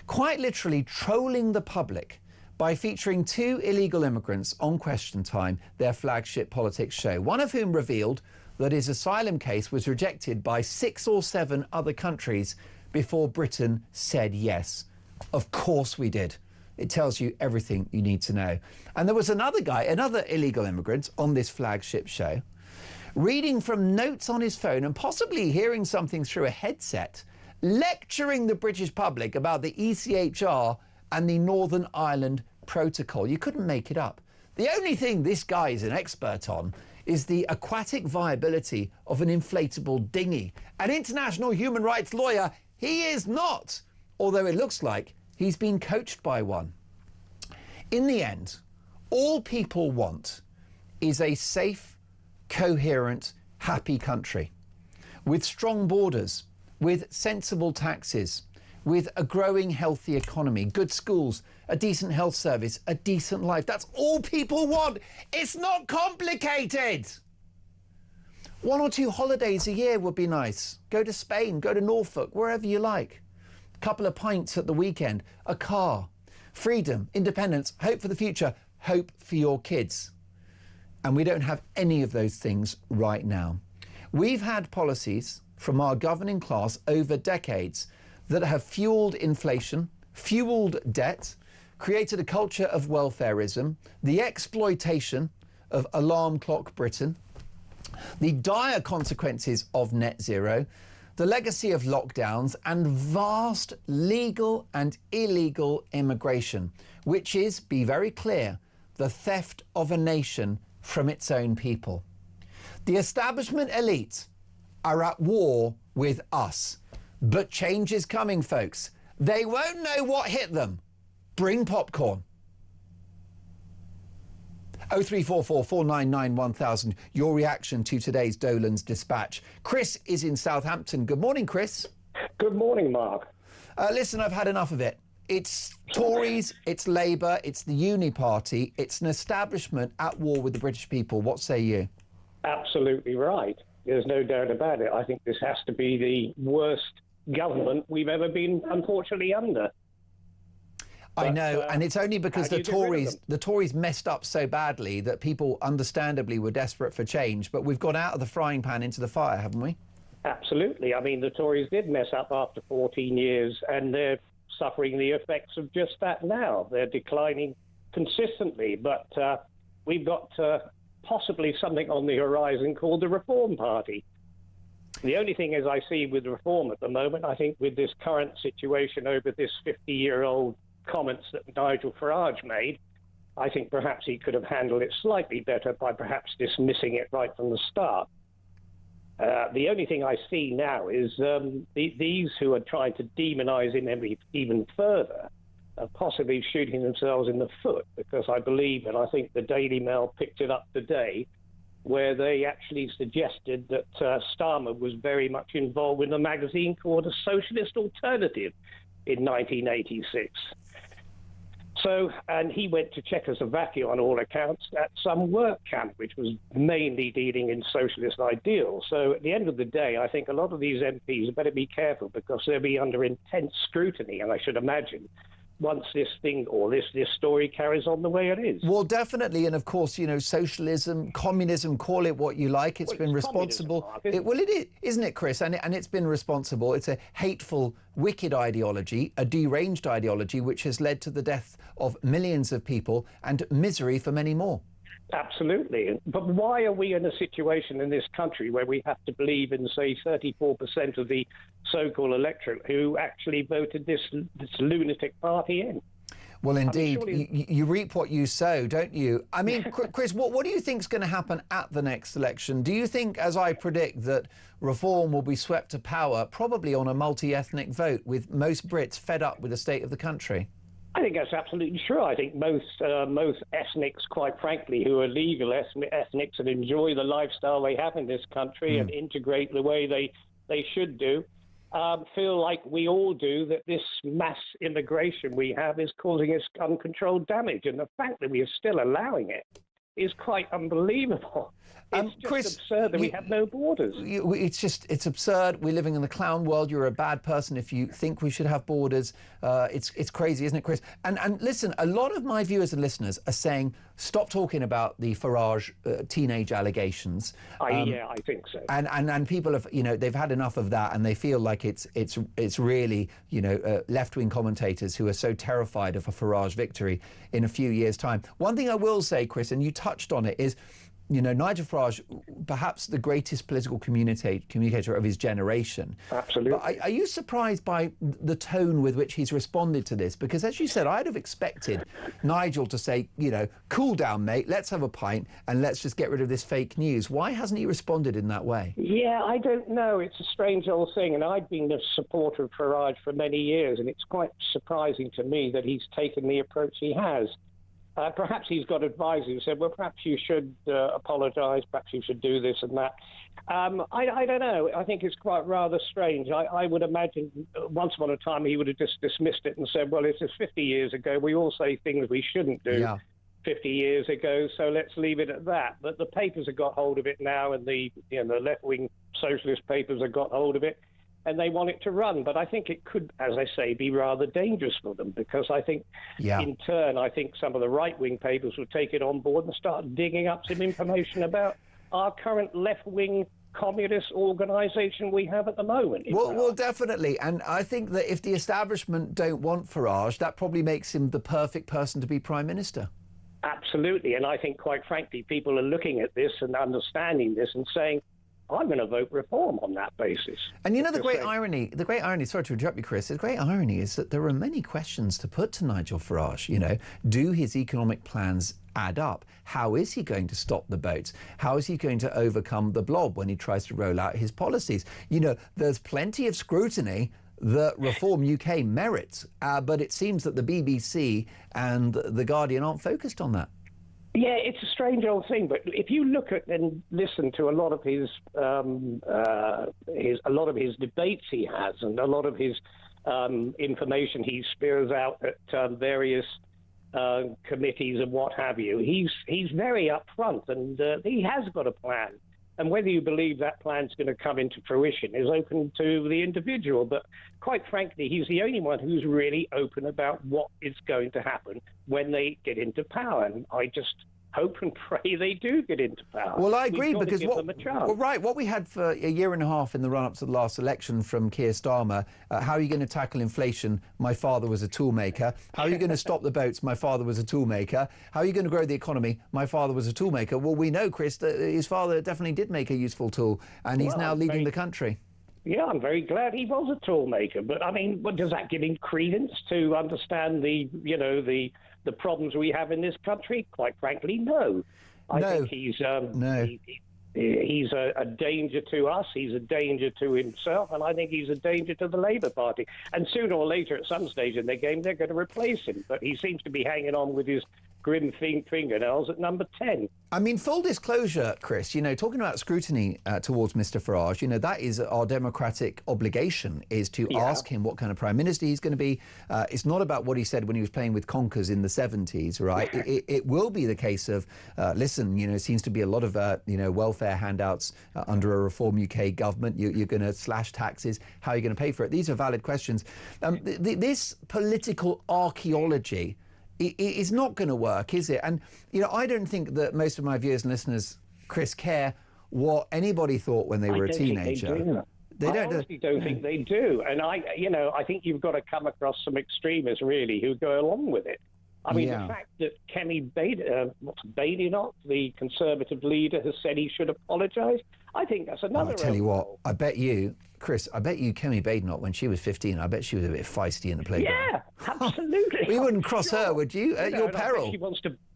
quite literally trolling the public by featuring 2 illegal immigrants on Question Time, their flagship politics show, one of whom revealed that his asylum case was rejected by 6 or 7 other countries before Britain said yes. Of course we did. It tells you everything you need to know. And there was another guy, another illegal immigrant on this flagship show, reading from notes on his phone and possibly hearing something through a headset, lecturing the British public about the ECHR and the Northern Ireland Protocol. You couldn't make it up. The only thing this guy is an expert on is the aquatic viability of an inflatable dinghy. An international human rights lawyer, he is not, although it looks like he's been coached by one. In the end, all people want is a safe, coherent, happy country with strong borders, with sensible taxes, with a growing, healthy economy, good schools, a decent health service, a decent life. That's all people want. It's not complicated. 1 or 2 holidays a year would be nice. Go to Spain, go to Norfolk, wherever you like. A couple of pints at the weekend, a car, freedom, independence, hope for the future, hope for your kids. And we don't have any of those things right now. We've had policies from our governing class over decades that have fueled inflation, fueled debt, created a culture of welfarism, the exploitation of alarm clock Britain, the dire consequences of net zero, the legacy of lockdowns, and vast legal and illegal immigration, which is, be very clear, the theft of a nation from its own people. The establishment elite are at war with us. But change is coming, folks. They won't know what hit them. Bring popcorn. 0344 499 1000. Your reaction to today's Dolan's Dispatch. Chris is in Southampton. Good morning, Chris. Good morning, Mark. Listen, I've had enough of it. It's Tories, it's Labour, it's the Uni Party, it's an establishment at war with the British people. What say you? Absolutely right. There's no doubt about it. I think this has to be the worst government we've ever been, unfortunately, under. I know, and it's only because the Tories messed up so badly that people understandably were desperate for change. But we've got out of the frying pan into the fire, haven't we? Absolutely. I mean, the Tories did mess up after 14 years, and they're suffering the effects of just that now. They're declining consistently, but we've got possibly something on the horizon called the Reform Party. The only thing is I see with Reform at the moment, I think with this current situation over this 50-year-old comments that Nigel Farage made, I think perhaps he could have handled it slightly better by perhaps dismissing it right from the start. The only thing I see now is these who are trying to demonise him even further are possibly shooting themselves in the foot, because I believe, and I think the Daily Mail picked it up today, where they actually suggested that Starmer was very much involved in a magazine called A Socialist Alternative in 1986. So, and he went to Czechoslovakia on all accounts at some work camp, which was mainly dealing in socialist ideals. So at the end of the day, I think a lot of these MPs better be careful, because they'll be under intense scrutiny, and I should imagine once this thing or this story carries on the way it is. Well, definitely, and of course, you know, socialism, communism, call it what you like. It's been responsible. Well, it is, isn't it, Chris? And it's been responsible. It's a hateful, wicked ideology, a deranged ideology, which has led to the death of millions of people and misery for many more. Absolutely. But why are we in a situation in this country where we have to believe in, say, 34% of the so-called electorate who actually voted this lunatic party in? Well, indeed, you reap what you sow, don't you? I mean, Chris, what do you think is going to happen at the next election? Do you think, as I predict, that Reform will be swept to power, probably on a multi-ethnic vote, with most Brits fed up with the state of the country? I think that's absolutely true. I think most ethnics, quite frankly, who are legal ethnics and enjoy the lifestyle they have in this country and integrate the way they should do, feel like we all do, that this mass immigration we have is causing us uncontrolled damage. And the fact that we are still allowing it is quite unbelievable. It's just Chris, absurd that we have no borders. It's absurd. We're living in the clown world. You're a bad person if you think we should have borders. It's crazy, isn't it, Chris? And listen, a lot of my viewers and listeners are saying, stop talking about the Farage teenage allegations. Yeah, I think so. And people have, you know, they've had enough of that, and they feel like it's really, you know, left-wing commentators who are so terrified of a Farage victory in a few years' time. One thing I will say, Chris, and you touched on it, is, you know, Nigel Farage, perhaps the greatest political communicator of his generation. Absolutely. But are you surprised by the tone with which he's responded to this? Because, as you said, I'd have expected Nigel to say, you know, cool down, mate, let's have a pint and let's just get rid of this fake news. Why hasn't he responded in that way? Yeah, I don't know. It's a strange old thing, and I've been a supporter of Farage for many years, and it's quite surprising to me that he's taken the approach he has. Perhaps he's got advisors who said, well, perhaps you should apologise, perhaps you should do this and that. I don't know. I think it's quite rather strange. I would imagine once upon a time he would have just dismissed it and said, well, it's 50 years ago. We all say things we shouldn't do 50 years ago, so let's leave it at that. But the papers have got hold of it now, and the left-wing socialist papers have got hold of it, and they want it to run. But I think it could, as I say, be rather dangerous for them, because I think, in turn, I think some of the right-wing papers will take it on board and start digging up some information about our current left-wing communist organisation we have at the moment. Well, definitely. And I think that if the establishment don't want Farage, that probably makes him the perfect person to be Prime Minister. Absolutely. And I think, quite frankly, people are looking at this and understanding this and saying, I'm going to vote Reform on that basis. And you know, the great irony, sorry to interrupt you, Chris, the great irony is that there are many questions to put to Nigel Farage. You know, do his economic plans add up? How is he going to stop the boats? How is he going to overcome the blob when he tries to roll out his policies? You know, there's plenty of scrutiny that Reform UK merits, but it seems that the BBC and the Guardian aren't focused on that. Yeah, it's a strange old thing, but if you look at and listen to a lot of his debates he has, and a lot of his information he spews out at various committees and what have you, he's very upfront, and he has got a plan. And whether you believe that plan's going to come into fruition is open to the individual. But quite frankly, he's the only one who's really open about what is going to happen when they get into power. And I just hope and pray they do get into power. Well, I agree, because what we had for a year and a half in the run-up to the last election from Keir Starmer, how are you going to tackle inflation? My father was a toolmaker. How are you going to stop the boats? My father was a toolmaker. How are you going to grow the economy? My father was a toolmaker. Well, we know, Chris, that his father definitely did make a useful tool, and he's now leading the country. Yeah, I'm very glad he was a toolmaker. But I mean, does that give him credence to understand the problems we have in this country? Quite frankly, no. I think he's he's a danger to us. He's a danger to himself, and I think he's a danger to the Labour Party. And sooner or later, at some stage in the game, they're going to replace him. But he seems to be hanging on with his grim fingernails at number 10. I mean, full disclosure, Chris, talking about scrutiny towards Mr. Farage, that is our democratic obligation, is to ask him what kind of Prime Minister he's going to be. It's not about what he said when he was playing with conkers in the 70s, right? It will be the case of, listen, it seems to be a lot of, welfare handouts under a Reform UK government. You're going to slash taxes. How are you going to pay for it? These are valid questions. This political archaeology it's not going to work, is it? And, I don't think that most of my viewers and listeners, Chris, care what anybody thought when they were a teenager. I honestly don't think they do. And I think you've got to come across some extremists, really, who go along with it. I mean, the fact that Kemi Badenoch, the Conservative leader, has said he should apologise, I think that's another... I'll tell you what, I bet you, Chris, Kemi Badenoch, when she was 15, I bet she was a bit feisty in the playground. Yeah, absolutely. You wouldn't cross her, would you? At your peril.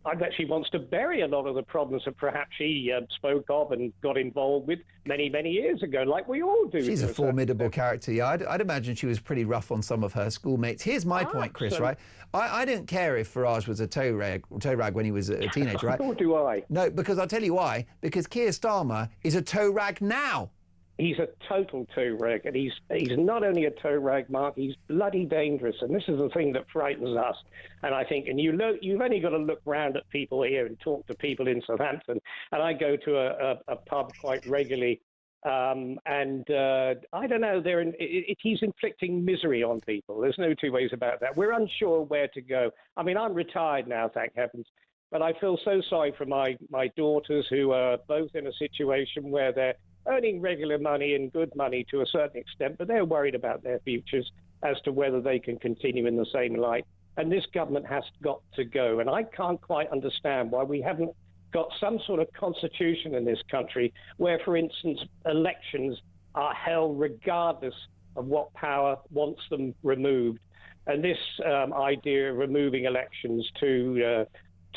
I bet she wants to bury a lot of the problems that perhaps she spoke of and got involved with many, many years ago, like we all do. She's a formidable character, yeah. I'd imagine she was pretty rough on some of her schoolmates. Here's my point, Chris, right? I don't care if Farage was a toe rag when he was a teenager, right? Nor do I. No, because I'll tell you why. Because Keir Starmer is a toe rag now. He's a total toe rag, and he's not only a toe rag, Mark, he's bloody dangerous, and this is the thing that frightens us. And I think, and you've only got to look round at people here and talk to people in Southampton, and I go to a pub quite regularly, and I don't know, he's inflicting misery on people. There's no two ways about that. We're unsure where to go. I mean, I'm retired now, thank heavens, but I feel so sorry for my daughters who are both in a situation where they're earning regular money and good money to a certain extent, but they're worried about their futures as to whether they can continue in the same light. And this government has got to go. And I can't quite understand why we haven't got some sort of constitution in this country where, for instance, elections are held regardless of what power wants them removed. And this idea of removing elections to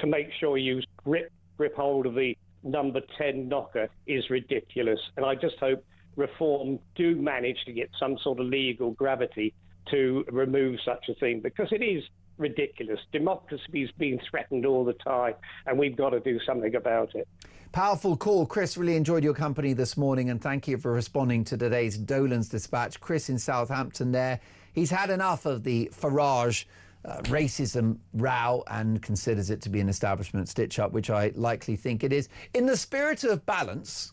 make sure you grip hold of the number 10 knocker is ridiculous. And I just hope Reform do manage to get some sort of legal gravity to remove such a thing, because it is ridiculous. Democracy is being threatened all the time, and we've got to do something about it. Powerful call. Chris, really enjoyed your company this morning, and thank you for responding to today's Dolan's Dispatch. Chris in Southampton there. He's had enough of the Farage racism row and considers it to be an establishment stitch-up, which I likely think it is. In the spirit of balance,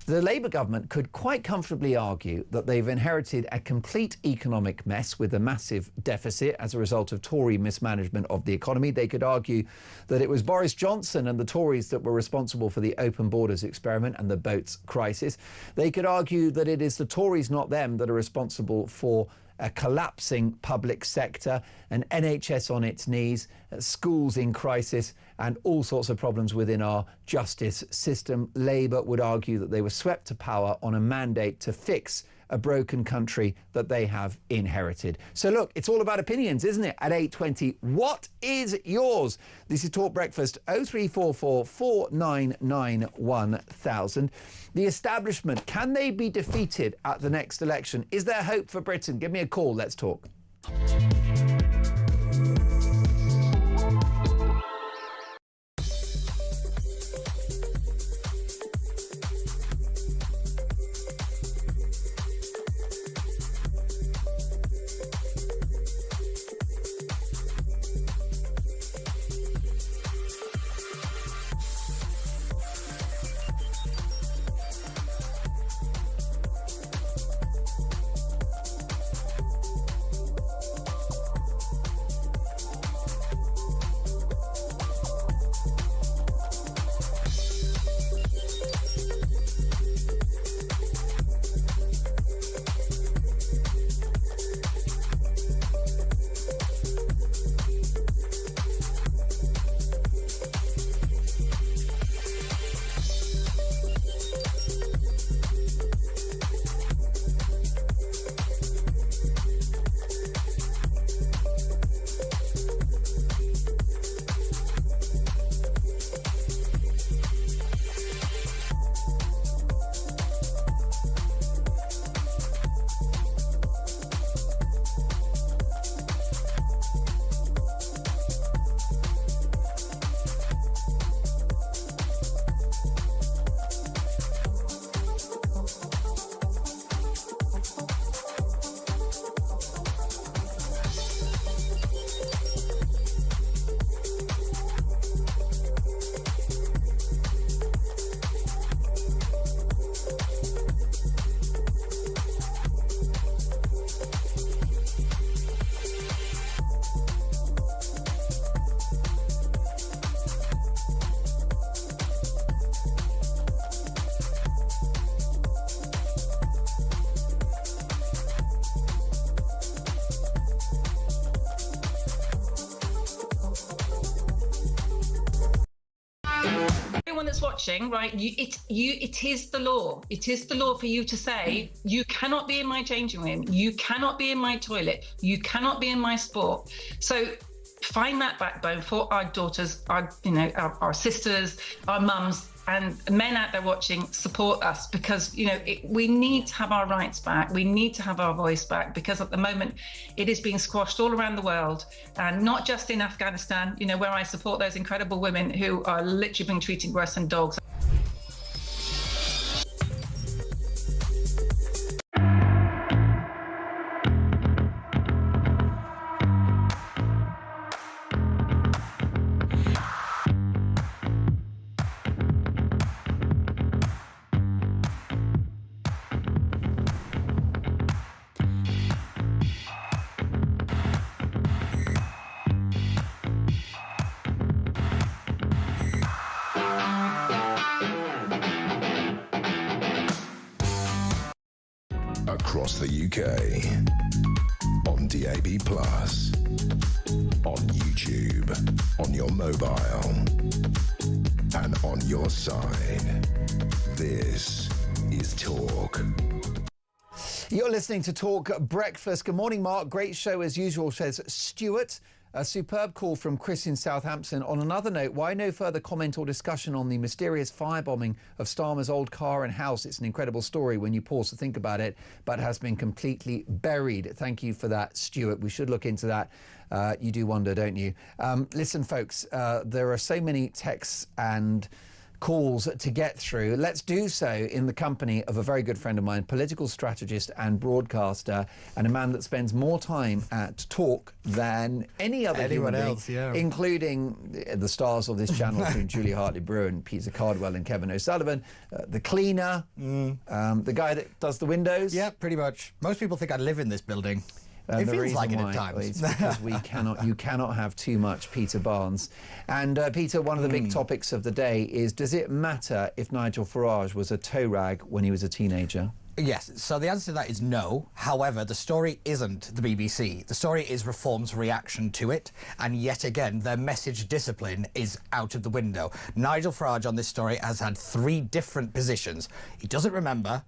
the Labour government could quite comfortably argue that they've inherited a complete economic mess with a massive deficit as a result of Tory mismanagement of the economy. They could argue that it was Boris Johnson and the Tories that were responsible for the open borders experiment and the boats crisis. They could argue that it is the Tories, not them, that are responsible for a collapsing public sector, an NHS on its knees, schools in crisis, and all sorts of problems within our justice system. Labour would argue that they were swept to power on a mandate to fix a broken country that they have inherited. So look, it's all about opinions, isn't it? At 8:20, what is yours? This is Talk Breakfast, 0344 499 1000. The establishment, can they be defeated at the next election? Is there hope for Britain? Give me a call, let's talk. Everyone that's watching, right? It is the law. It is the law for you to say you cannot be in my changing room, you cannot be in my toilet, you cannot be in my sport. So find that backbone for our daughters, our sisters, our mums, and men out there watching. Support us, because we need to have our rights back. We need to have our voice back, because at the moment it is being squashed all around the world, and not just in Afghanistan, where I support those incredible women who are literally being treated worse than dogs. Across the UK, on DAB+, on YouTube, on your mobile, and on your side. This is Talk. You're listening to Talk Breakfast. Good morning, Mark. Great show as usual, says Stuart. A superb call from Chris in Southampton. On another note, why no further comment or discussion on the mysterious firebombing of Starmer's old car and house? It's an incredible story when you pause to think about it, but has been completely buried. Thank you for that, Stuart. We should look into that. You do wonder, don't you? Listen, folks, there are so many texts and calls to get through. Let's do so in the company of a very good friend of mine, political strategist and broadcaster, and a man that spends more time at Talk than anyone else, including the stars of this channel, including Julia Hartley-Brewer and Peter Cardwell and Kevin O'Sullivan, the cleaner, the guy that does the windows. Yeah, pretty much. Most people think I live in this building. It feels like it at times. It's because you cannot have too much Peter Barnes. And Peter, one of the big topics of the day is, does it matter if Nigel Farage was a toe rag when he was a teenager? Yes, so the answer to that is no. However, the story isn't the BBC. The story is Reform's reaction to it, and yet again, their message discipline is out of the window. Nigel Farage on this story has had 3 different positions. He doesn't remember,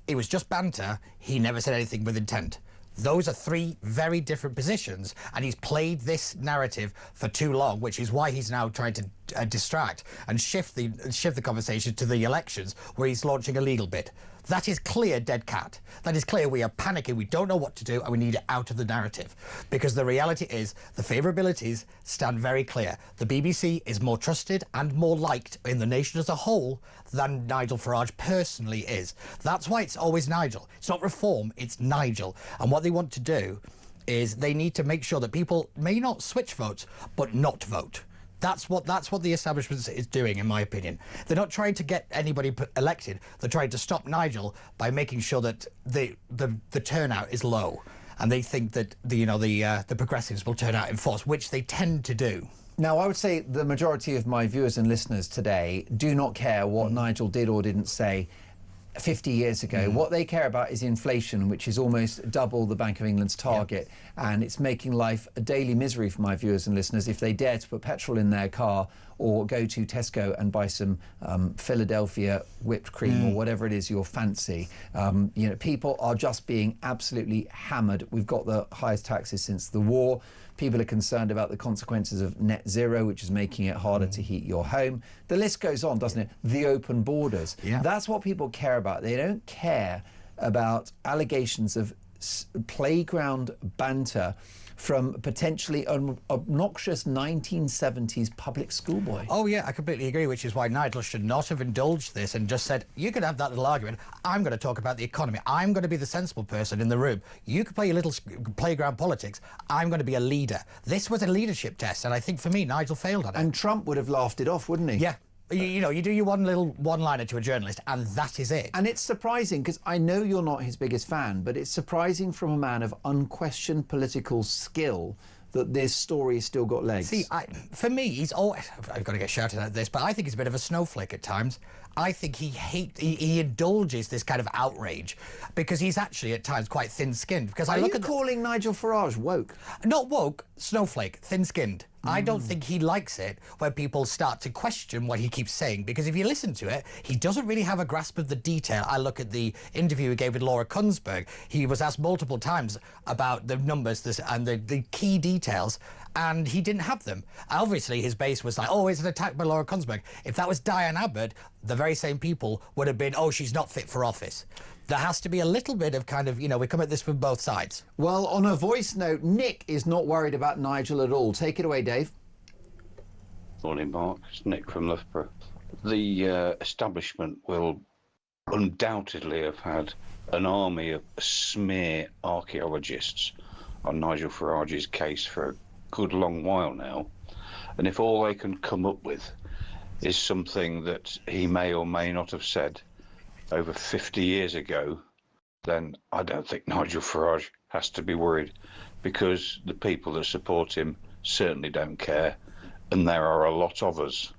it was just banter, he never said anything with intent. Those are 3 very different positions, and he's played this narrative for too long, which is why he's now trying to distract and shift the conversation to the elections, where he's launching a legal bid. That is clear dead cat. That is clear we are panicking, we don't know what to do, and we need it out of the narrative. Because the reality is, the favourabilities stand very clear. The BBC is more trusted and more liked in the nation as a whole than Nigel Farage personally is. That's why it's always Nigel. It's not Reform, it's Nigel. And what they want to do is they need to make sure that people may not switch votes, but not vote. That's what the establishment is doing, in my opinion. They're not trying to get anybody elected. They're trying to stop Nigel by making sure that the turnout is low, and they think that the progressives will turn out in force, which they tend to do. Now, I would say the majority of my viewers and listeners today do not care what Nigel did or didn't say 50 years ago. What they care about is inflation, which is almost double the Bank of England's target, and it's making life a daily misery for my viewers and listeners if they dare to put petrol in their car or go to Tesco and buy some Philadelphia whipped cream or whatever it is you fancy. People are just being absolutely hammered. We've got the highest taxes since the war. People are concerned about the consequences of net zero, which is making it harder to heat your home. The list goes on, doesn't it? The open borders. That's what people care about. They don't care about allegations of playground banter from potentially obnoxious 1970s public schoolboy. Oh yeah, I completely agree, which is why Nigel should not have indulged this and just said, you could have that little argument, I'm going to talk about the economy, I'm going to be the sensible person in the room, you could play your little playground politics, I'm going to be a leader. This was a leadership test, and I think for me Nigel failed on it. And Trump would have laughed it off, wouldn't he? Yeah. You do your one little one-liner to a journalist, and that is it. And it's surprising, because I know you're not his biggest fan, but it's surprising from a man of unquestioned political skill that this story has still got legs. See, for me, he's always... I've got to get shouted at this, but I think he's a bit of a snowflake at times. I think he indulges this kind of outrage because he's actually at times quite thin-skinned. Because Are you calling Nigel Farage woke? Not woke, snowflake, thin-skinned. I don't think he likes it when people start to question what he keeps saying, because if you listen to it, he doesn't really have a grasp of the detail. I look at the interview he gave with Laura Kunsberg. He was asked multiple times about the numbers and the key details, and he didn't have them. Obviously, his base was like, oh, it's an attack by Laura Kunsberg. If that was Diane Abbott, the very same people would have been, oh, she's not fit for office. There has to be a little bit of kind of, we come at this from both sides. Well, on a voice note, Nick is not worried about Nigel at all. Take it away, Dave. Morning, Mark. It's Nick from Loughborough. The establishment will undoubtedly have had an army of smear archaeologists on Nigel Farage's case for a good long while now. And if all they can come up with is something that he may or may not have said over 50 years ago, then I don't think Nigel Farage has to be worried, because the people that support him certainly don't care, and there are a lot of us.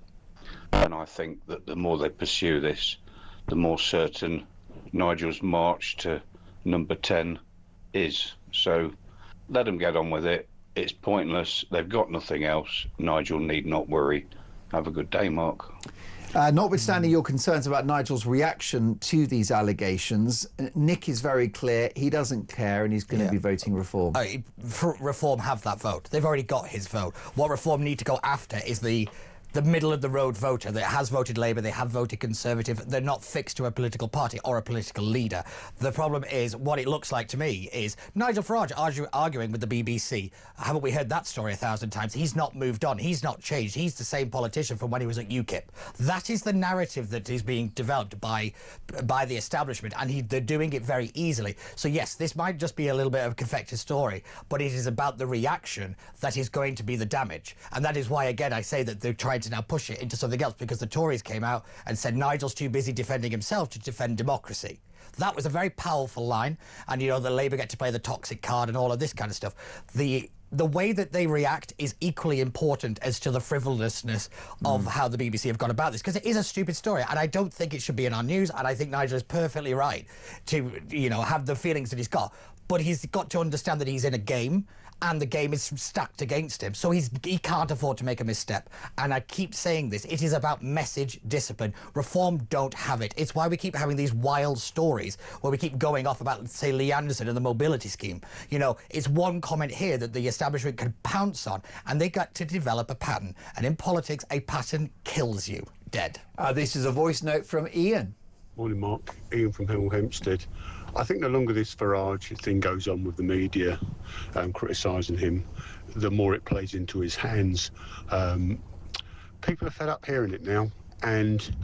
And I think that the more they pursue this, the more certain Nigel's march to number 10 is. So let them get on with it. It's pointless. They've got nothing else. Nigel need not worry. Have a good day, Mark. Notwithstanding your concerns about Nigel's reaction to these allegations, Nick is very clear. He doesn't care, and he's going to be voting Reform. Reform have that vote. They've already got his vote. What Reform need to go after is the middle-of-the-road voter that has voted Labour, they have voted Conservative. They're not fixed to a political party or a political leader. The problem is, what it looks like to me is Nigel Farage arguing with the BBC. Haven't we heard that story 1,000 times? He's not moved on. He's not changed. He's the same politician from when he was at UKIP. That is the narrative that is being developed by the establishment, and they're doing it very easily. So, yes, this might just be a little bit of a confected story, but it is about the reaction that is going to be the damage. And that is why, again, I say that they're trying to now push it into something else, because the Tories came out and said Nigel's too busy defending himself to defend democracy. That was a very powerful line, and the Labour get to play the toxic card and all of this kind of stuff. The way that they react is equally important as to the frivolousness of how the BBC have gone about this, because it is a stupid story, and I don't think it should be in our news, and I think Nigel is perfectly right to, have the feelings that he's got. But he's got to understand that he's in a game, and the game is stacked against him. So he can't afford to make a misstep. And I keep saying this, it is about message discipline. Reform don't have it. It's why we keep having these wild stories where we keep going off about, say, Lee Anderson and the mobility scheme. It's one comment here that the establishment can pounce on, and they got to develop a pattern. And in politics, a pattern kills you dead. This is a voice note from Ian. Morning, Mark. Ian from Hemel Hempstead. I think the longer this Farage thing goes on with the media criticising him, the more it plays into his hands. People are fed up hearing it now, and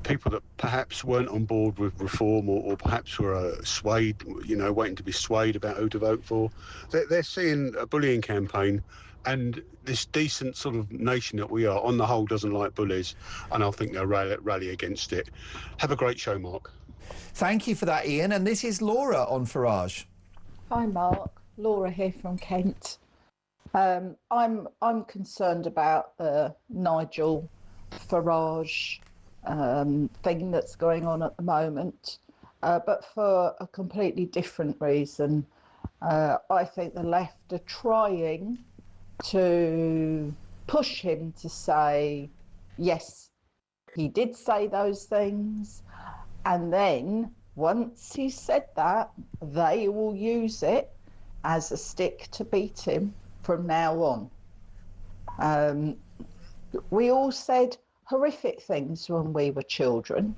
people that perhaps weren't on board with Reform or perhaps were swayed, waiting to be swayed about who to vote for, they're seeing a bullying campaign, and this decent sort of nation that we are, on the whole, doesn't like bullies, and I think they'll rally against it. Have a great show, Mark. Thank you for that, Ian. And this is Laura on Farage. Hi, Mark. Laura here from Kent. I'm concerned about the Nigel Farage thing that's going on at the moment, but for a completely different reason. I think the left are trying to push him to say, yes, he did say those things. And then, once he said that, they will use it as a stick to beat him from now on. We all said horrific things when we were children.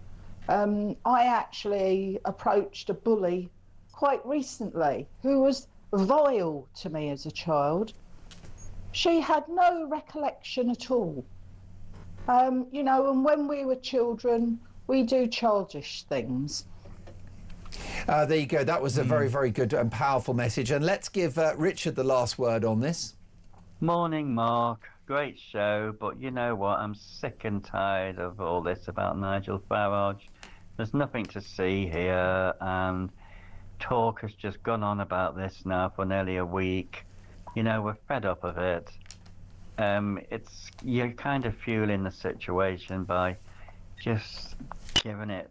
I actually approached a bully quite recently who was vile to me as a child. She had no recollection at all. And when we were children, we do childish things. There you go. That was a very, very good and powerful message. And let's give Richard the last word on this. Morning, Mark. Great show, but you know what? I'm sick and tired of all this about Nigel Farage. There's nothing to see here, and talk has just gone on about this now for nearly a week. We're fed up of it. You're kind of fueling the situation by just giving it,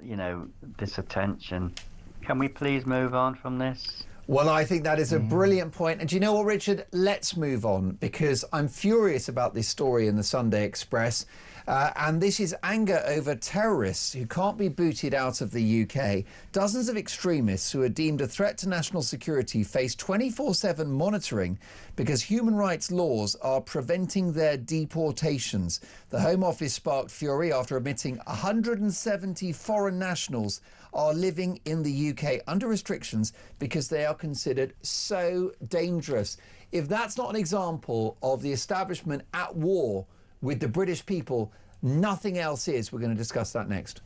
this attention. Can we please move on from this? Well, I think that is a brilliant point. And do you know what, Richard? Let's move on, because I'm furious about this story in the Sunday Express. And this is anger over terrorists who can't be booted out of the UK. Dozens of extremists who are deemed a threat to national security face 24/7 monitoring because human rights laws are preventing their deportations. The Home Office sparked fury after admitting 170 foreign nationals are living in the UK under restrictions because they are considered so dangerous. If that's not an example of the establishment at war with the British people, nothing else is. We're going to discuss that next.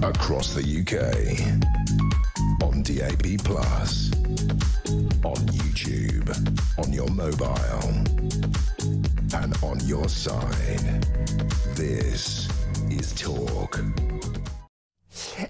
Across the UK, on DAB+, on YouTube, on your mobile, and on your side. This is Talk.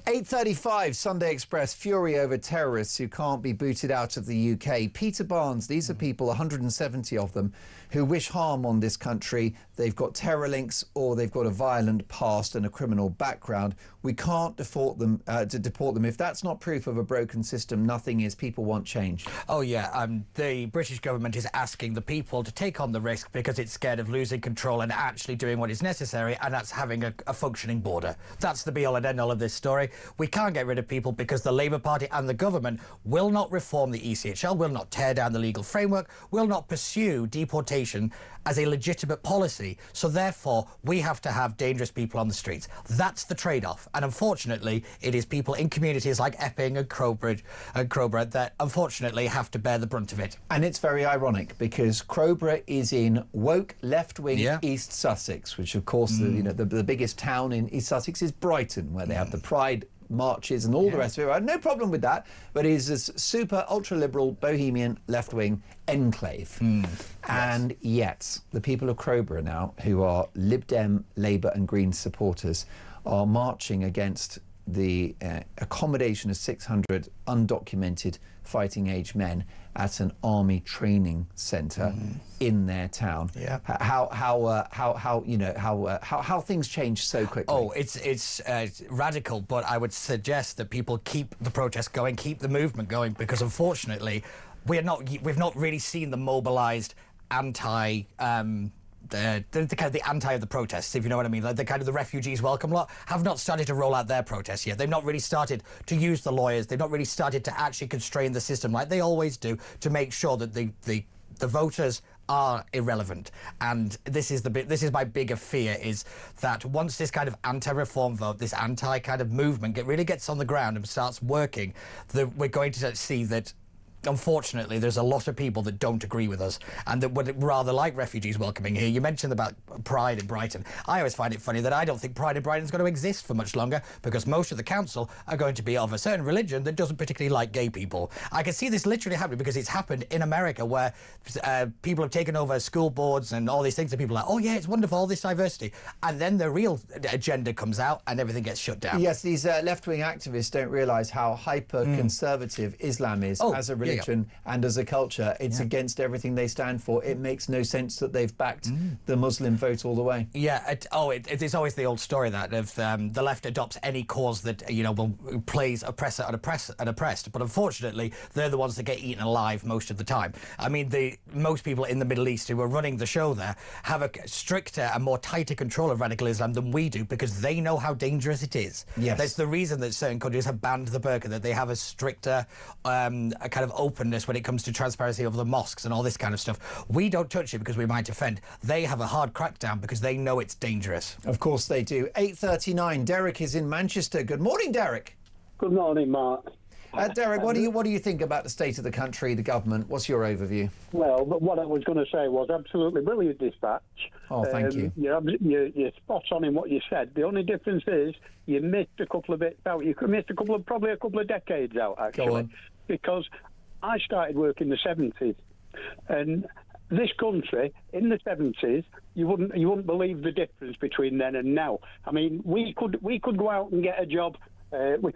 8:35, Sunday Express, fury over terrorists who can't be booted out of the UK. Peter Barnes, these are people, 170 of them, who wish harm on this country. They've got terror links or they've got a violent past and a criminal background. We can't deport them. If that's not proof of a broken system, nothing is. People want change. Oh, yeah. The British government is asking the people to take on the risk because it's scared of losing control and actually doing what is necessary, and that's having a functioning border. That's the be-all and end-all of this story. We can't get rid of people because the Labour Party and the government will not reform the ECHL, will not tear down the legal framework, will not pursue deportation as a legitimate policy. So therefore, we have to have dangerous people on the streets. That's the trade-off. And unfortunately, it is people in communities like Epping and Crowborough that unfortunately have to bear the brunt of it. And it's very ironic because Crowborough is in woke left-wing East Sussex, which of course the biggest town in East Sussex is Brighton, where they have the Pride marches and all the rest of it. I have no problem with that, but it is this super ultra-liberal bohemian left-wing enclave. And yet the people of Crowborough now, who are Lib Dem, Labour and Green supporters, are marching against the accommodation of 600 undocumented fighting-age men at an army training centre in their town. How things change so quickly. Oh, it's radical, but I would suggest that people keep the protest going, keep the movement going, because unfortunately we've not really seen the mobilised anti. The kind of the anti of the protests, if you know what I mean, like the kind of the refugees welcome lot, have not started to roll out their protests yet. They've not really started to use the lawyers. They've not really started to actually constrain the system like they always do to make sure that the voters are irrelevant. And this is my bigger fear, is that once this kind of anti-reform vote, this anti kind of movement really gets on the ground and starts working, that we're going to see that unfortunately, there's a lot of people that don't agree with us and that would rather like refugees welcoming here. You mentioned about Pride in Brighton. I always find it funny that I don't think Pride in Brighton is going to exist for much longer because most of the council are going to be of a certain religion that doesn't particularly like gay people. I can see this literally happening because it's happened in America where people have taken over school boards and all these things, and people are like, oh yeah, it's wonderful, all this diversity. And then the real agenda comes out and everything gets shut down. Yes, these left-wing activists don't realise how hyper-conservative Islam is as a religion and as a culture. It's against everything they stand for. It makes no sense that they've backed the Muslim vote all the way. Yeah, it's always the old story that if the left adopts any cause that will plays oppressor and oppressed, but unfortunately they're the ones that get eaten alive most of the time. I mean, most people in the Middle East who are running the show there have a stricter and more tighter control of radical Islam than we do because they know how dangerous it is. Yes. That's the reason that certain countries have banned the burqa, that they have a stricter a kind of openness when it comes to transparency of the mosques and all this kind of stuff. We don't touch it because we might offend. They have a hard crackdown because they know it's dangerous. Of course they do. 8:39. Derek is in Manchester. Good morning, Derek. Good morning, Mark. Derek, what do you think about the state of the country, the government? What's your overview? Well, but what I was going to say was absolutely brilliant dispatch. Oh, thank you. You're spot on in what you said. The only difference is you missed a couple of bits out. You missed probably a couple of decades out, actually. Go on. Because I started work in the 70s, and this country in the 70s, you wouldn't believe the difference between then and now. I mean, we could go out and get a job. You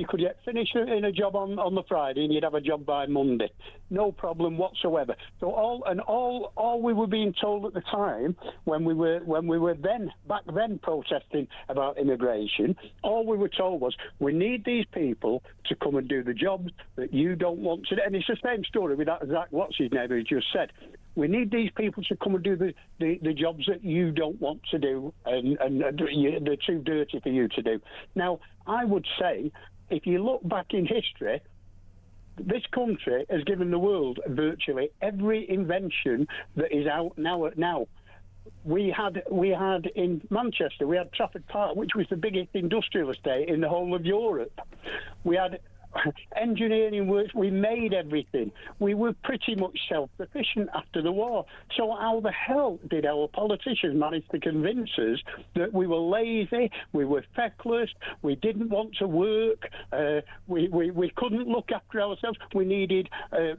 could get finished in a job on the Friday and you'd have a job by Monday, no problem whatsoever. So all we were being told at the time when we were back then protesting about immigration, all we were told was we need these people to come and do the jobs that you don't want to do. And it's the same story with that Zach what's his name who just said. We need these people to come and do the jobs that you don't want to do and they're too dirty for you to do. Now, I would say, if you look back in history, this country has given the world virtually every invention that is out now. We had in Manchester, we had Trafford Park, which was the biggest industrial estate in the whole of Europe. We had engineering works, we made everything. We were pretty much self-sufficient after the war. So how the hell did our politicians manage to convince us that we were lazy, we were feckless, we didn't want to work, we couldn't look after ourselves? We needed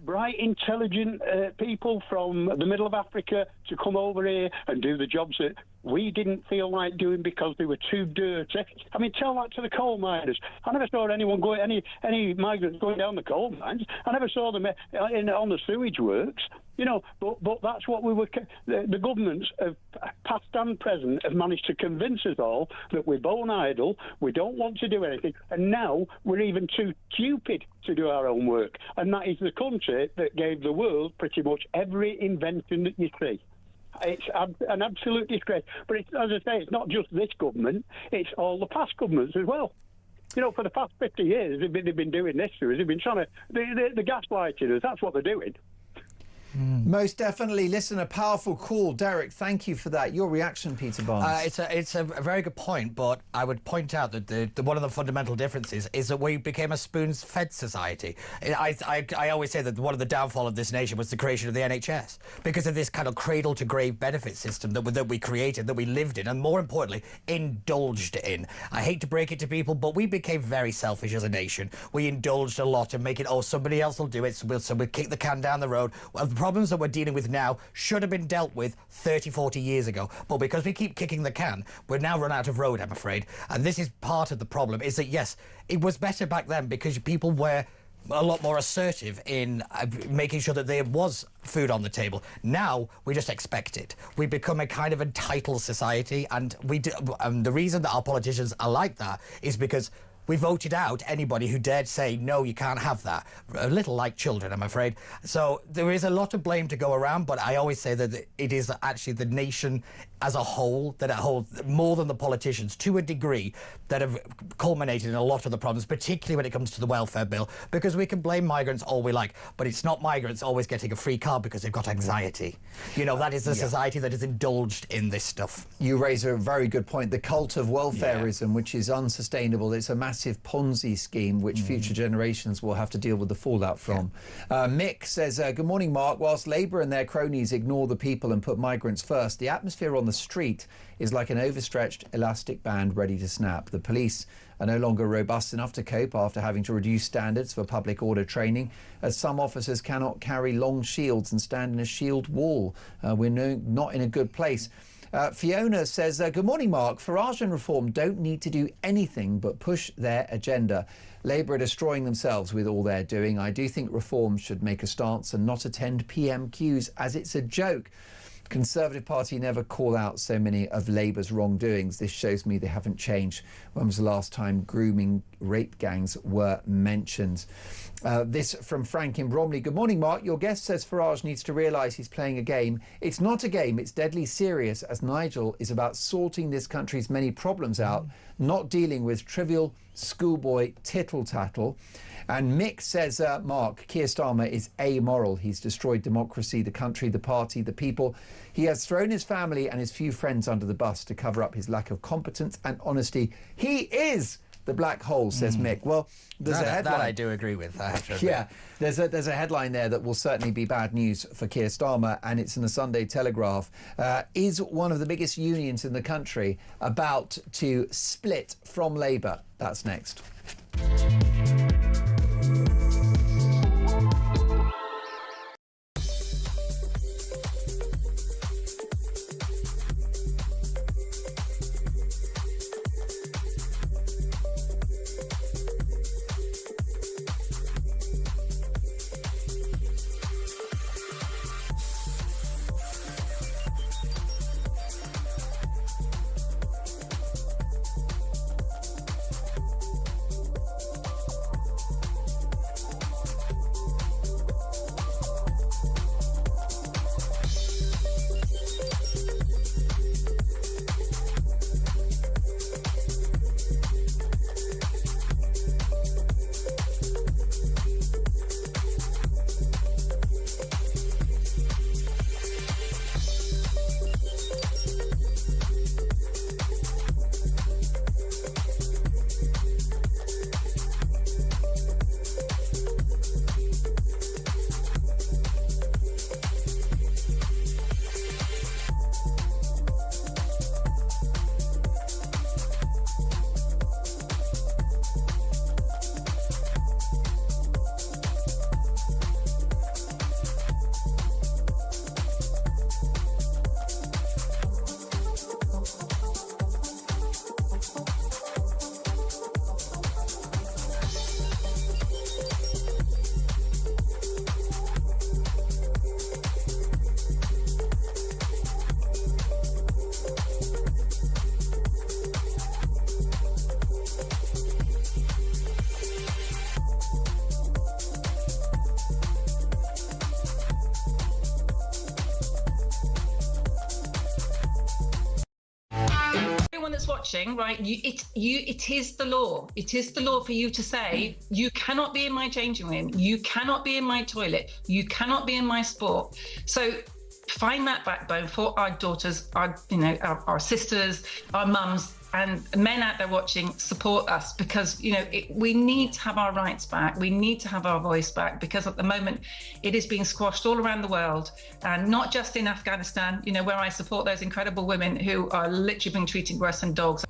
bright, intelligent people from the middle of Africa to come over here and do the jobs that we didn't feel like doing because they were too dirty. I mean, tell that to the coal miners. I never saw anyone any migrants going down the coal mines. I never saw them on the sewage works. But that's what we were. The governments of past and present have managed to convince us all that we're bone idle, we don't want to do anything, and now we're even too stupid to do our own work. And that is the country that gave the world pretty much every invention that you see. It's an absolute disgrace. But as I say, it's not just this government, it's all the past governments as well. For the past 50 years, they've been doing this to us. They've been trying to... They're gaslighting us. That's what they're doing. Most definitely. Listen, a powerful call. Derek, thank you for that. Your reaction, Peter Barnes? It's a very good point, but I would point out that one of the fundamental differences is that we became a spoon-fed society. I always say that one of the downfall of this nation was the creation of the NHS, because of this kind of cradle-to-grave benefit system that we created, that we lived in, and more importantly, indulged in. I hate to break it to people, but we became very selfish as a nation. We indulged a lot in making, somebody else will do it, so we'll kick the can down the road. Well, the problems that we're dealing with now should have been dealt with 30, 40 years ago. But because we keep kicking the can, we're now run out of road, I'm afraid. And this is part of the problem, is that, yes, it was better back then because people were a lot more assertive in making sure that there was food on the table. Now we just expect it. We become a kind of entitled society, and the reason that our politicians are like that is because we voted out anybody who dared say, no, you can't have that. A little like children, I'm afraid. So there is a lot of blame to go around, but I always say that it is actually the nation as a whole, that holds more than the politicians, to a degree, that have culminated in a lot of the problems, particularly when it comes to the welfare bill, because we can blame migrants all we like, but it's not migrants always getting a free car because they've got anxiety. You know, that is a society that is indulged in this stuff. You raise a very good point. The cult of welfareism, which is unsustainable, it's a massive Ponzi scheme which future generations will have to deal with the fallout from. Mick says, good morning, Mark. Whilst Labour and their cronies ignore the people and put migrants first, the atmosphere on the street is like an overstretched elastic band ready to snap. The police are no longer robust enough to cope after having to reduce standards for public order training, as some officers cannot carry long shields and stand in a shield wall. We're not in a good place. Fiona says, good morning, Mark. Farage and Reform don't need to do anything but push their agenda. Labour are destroying themselves with all they're doing. I do think Reform should make a stance and not attend PMQs, as it's a joke. Conservative Party never call out so many of Labour's wrongdoings. This shows me they haven't changed. When was the last time grooming rape gangs were mentioned? This from Frank in Bromley. Good morning, Mark. Your guest says Farage needs to realise he's playing a game. It's not a game, it's deadly serious, as Nigel is about sorting this country's many problems out, not dealing with trivial schoolboy tittle-tattle. And Mick says, Mark, Keir Starmer is amoral. He's destroyed democracy, the country, the party, the people. He has thrown his family and his few friends under the bus to cover up his lack of competence and honesty. He is the black hole, says Mick. Well, there's a headline. That I do agree with. I have to admit. Yeah, there's a headline there that will certainly be bad news for Keir Starmer, and it's in the Sunday Telegraph. Is one of the biggest unions in the country about to split from Labour? That's next. That's watching, right? It is the law. It is the law for you to say you cannot be in my changing room, you cannot be in my toilet, you cannot be in my sport. So find that backbone for our daughters, our sisters, our mums, and men out there watching. Support us, because we need to have our rights back. We need to have our voice back, because at the moment it is being squashed all around the world, and not just in Afghanistan, where I support those incredible women who are literally being treated worse than dogs.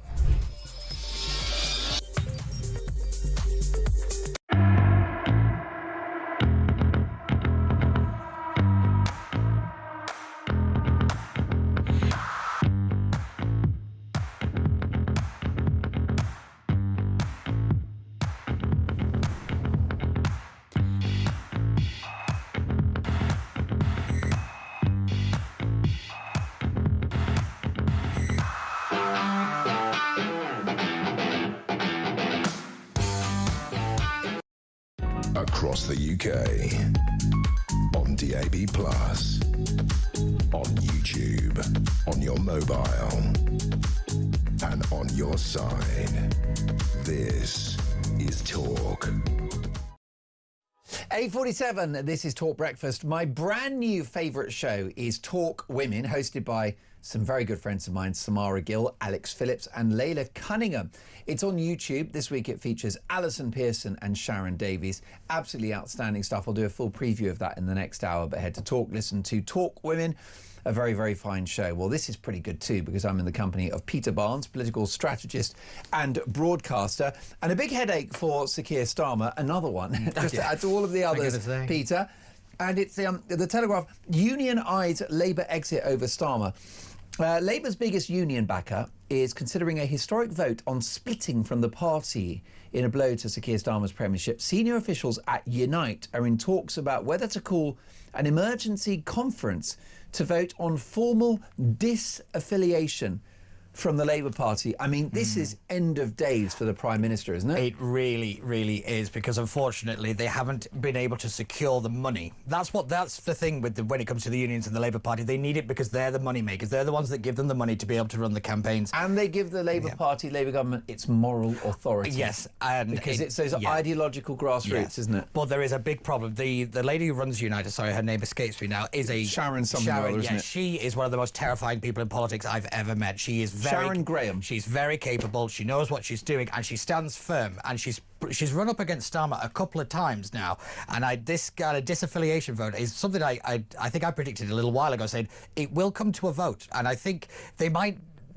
Across the UK on DAB. DAB+, on YouTube, on your mobile, and on your side. This is Talk. 8:47, this is Talk Breakfast. My brand new favourite show is Talk Women, hosted by some very good friends of mine, Samara Gill, Alex Phillips and Layla Cunningham. It's on YouTube. This week it features Alison Pearson and Sharon Davies. Absolutely outstanding stuff. I'll do a full preview of that in the next hour, but head to Talk, listen to Talk Women. A very, very fine show. Well, this is pretty good too, because I'm in the company of Peter Barnes, political strategist and broadcaster, and a big headache for Sir Keir Starmer, another one, just to add to all of the others, Peter. And it's the Telegraph, union eyes Labour exit over Starmer. Labour's biggest union backer is considering a historic vote on splitting from the party in a blow to Sir Keir Starmer's premiership. Senior officials at Unite are in talks about whether to call an emergency conference to vote on formal disaffiliation from the Labour Party. I mean, this is end of days for the Prime Minister, isn't it? It really, really is, because unfortunately they haven't been able to secure the money. That's the thing with when it comes to the unions and the Labour Party. They need it because they're the money makers. They're the ones that give them the money to be able to run the campaigns. And they give the Labour Party, Labour government, its moral authority. Yes, and because it's those ideological grassroots, isn't it? But there is a big problem. The lady who runs United, sorry, her name escapes me now, is a Sharon something or other, isn't it? She is one of the most terrifying people in politics I've ever met. She is Sharon Graham. She's very capable. She knows what she's doing, and she stands firm. And she's run up against Starmer a couple of times now. And this kind of disaffiliation vote is something I think I predicted a little while ago, saying it will come to a vote. And I think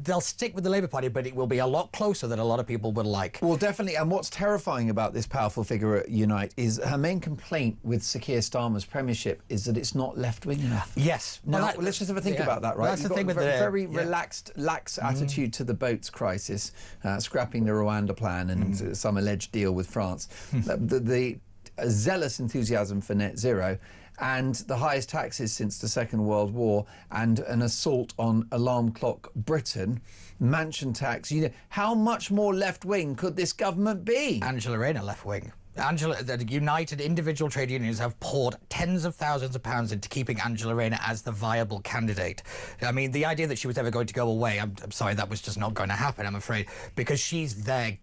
they'll stick with the Labour Party, but it will be a lot closer than a lot of people would like. Well, definitely. And what's terrifying about this powerful figure at Unite is her main complaint with Sir Keir Starmer's premiership is that it's not left-wing enough. Yes. Now, let's just have a think about that, right? Well, that's the thing with a very relaxed, lax attitude to the boats crisis, scrapping the Rwanda plan and some alleged deal with France. the zealous enthusiasm for net zero, and the highest taxes since the Second World War, and an assault on alarm clock Britain, mansion tax. You know, how much more left-wing could this government be? Angela Rayner left-wing. The United individual trade unions have poured tens of thousands of pounds into keeping Angela Rayner as the viable candidate. I mean, the idea that she was ever going to go away, I'm sorry, that was just not going to happen, I'm afraid, because she's like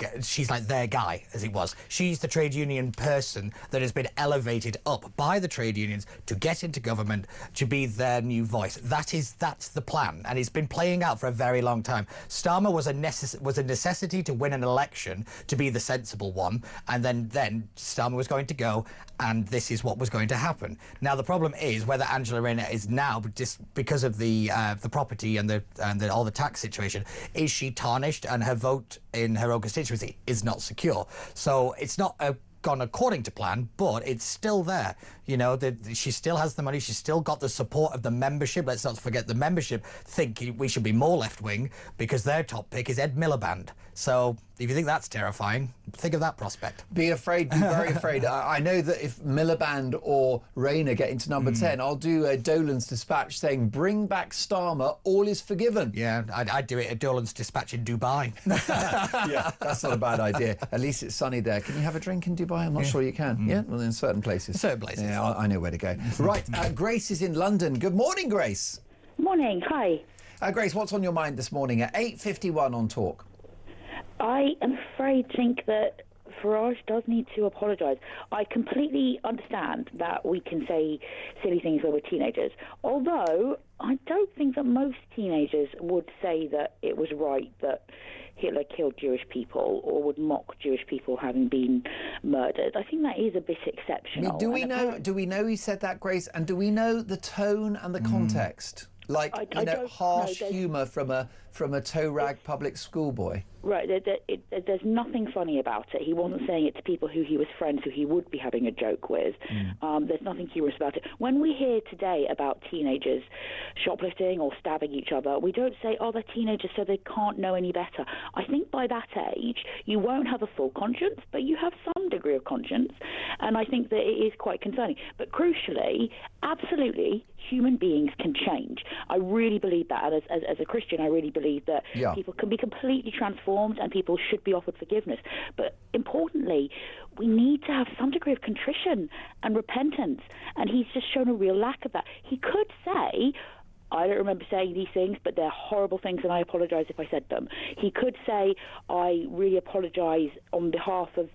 their guy, as it was. She's the trade union person that has been elevated up by the trade unions to get into government, to be their new voice. That's the plan, and it's been playing out for a very long time. Starmer was a necessity to win an election, to be the sensible one, and then Starmer was going to go, and this is what was going to happen. Now the problem is whether Angela Rayner is now, just because of the property and all the tax situation, is she tarnished, and her vote in her own constituency is not secure. So it's not gone according to plan, but it's still there. You know, she still has the money. She's still got the support of the membership. Let's not forget the membership think we should be more left-wing, because their top pick is Ed Miliband. So if you think that's terrifying, think of that prospect. Be afraid, be very afraid. I know that if Miliband or Rayner get into number 10, I'll do a Dolan's dispatch saying, bring back Starmer, all is forgiven. Yeah, I'd do it, a Dolan's dispatch in Dubai. Yeah, that's not a bad idea. At least it's sunny there. Can you have a drink in Dubai? I'm not sure you can. Yeah, well, in certain places. Certain places. Yeah, I know where to go. Right, Grace is in London. Good morning, Grace. Morning, hi. Grace, what's on your mind this morning at 8:51 on Talk? I am afraid think that Farage does need to apologise. I completely understand that we can say silly things when we're teenagers, although I don't think that most teenagers would say that it was right that Hitler killed Jewish people, or would mock Jewish people having been murdered. I think that is a bit exceptional. Do we know he said that, Grace? And do we know the tone and the context? Like, harsh humour from a toe-rag public schoolboy? Right, there's nothing funny about it. He wasn't saying it to people who he was friends, who he would be having a joke with. There's nothing humorous about it. When we hear today about teenagers shoplifting or stabbing each other, we don't say, oh, they're teenagers, so they can't know any better. I think by that age, you won't have a full conscience, but you have some degree of conscience, and I think that it is quite concerning. But crucially, absolutely, human beings can change. I really believe that, and as a Christian, I really believe believe that people can be completely transformed and people should be offered forgiveness. But importantly, we need to have some degree of contrition and repentance, and he's just shown a real lack of that. He could say, I don't remember saying these things, but they're horrible things, and I apologise if I said them. He could say, I really apologise on behalf of,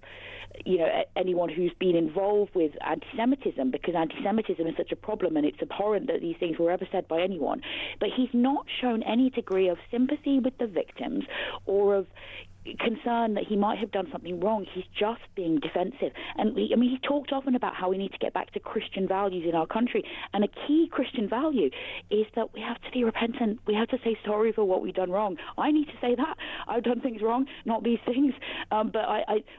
you know, anyone who's been involved with anti-Semitism, because anti-Semitism is such a problem, and it's abhorrent that these things were ever said by anyone. But he's not shown any degree of sympathy with the victims or of concern that he might have done something wrong. He's just being defensive. And he talked often about how we need to get back to Christian values in our country, and a key Christian value is that we have to be repentant. We have to say sorry for what we've done wrong. I need to say that I've done things wrong, not these things, but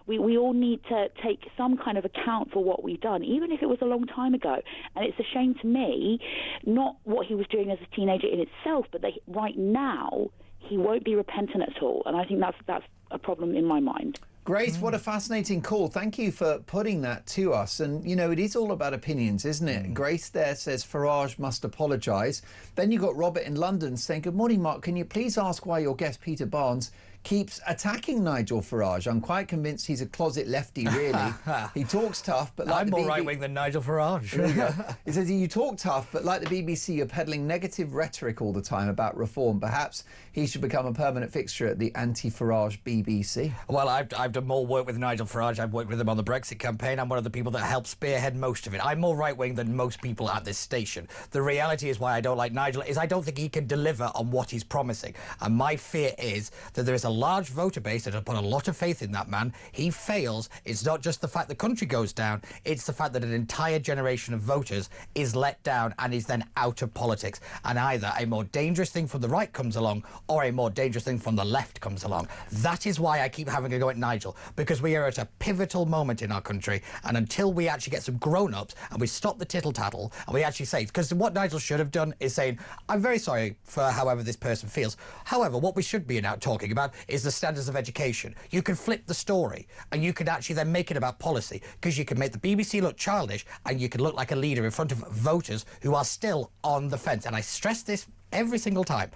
we all need to take some kind of account for what we've done, even if it was a long time ago. And it's a shame to me, not what he was doing as a teenager in itself, but that right now he won't be repentant at all, and I think that's a problem in my mind. Grace, what a fascinating call. Thank you for putting that to us. And, you know, it is all about opinions, isn't it? Grace there says Farage must apologise. Then you got Robert in London saying, good morning, Mark. Can you please ask why your guest, Peter Barnes, keeps attacking Nigel Farage? I'm quite convinced he's a closet lefty, really. He talks tough, but like I'm more right-wing than Nigel Farage. He says, you talk tough, but like the BBC, you're peddling negative rhetoric all the time about reform. Perhaps he should become a permanent fixture at the anti-Farage BBC. Well, I've done more work with Nigel Farage. I've worked with him on the Brexit campaign. I'm one of the people that helped spearhead most of it. I'm more right-wing than most people at this station. The reality is why I don't like Nigel is I don't think he can deliver on what he's promising. And my fear is that there is a large voter base that have put a lot of faith in that man. He fails. It's not just the fact the country goes down, it's the fact that an entire generation of voters is let down and is then out of politics. And either a more dangerous thing from the right comes along or a more dangerous thing from the left comes along. That is why I keep having a go at Nigel, because we are at a pivotal moment in our country, and until we actually get some grown-ups and we stop the tittle-tattle and we actually say, because what Nigel should have done is saying, I'm very sorry for however this person feels. However, what we should be now talking about is the standards of education. You can flip the story and you can actually then make it about policy, because you can make the BBC look childish and you can look like a leader in front of voters who are still on the fence. And I stress this every single time.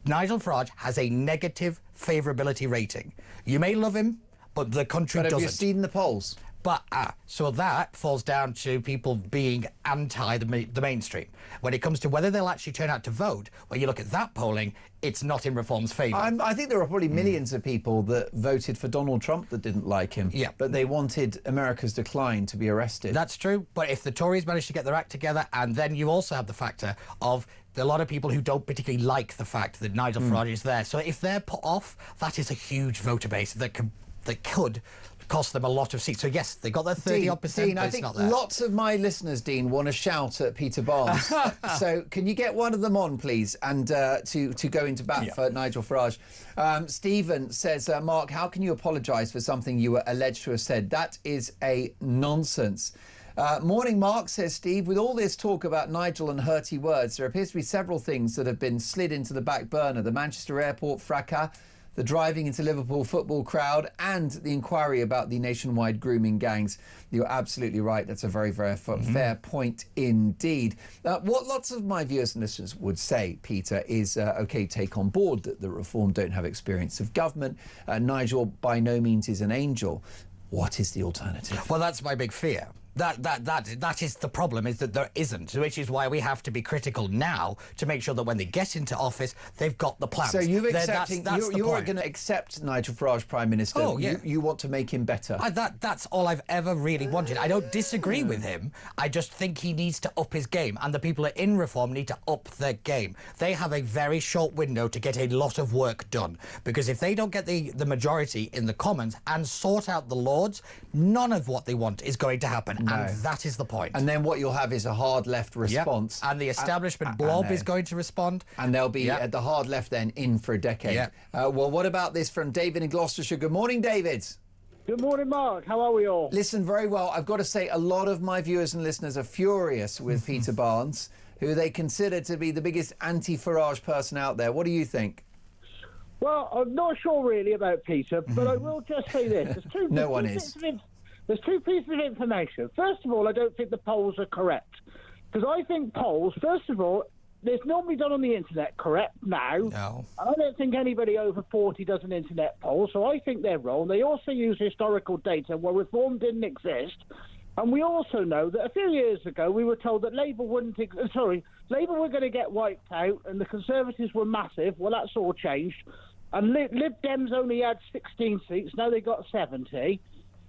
Nigel Farage has a negative favourability rating. You may love him, but the country doesn't. But have you seen the polls? But so that falls down to people being anti the mainstream. When it comes to whether they'll actually turn out to vote, when you look at that polling, it's not in Reform's favour. I think there are probably millions of people that voted for Donald Trump that didn't like him. Yeah. But they wanted America's decline to be arrested. That's true. But if the Tories manage to get their act together, and then you also have the factor of a lot of people who don't particularly like the fact that Nigel Farage is there. So if they're put off, that is a huge voter base that could cost them a lot of seats. So yes, they got their 30-odd%, Dean, but I it's think not there. lots of my listeners, Dean, want to shout at Peter Barnes. So can you get one of them on, please, and to go into bat for Nigel Farage? Stephen says, Mark, how can you apologise for something you were alleged to have said? That is a nonsense. Morning, Mark, says Steve. With all this talk about Nigel and hurty words, there appears to be several things that have been slid into the back burner. The Manchester airport fracas, the driving into Liverpool football crowd, and the inquiry about the nationwide grooming gangs. You're absolutely right. That's a very, very fair point indeed. What lots of my viewers and listeners would say, Peter, is, OK, take on board that the Reform don't have experience of government. Nigel by no means is an angel. What is the alternative? Well, that's my big fear. That is the problem, is that there isn't, which is why we have to be critical now to make sure that when they get into office, they've got the plans. So you're accepting, that's you're going to accept Nigel Farage Prime Minister. Oh, yeah. You want to make him better. That's all I've ever really wanted. I don't disagree with him. I just think he needs to up his game, and the people in Reform need to up their game. They have a very short window to get a lot of work done, because if they don't get the majority in the Commons and sort out the Lords, none of what they want is going to happen. No. And that is the point. And then what you'll have is a hard left response. Yep. And the establishment blob is going to respond. And they'll be at the hard left then in for a decade. Yep. Well, what about this from David in Gloucestershire? Good morning, David. Good morning, Mark. How are we all? Listen, very well. I've got to say, a lot of my viewers and listeners are furious with Peter Barnes, who they consider to be the biggest anti-Farage person out there. What do you think? Well, I'm not sure really about Peter, but I will just say this. There's two pieces of information. First of all, I don't think the polls are correct, because I think polls, first of all, It's normally done on the internet, correct? Now. No. I don't think anybody over 40 does an internet poll, so I think they're wrong. They also use historical data where reform didn't exist. And we also know that a few years ago we were told that Labour Labour were going to get wiped out and the Conservatives were massive. Well, that's all changed. And Lib Dems only had 16 seats. Now they got 70.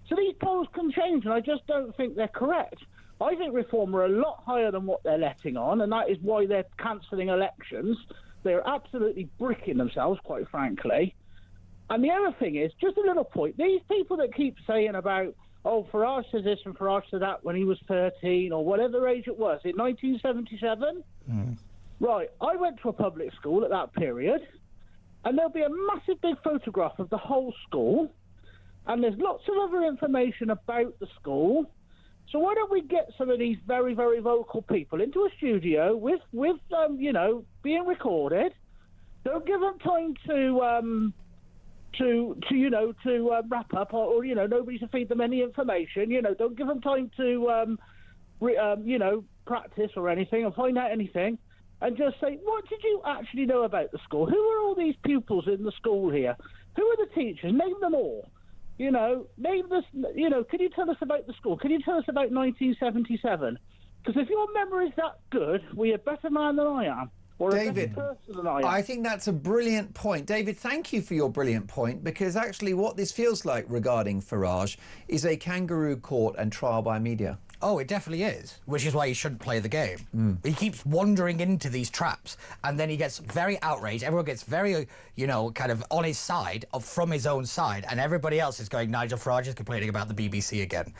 So these polls can change, and I just don't think they're correct. I think Reform are a lot higher than what they're letting on, and that is why they're cancelling elections. They're absolutely bricking themselves, quite frankly. And the other thing is, just a little point, these people that keep saying about, oh, Farage says this and Farage said that when he was 13 or whatever age it was, in 1977? Right, I went to a public school at that period, and there'll be a massive big photograph of the whole school, and there's lots of other information about the school. So why don't we get some of these very, very vocal people into a studio with you know, being recorded? Don't give them time to wrap up, or you know, nobody to feed them any information. You know, don't give them time to practice or anything or find out anything, and just say, what did you actually know about the school? Who are all these pupils in the school here? Who are the teachers? Name them all. You know, name this. You know, can you tell us about the school? Can you tell us about 1977? Because if your memory is that good, well, you're a better man than I am. Or David, a better person than I am. I think that's a brilliant point. David, thank you for your brilliant point, because actually what this feels like regarding Farage is a kangaroo court and trial by media. Oh, it definitely is, which is why he shouldn't play the game. He keeps wandering into these traps, and then he gets very outraged. Everyone gets very, you know, kind of on his side, from his own side, and everybody else is going, Nigel Farage is complaining about the BBC again.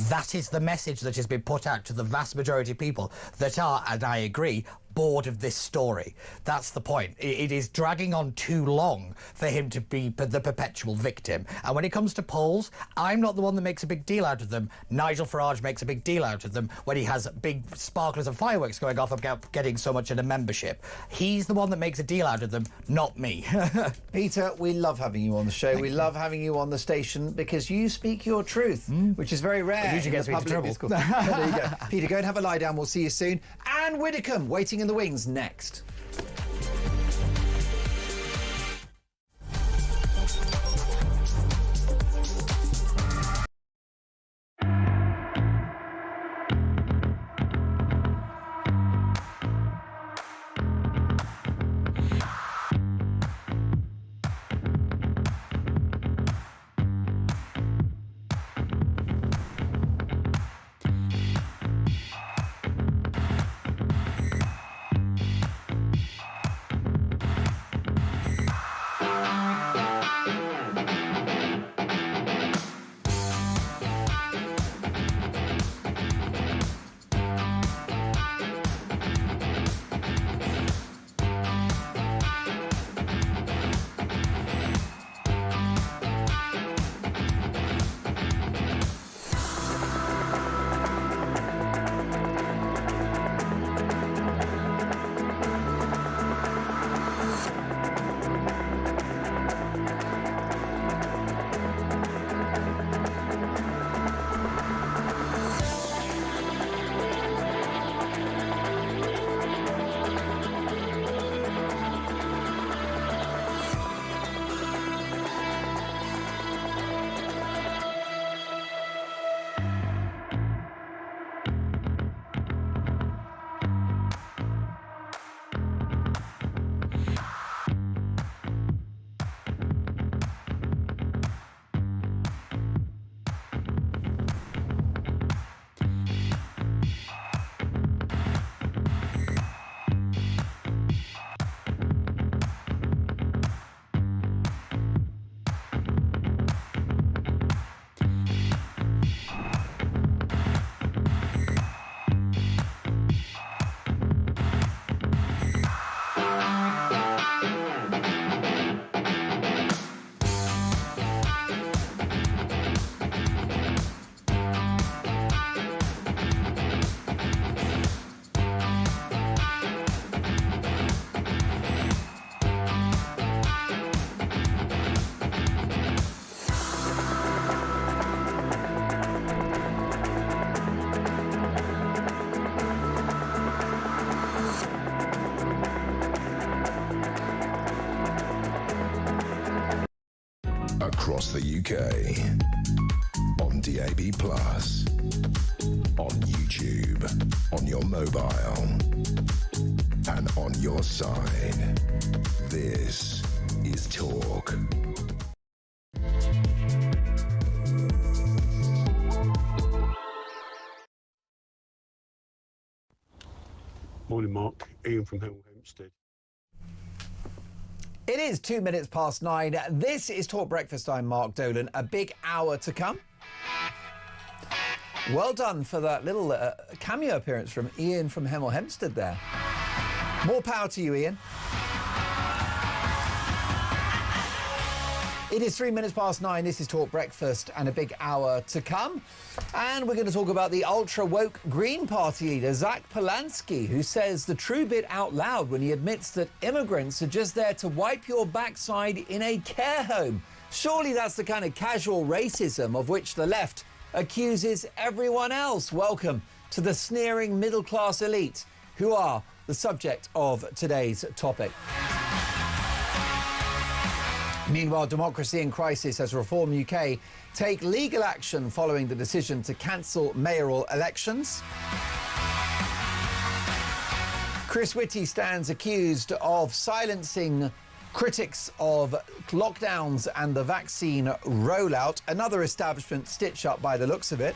That is the message that has been put out to the vast majority of people that are, and I agree, bored of this story. That's the point. It is dragging on too long for him to be the perpetual victim. And when it comes to polls, I'm not the one that makes a big deal out of them. Nigel Farage makes a big deal out of them when he has big sparklers and fireworks going off about getting so much in a membership. He's the one that makes a deal out of them, not me. Peter, we love having you on the show. We love having you on the station because you speak your truth, which is very rare. It usually gets me into trouble. There you go. Peter, go and have a lie down. We'll see you soon. Anne Widdecombe, waiting in the wings next. across the UK. On DAB+, on YouTube, on your mobile, and on your side. This is Talk. Morning, Mark. Ian from Hemel Hempstead. It is 2 minutes past 9. This is Talk Breakfast. I'm Mark Dolan. A big hour to come. Well done for that little cameo appearance from Ian from Hemel Hempstead there. More power to you, Ian. It is 3 minutes past 9. This is Talk Breakfast and a big hour to come. And we're going to talk about the ultra-woke Green Party leader, Zach Polanski, who says the true bit out loud when he admits that immigrants are just there to wipe your backside in a care home. Surely that's the kind of casual racism of which the left accuses everyone else. Welcome to the sneering middle-class elite, who are the subject of today's topic. Meanwhile, democracy in crisis as Reform UK take legal action following the decision to cancel mayoral elections. Chris Whitty stands accused of silencing critics of lockdowns and the vaccine rollout. Another establishment stitch up by the looks of it.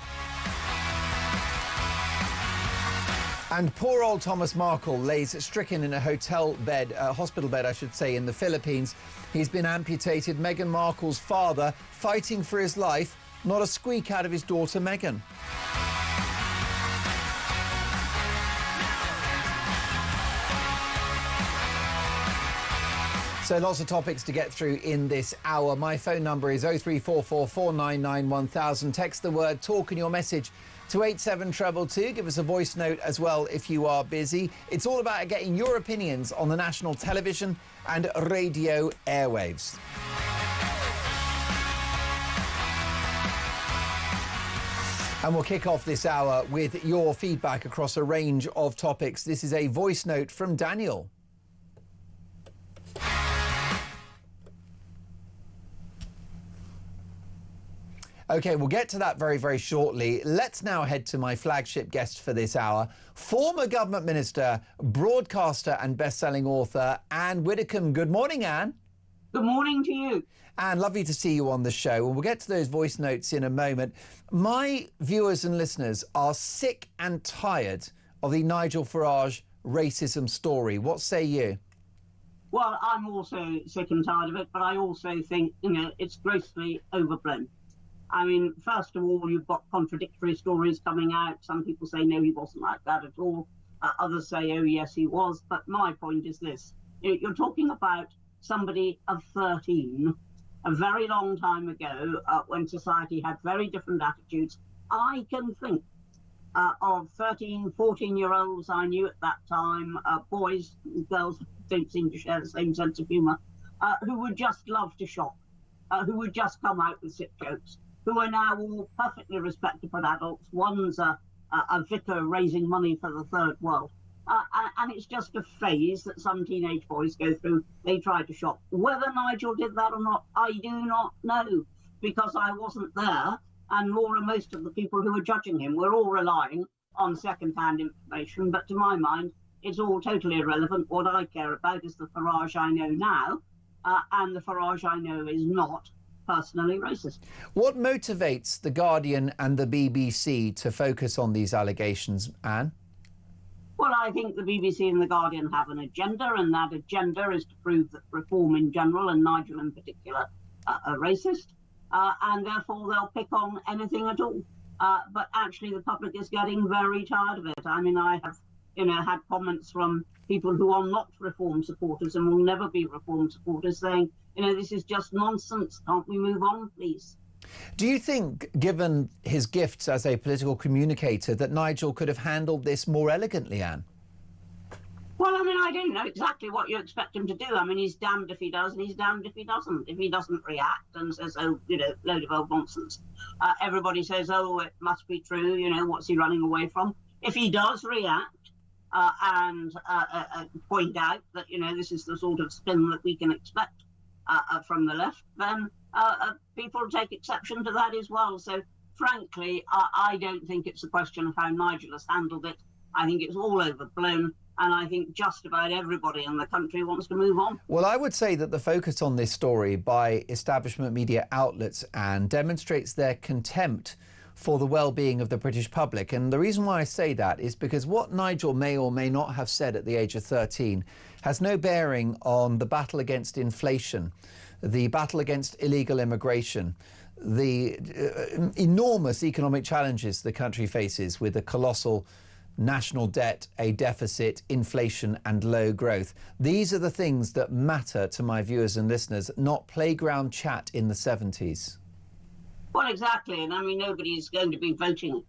And poor old Thomas Markle lays stricken in a hospital bed, I should say, in the Philippines. He's been amputated. Meghan Markle's father fighting for his life. Not a squeak out of his daughter, Meghan. So lots of topics to get through in this hour. My phone number is 0344 499 1000. Text the word talk and your message to 87222. Give us a voice note as well if you are busy. It's all about getting your opinions on the national television and radio airwaves. And we'll kick off this hour with your feedback across a range of topics. This is a voice note from Daniel. OK, we'll get to that very, very shortly. Let's now head to my flagship guest for this hour, former government minister, broadcaster and best-selling author, Anne Widdecombe. Good morning, Anne. Good morning to you. Anne, lovely to see you on the show. And we'll get to those voice notes in a moment. My viewers and listeners are sick and tired of the Nigel Farage racism story. What say you? Well, I'm also sick and tired of it, but I also think, it's grossly overblown. I mean, first of all, you've got contradictory stories coming out. Some people say, no, he wasn't like that at all. Others say, oh, yes, he was. But my point is this. You're talking about somebody of 13, a very long time ago, when society had very different attitudes. I can think of 13, 14-year-olds I knew at that time, boys, girls don't seem to share the same sense of humour, who would just love to shop, who would just come out with sick jokes, who are now all perfectly respectable adults. One's a vicar raising money for the third world. And it's just a phase that some teenage boys go through. They try to shop. Whether Nigel did that or not, I do not know, because I wasn't there. And Laura, most of the people who were judging him were all relying on second-hand information. But to my mind, it's all totally irrelevant. What I care about is the Farage I know now, and the Farage I know is not personally racist. What motivates The Guardian and the BBC to focus on these allegations, Anne? Well, I think the BBC and The Guardian have an agenda, and that agenda is to prove that Reform in general, and Nigel in particular, are racist, and therefore they'll pick on anything at all. But actually the public is getting very tired of it. I mean, I have had comments from people who are not Reform supporters and will never be Reform supporters saying, this is just nonsense. Can't we move on, please? Do you think, given his gifts as a political communicator, that Nigel could have handled this more elegantly, Anne? Well, I mean, I don't know exactly what you expect him to do. I mean, he's damned if he does and he's damned if he doesn't. If he doesn't react and says, oh, load of old nonsense, everybody says, oh, it must be true, what's he running away from? If he does react and point out that, this is the sort of spin that we can expect from the left, then people take exception to that as well. So, frankly, I don't think it's a question of how Nigel has handled it. I think it's all overblown, and I think just about everybody in the country wants to move on. Well, I would say that the focus on this story by establishment media outlets and demonstrates their contempt for the well-being of the British public. And the reason why I say that is because what Nigel may or may not have said at the age of 13 has no bearing on the battle against inflation, the battle against illegal immigration, the enormous economic challenges the country faces with a colossal national debt, a deficit, inflation and low growth. These are the things that matter to my viewers and listeners, not playground chat in the 70s. Well, exactly. And I mean, nobody's going to be voting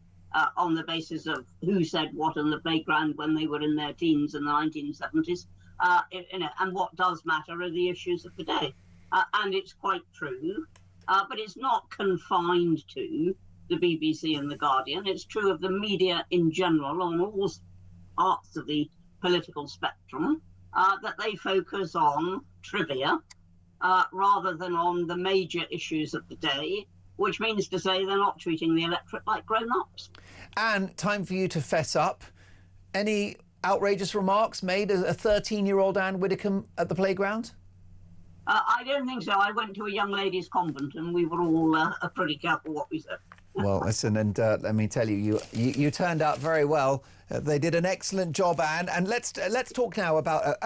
on the basis of who said what on the playground when they were in their teens in the 1970s. And what does matter are the issues of the day. And it's quite true, but it's not confined to the BBC and the Guardian. It's true of the media in general on all parts of the political spectrum, that they focus on trivia rather than on the major issues of the day, which means to say they're not treating the electorate like grown-ups. And time for you to fess up. Any outrageous remarks made as a 13-year-old Anne Widdecombe at the playground? I don't think so. I went to a young ladies' convent and we were all pretty careful what we said. Well, listen, and let me tell you, you turned out very well. They did an excellent job, Anne. And let's talk now about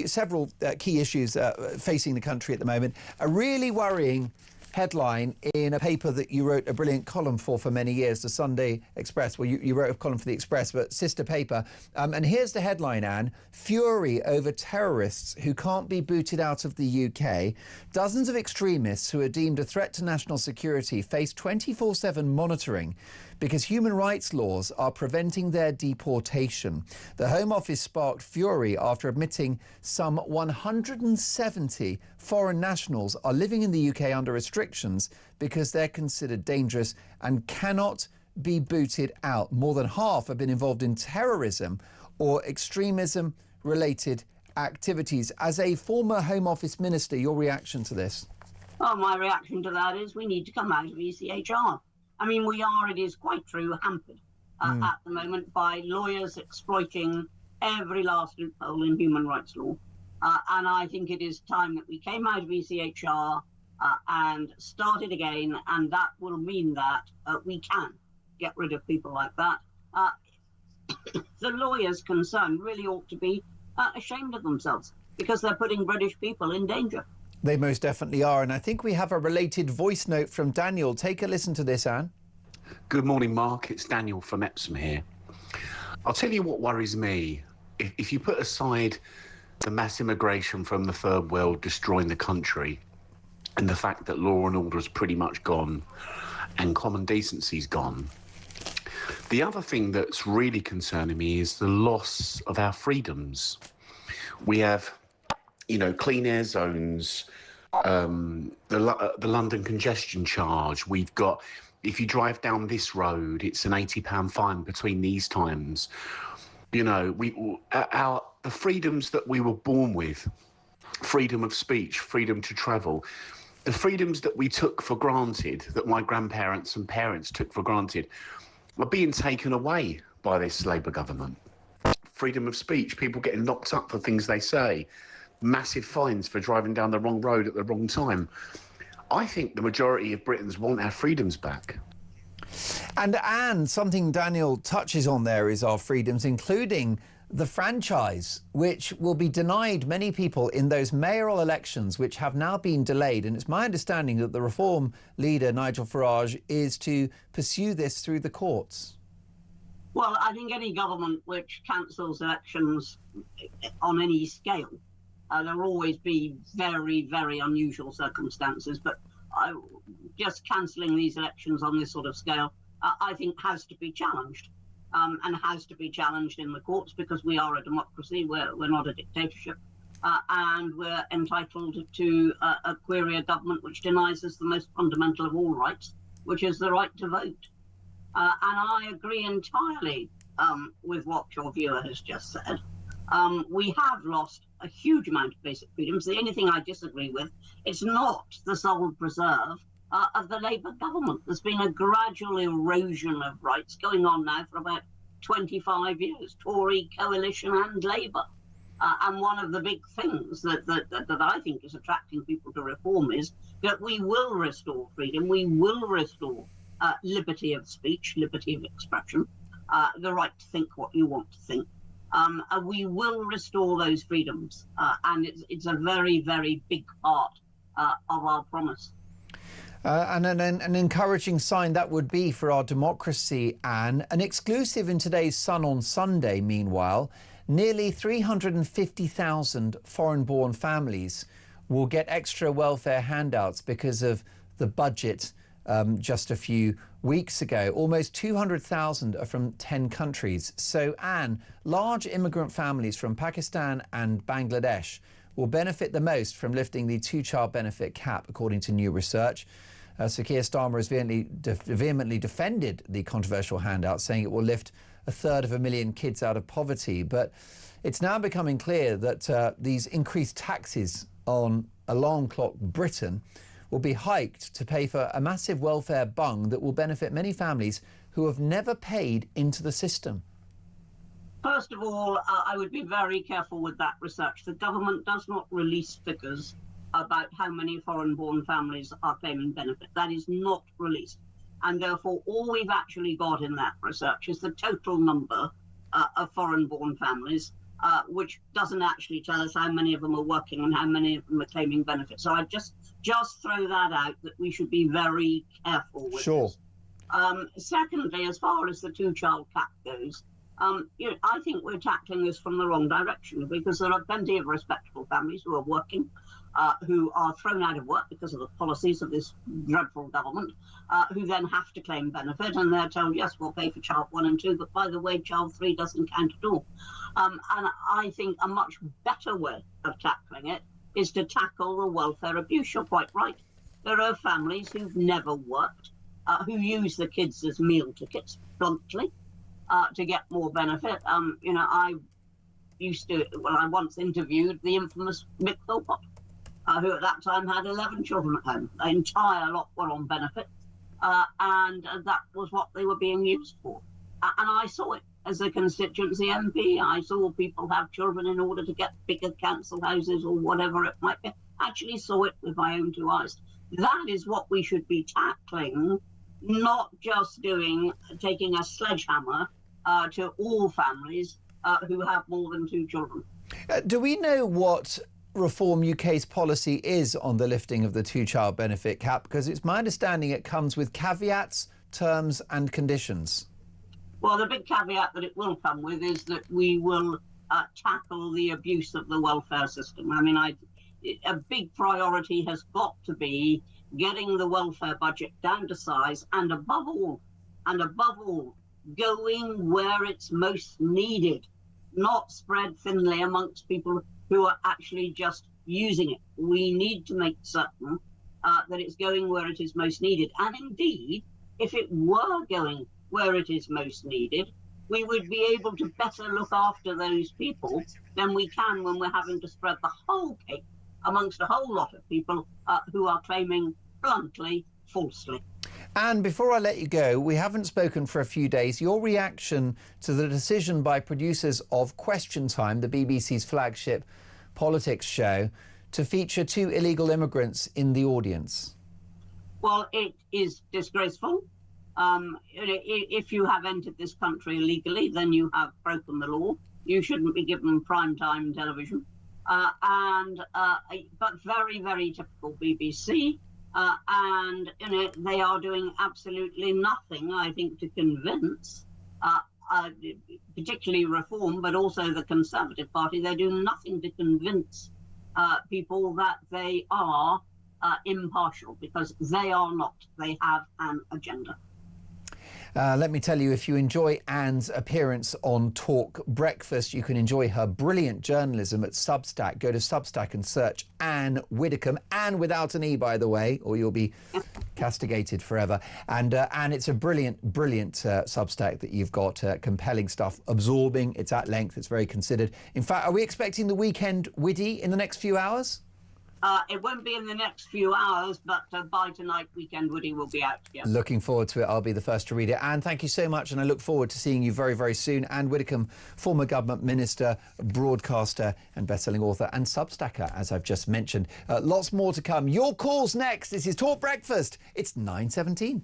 several key issues facing the country at the moment. A really worrying headline in a paper that you wrote a brilliant column for many years, the Sunday Express. Well, you wrote a column for the Express, but sister paper. And here's the headline, Anne. Fury over terrorists who can't be booted out of the UK. Dozens of extremists who are deemed a threat to national security face 24/7 monitoring because human rights laws are preventing their deportation. The Home Office sparked fury after admitting some 170 foreign nationals are living in the UK under restrictions because they're considered dangerous and cannot be booted out. More than half have been involved in terrorism or extremism-related activities. As a former Home Office minister, your reaction to this? Well, my reaction to that is we need to come out of ECHR. I mean, we are, it is quite true, hampered at the moment by lawyers exploiting every last loophole in human rights law. And I think it is time that we came out of ECHR and started again, and that will mean that we can get rid of people like that. The lawyers concerned really ought to be ashamed of themselves because they're putting British people in danger. They most definitely are. And I think we have a related voice note from Daniel. Take a listen to this, Anne. Good morning, Mark. It's Daniel from Epsom here. I'll tell you what worries me. If you put aside the mass immigration from the third world destroying the country and the fact that law and order is pretty much gone and common decency's gone, the other thing that's really concerning me is the loss of our freedoms. We have, you know, clean air zones, the London congestion charge. We've got, if you drive down this road, it's an £80 fine between these times. You know, the freedoms that we were born with, freedom of speech, freedom to travel, the freedoms that we took for granted, that my grandparents and parents took for granted, are being taken away by this Labour government. Freedom of speech, people getting locked up for things they say, massive fines for driving down the wrong road at the wrong time. I think the majority of Britons want our freedoms back. And Anne, something Daniel touches on there is our freedoms, including the franchise, which will be denied many people in those mayoral elections, which have now been delayed. And it's my understanding that the Reform leader, Nigel Farage, is to pursue this through the courts. Well, I think any government which cancels elections on any scale, there'll always be very, very unusual circumstances, but just cancelling these elections on this sort of scale, I think has to be challenged. And has to be challenged in the courts because we are a democracy, we're not a dictatorship, and we're entitled to query a government which denies us the most fundamental of all rights, which is the right to vote. And I agree entirely with what your viewer has just said. We have lost a huge amount of basic freedoms. The only thing I disagree with, it's not the sole preserve of the Labour government. There's been a gradual erosion of rights going on now for about 25 years, Tory, coalition and Labour. And one of the big things that I think is attracting people to reform is that we will restore freedom, we will restore liberty of speech, liberty of expression, the right to think what you want to think. We will restore those freedoms, and it's a very, very big part of our promise. And an encouraging sign that would be for our democracy, Anne. An exclusive in today's Sun on Sunday, meanwhile, nearly 350,000 foreign-born families will get extra welfare handouts because of the budget just a few weeks ago. Almost 200,000 are from 10 countries. So, Anne, large immigrant families from Pakistan and Bangladesh will benefit the most from lifting the two-child benefit cap, according to new research. Sir Keir Starmer has vehemently defended the controversial handout, saying it will lift 1/3 kids out of poverty. But it's now becoming clear that these increased taxes on alarm-clock Britain will be hiked to pay for a massive welfare bung that will benefit many families who have never paid into the system. First of all, I would be very careful with that research. The government does not release figures about how many foreign-born families are claiming benefit. That is not released. And therefore, all we've actually got in that research is the total number of foreign-born families, which doesn't actually tell us how many of them are working and how many of them are claiming benefits. So I just throw that out, that we should be very careful with this. Secondly, as far as the two-child cap goes, I think we're tackling this from the wrong direction, because there are plenty of respectable families who are working, who are thrown out of work because of the policies of this dreadful government, who then have to claim benefit, and they're told, yes, we'll pay for child 1 and 2, but by the way, child 3 doesn't count at all. And I think a much better way of tackling it is to tackle the welfare abuse. You're quite right. There are families who've never worked, who use the kids as meal tickets, bluntly, to get more benefit. I once interviewed the infamous Mick Philpott, who at that time had 11 children at home. The entire lot were on benefit, and that was what they were being used for. And I saw it as a constituency MP. I saw people have children in order to get bigger council houses or whatever it might be. I actually saw it with my own 2 eyes. That is what we should be tackling, not just taking a sledgehammer to all families who have more than 2 children. Do we know what Reform UK's policy is on the lifting of the two-child benefit cap? Because it's my understanding it comes with caveats, terms and conditions. Well, the big caveat that it will come with is that we will tackle the abuse of the welfare system. I mean, a big priority has got to be getting the welfare budget down to size, and above all, going where it's most needed, not spread thinly amongst people who are actually just using it. We need to make certain that it's going where it is most needed. And indeed, if it were going where it is most needed, we would be able to better look after those people than we can when we're having to spread the whole cake amongst a whole lot of people who are claiming, bluntly, falsely. And before I let you go, we haven't spoken for a few days. Your reaction to the decision by producers of Question Time, the BBC's flagship politics show, to feature 2 illegal immigrants in the audience? Well, it is disgraceful. If you have entered this country illegally, then you have broken the law. You shouldn't be given prime-time television. But very, very typical BBC. And they are doing absolutely nothing, I think, to convince, particularly Reform, but also the Conservative Party. They do nothing to convince people that they are impartial, because they are not. They have an agenda. Let me tell you, if you enjoy Anne's appearance on Talk Breakfast, you can enjoy her brilliant journalism at Substack. Go to Substack and search Anne Widdecombe. Anne without an E, by the way, or you'll be castigated forever. And Anne, it's a brilliant Substack that you've got. Compelling stuff, absorbing. It's at length. It's very considered. In fact, are we expecting the Weekend Widdy in the next few hours? It won't be in the next few hours, but by tonight, Weekend Woody will be out. Yes. Looking forward to it. I'll be the first to read it. Anne, thank you so much, and I look forward to seeing you very, very soon. Anne Widdecombe, former government minister, broadcaster and best-selling author and Substacker, as I've just mentioned. Lots more to come. Your calls next. This is Talk Breakfast. It's 9:17.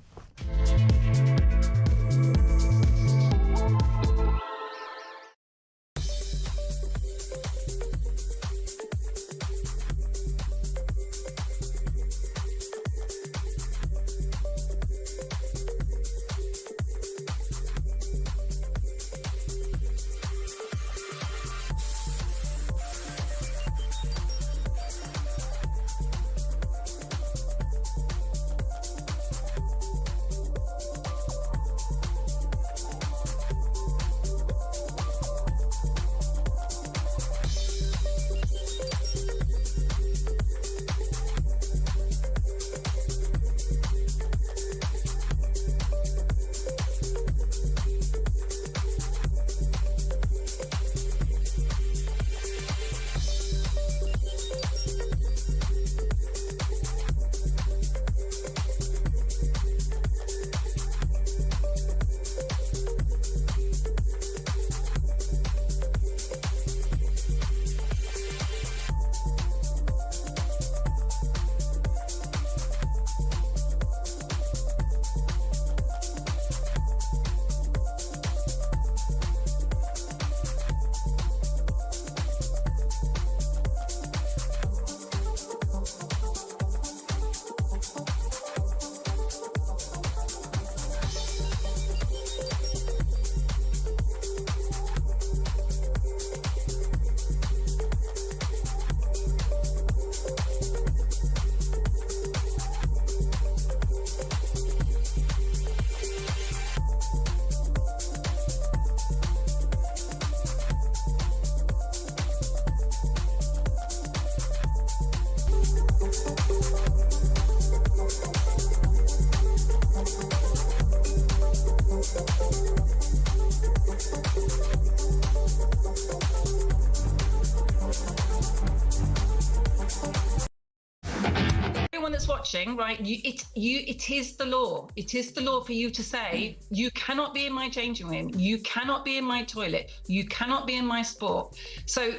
That's watching, right? It is the law. It is the law for you to say you cannot be in my changing room, you cannot be in my toilet, you cannot be in my sport. So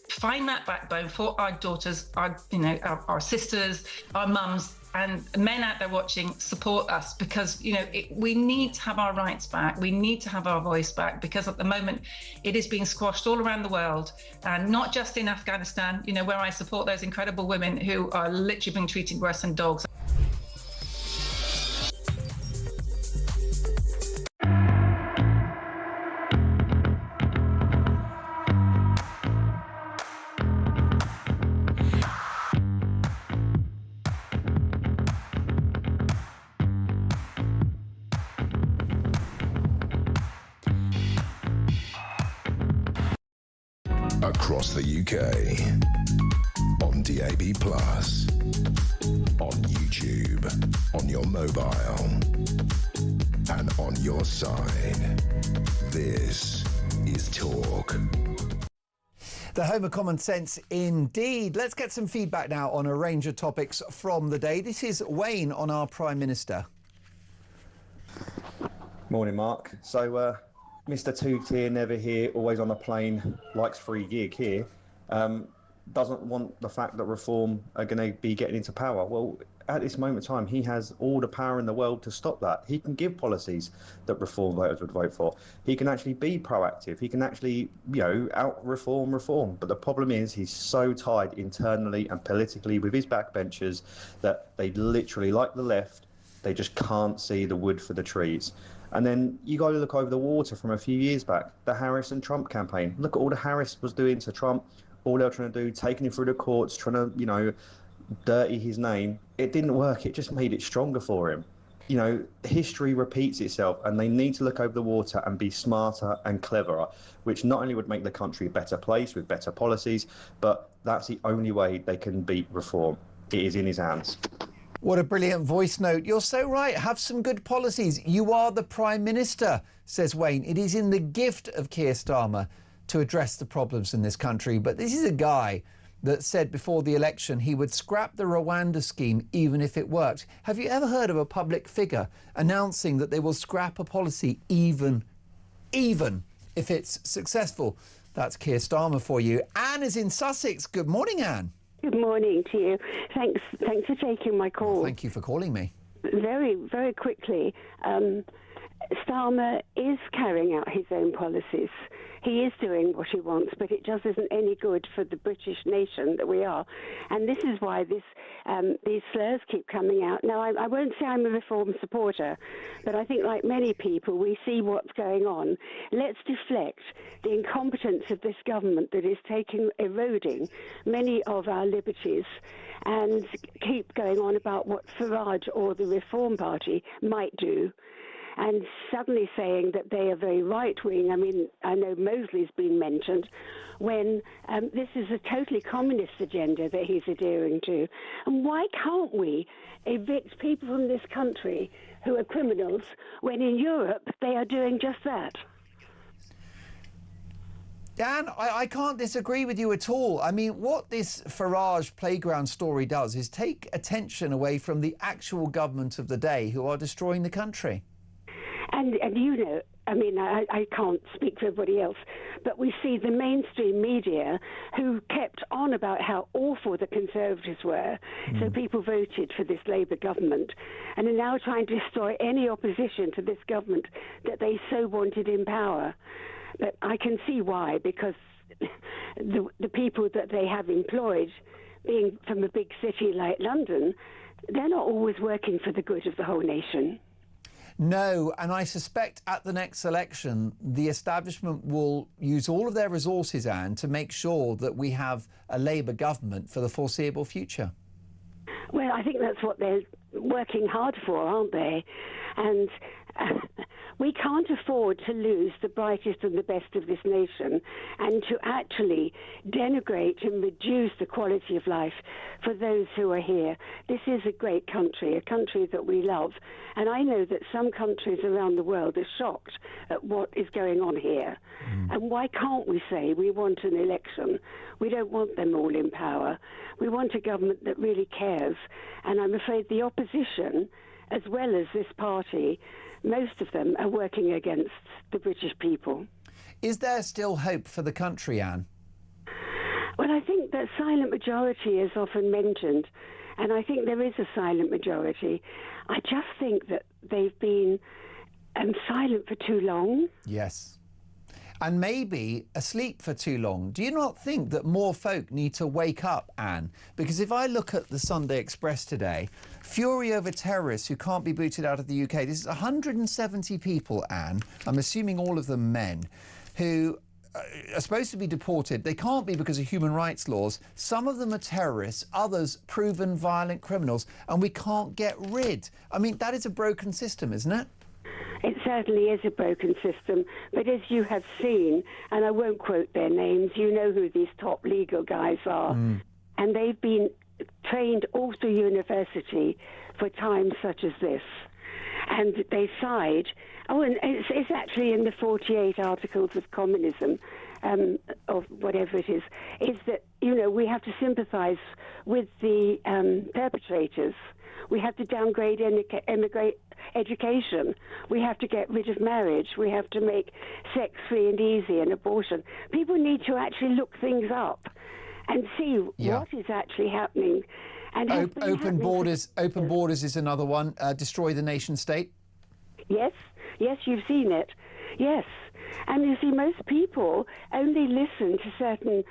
find that backbone for our daughters, our sisters, our mums, and men out there watching. Support us, because we need to have our rights back. We need to have our voice back, because at the moment it is being squashed all around the world, and not just in Afghanistan, where I support those incredible women who are literally being treated worse than dogs. Across the UK, on DAB+, on YouTube, on your mobile, and on your side. This is Talk. The home of common sense indeed. Let's get some feedback now on a range of topics from the day. This is Wayne on our Prime Minister. Morning, Mark. So, Mr. Tooth here, never here, always on a plane, likes free gig here, doesn't want the fact that Reform are going to be getting into power. Well, at this moment in time, he has all the power in the world to stop that. He can give policies that Reform voters would vote for. He can actually be proactive. He can actually, out-reform reform. But the problem is he's so tied internally and politically with his backbenchers that they literally, like the left, they just can't see the wood for the trees. And then you got to look over the water from a few years back, the Harris and Trump campaign. Look at all the Harris was doing to Trump, all they were trying to do, taking him through the courts, trying to, dirty his name. It didn't work. It just made it stronger for him. you know, history repeats itself, and they need to look over the water and be smarter and cleverer, which not only would make the country a better place with better policies, but that's the only way they can beat reform. It is in his hands. What a brilliant voice note. You're so right. Have some good policies. You are the Prime Minister, says Wayne. It is in the gift of Keir Starmer to address the problems in this country. But this is a guy that said before the election he would scrap the Rwanda scheme even if it worked. Have you ever heard of a public figure announcing that they will scrap a policy even if it's successful? That's Keir Starmer for you. Anne is in Sussex. Good morning, Anne. Good morning to you. Thanks for taking my call. Well, thank you for calling me. Very, very quickly, Starmer is carrying out his own policies. He is doing what he wants, but it just isn't any good for the British nation that we are. And this is why these slurs keep coming out. Now, I won't say I'm a reform supporter, but I think like many people, we see what's going on. Let's deflect the incompetence of this government that is eroding many of our liberties, and keep going on about what Farage or the Reform Party might do. And suddenly saying that they are very right-wing. I mean, I know Mosley's been mentioned, when this is a totally communist agenda that he's adhering to. And why can't we evict people from this country who are criminals when in Europe they are doing just that? Dan, I can't disagree with you at all. I mean, what this Farage playground story does is take attention away from the actual government of the day who are destroying the country. And you know, I mean, I can't speak for everybody else, but we see the mainstream media who kept on about how awful the Conservatives were, so people voted for this Labour government, and are now trying to destroy any opposition to this government that they so wanted in power. But I can see why, because the people that they have employed, being from a big city like London, they're not always working for the good of the whole nation. No, and I suspect at the next election, the establishment will use all of their resources, Anne, to make sure that we have a Labour government for the foreseeable future. Well, I think that's what they're working hard for, aren't they? And we can't afford to lose the brightest and the best of this nation, and to actually denigrate and reduce the quality of life for those who are here. This is a great country, a country that we love. And I know that some countries around the world are shocked at what is going on here. And why can't we say we want an election? We don't want them all in power. We want a government that really cares. And I'm afraid the opposition, as well as this party, most of them are working against the British people. Is there still hope for the country, Anne? Well, I think that silent majority is often mentioned, and I think there is a silent majority. I just think that they've been silent for too long. Yes. And maybe asleep for too long. Do you not think that more folk need to wake up, Anne? Because if I look at the Sunday Express today, fury over terrorists who can't be booted out of the UK. This is 170 people, Anne, I'm assuming all of them men, who are supposed to be deported. They can't be because of human rights laws. Some of them are terrorists, others proven violent criminals, and we can't get rid. I mean, that is a broken system, isn't it? It certainly is a broken system, but as you have seen, and I won't quote their names, you know who these top legal guys are, and they've been trained all through university for times such as this. And they side, and it's actually in the 48 Articles of Communism, of whatever it is that, you know, we have to sympathise with the perpetrators. We have to downgrade education. We have to get rid of marriage. We have to make sex free and easy and abortion. People need to actually look things up and see what is actually happening. And open borders is another one. Destroy the nation state. Yes, you've seen it. Yes, and you see, most people only listen to certain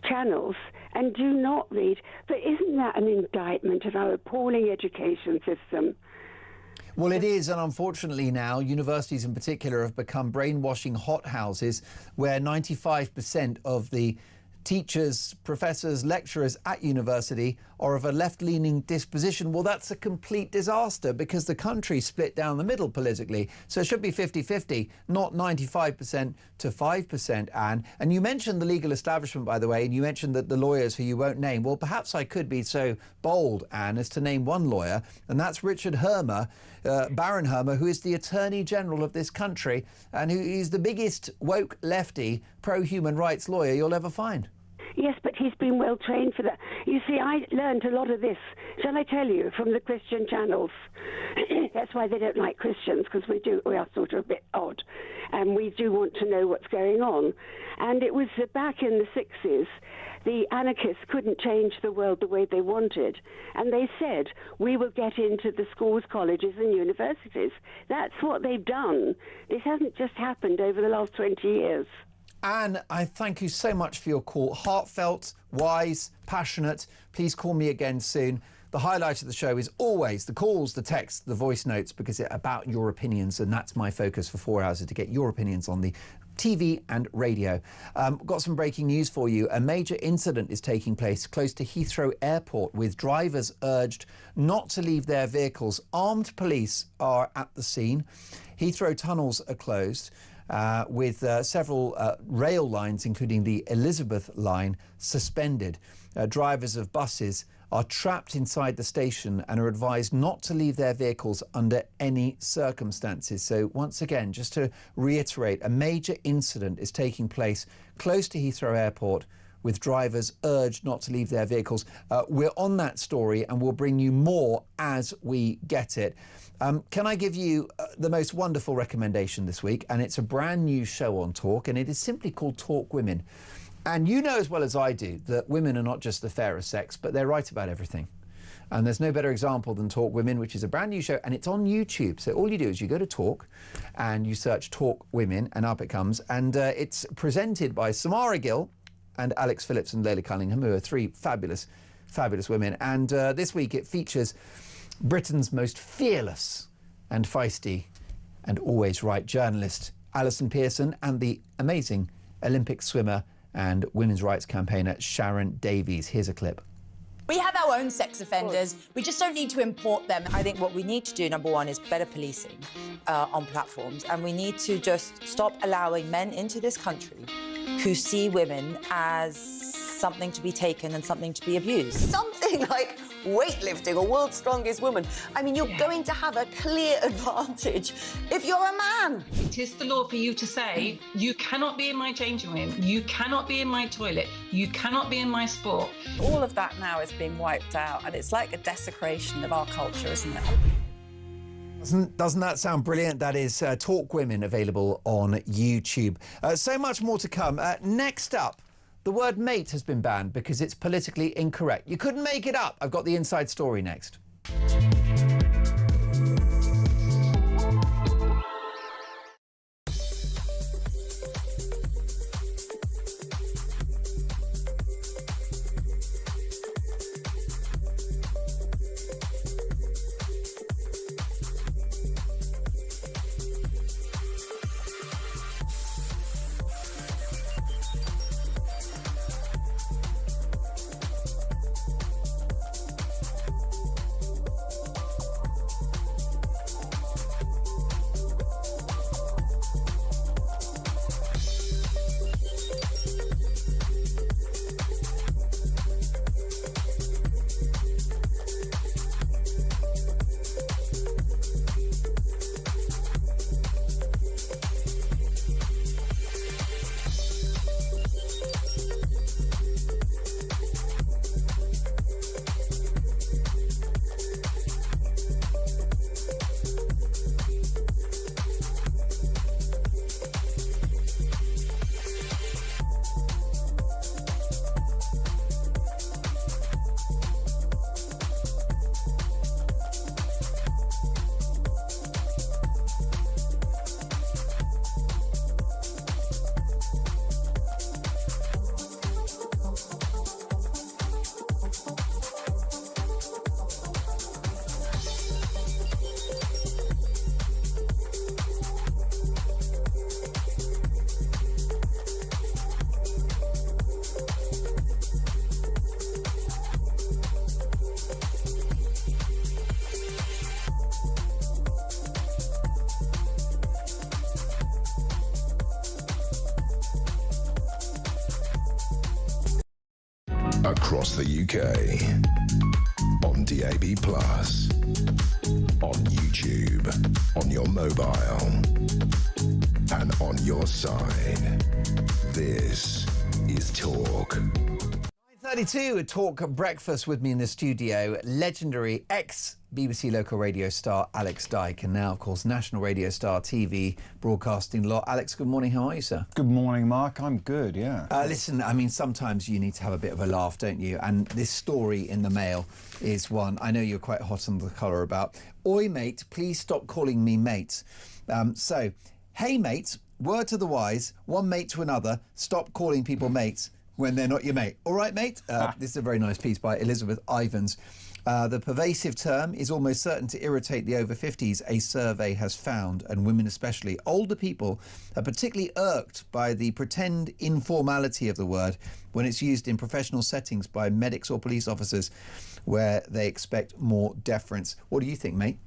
channels and do not read. But isn't that an indictment of our appalling education system? Well, it is, and unfortunately now, universities in particular have become brainwashing hothouses where 95% of the teachers, professors, lecturers at university are of a left-leaning disposition, well, that's a complete disaster because the country's split down the middle politically. So it should be 50-50, not 95% to 5%, Anne. And you mentioned the legal establishment, by the way, and you mentioned that the lawyers who you won't name. Well, perhaps I could be so bold, Anne, as to name one lawyer, and that's Richard Hermer, Baron Hermer, who is the Attorney General of this country and who is the biggest woke lefty pro-human rights lawyer you'll ever find. Yes, but he's been well trained for that. You see, I learned a lot of this, shall I tell you, from the Christian channels. That's why they don't like Christians, because we are sort of a bit odd, and we do want to know what's going on. And it was back in the 60s, the anarchists couldn't change the world the way they wanted, and they said, we will get into the schools, colleges and universities. That's what they've done. This hasn't just happened over the last 20 years. Anne, I thank you so much for your call. Heartfelt, wise, passionate. Please call me again soon. The highlight of the show is always the calls, the texts, the voice notes, because it's about your opinions, and that's my focus for 4 hours, is to get your opinions on the TV and radio. Got some breaking news for you. A major incident is taking place close to Heathrow Airport, with drivers urged not to leave their vehicles. Armed police are at the scene. Heathrow tunnels are closed, with several rail lines, including the Elizabeth line, suspended. Drivers of buses are trapped inside the station and are advised not to leave their vehicles under any circumstances. So once again, just to reiterate, a major incident is taking place close to Heathrow Airport, with drivers urged not to leave their vehicles. We're on that story and we'll bring you more as we get it. Can I give you the most wonderful recommendation this week? And it's a brand new show on Talk, and it is simply called Talk Women. And you know as well as I do that women are not just the fairer sex, but they're right about everything. And there's no better example than Talk Women, which is a brand new show, and it's on YouTube. So all you do is you go to Talk and you search Talk Women, and up it comes. And it's presented by Samara Gill and Alex Phillips and Leila Cunningham, who are three fabulous, fabulous women. And this week it features Britain's most fearless and feisty and always right journalist, Alison Pearson, and the amazing Olympic swimmer and women's rights campaigner, Sharon Davies. Here's a clip. We have our own sex offenders. We just don't need to import them. I think what we need to do, number one, is better policing on platforms. And we need to just stop allowing men into this country who see women as something to be taken and something to be abused. Something like weightlifting or world's strongest woman. I mean, you're going to have a clear advantage if you're a man. It is the law for you to say, you cannot be in my changing room, you cannot be in my toilet, you cannot be in my sport. All of that now is being wiped out, and it's like a desecration of our culture, isn't it? Doesn't that sound brilliant? That is Talk Women, available on YouTube. So much more to come. Next up, the word mate has been banned because it's politically incorrect. You couldn't make it up. I've got the inside story next. Across the UK. On DAB+. On YouTube. On your mobile. And on your side. This is Talk. 9:32 at Talk Breakfast. With me in the studio, legendary ex-BBC local radio star Alex Dyke, and now, of course, national radio star, TV broadcasting lot. Alex, good morning. How are you, sir? Good morning, Mark. I'm good, yeah. Listen, I mean, sometimes you need to have a bit of a laugh, don't you? And this story in the Mail is one I know you're quite hot under the collar about. Oi, mate, please stop calling me mate. So, hey, mate, word to the wise, one mate to another, stop calling people mates when they're not your mate. All right, mate? This is a very nice piece by Elizabeth Ivans. The pervasive term is almost certain to irritate the over 50s, a survey has found, and women especially. Older people are particularly irked by the pretend informality of the word when it's used in professional settings by medics or police officers where they expect more deference. What do you think, mate?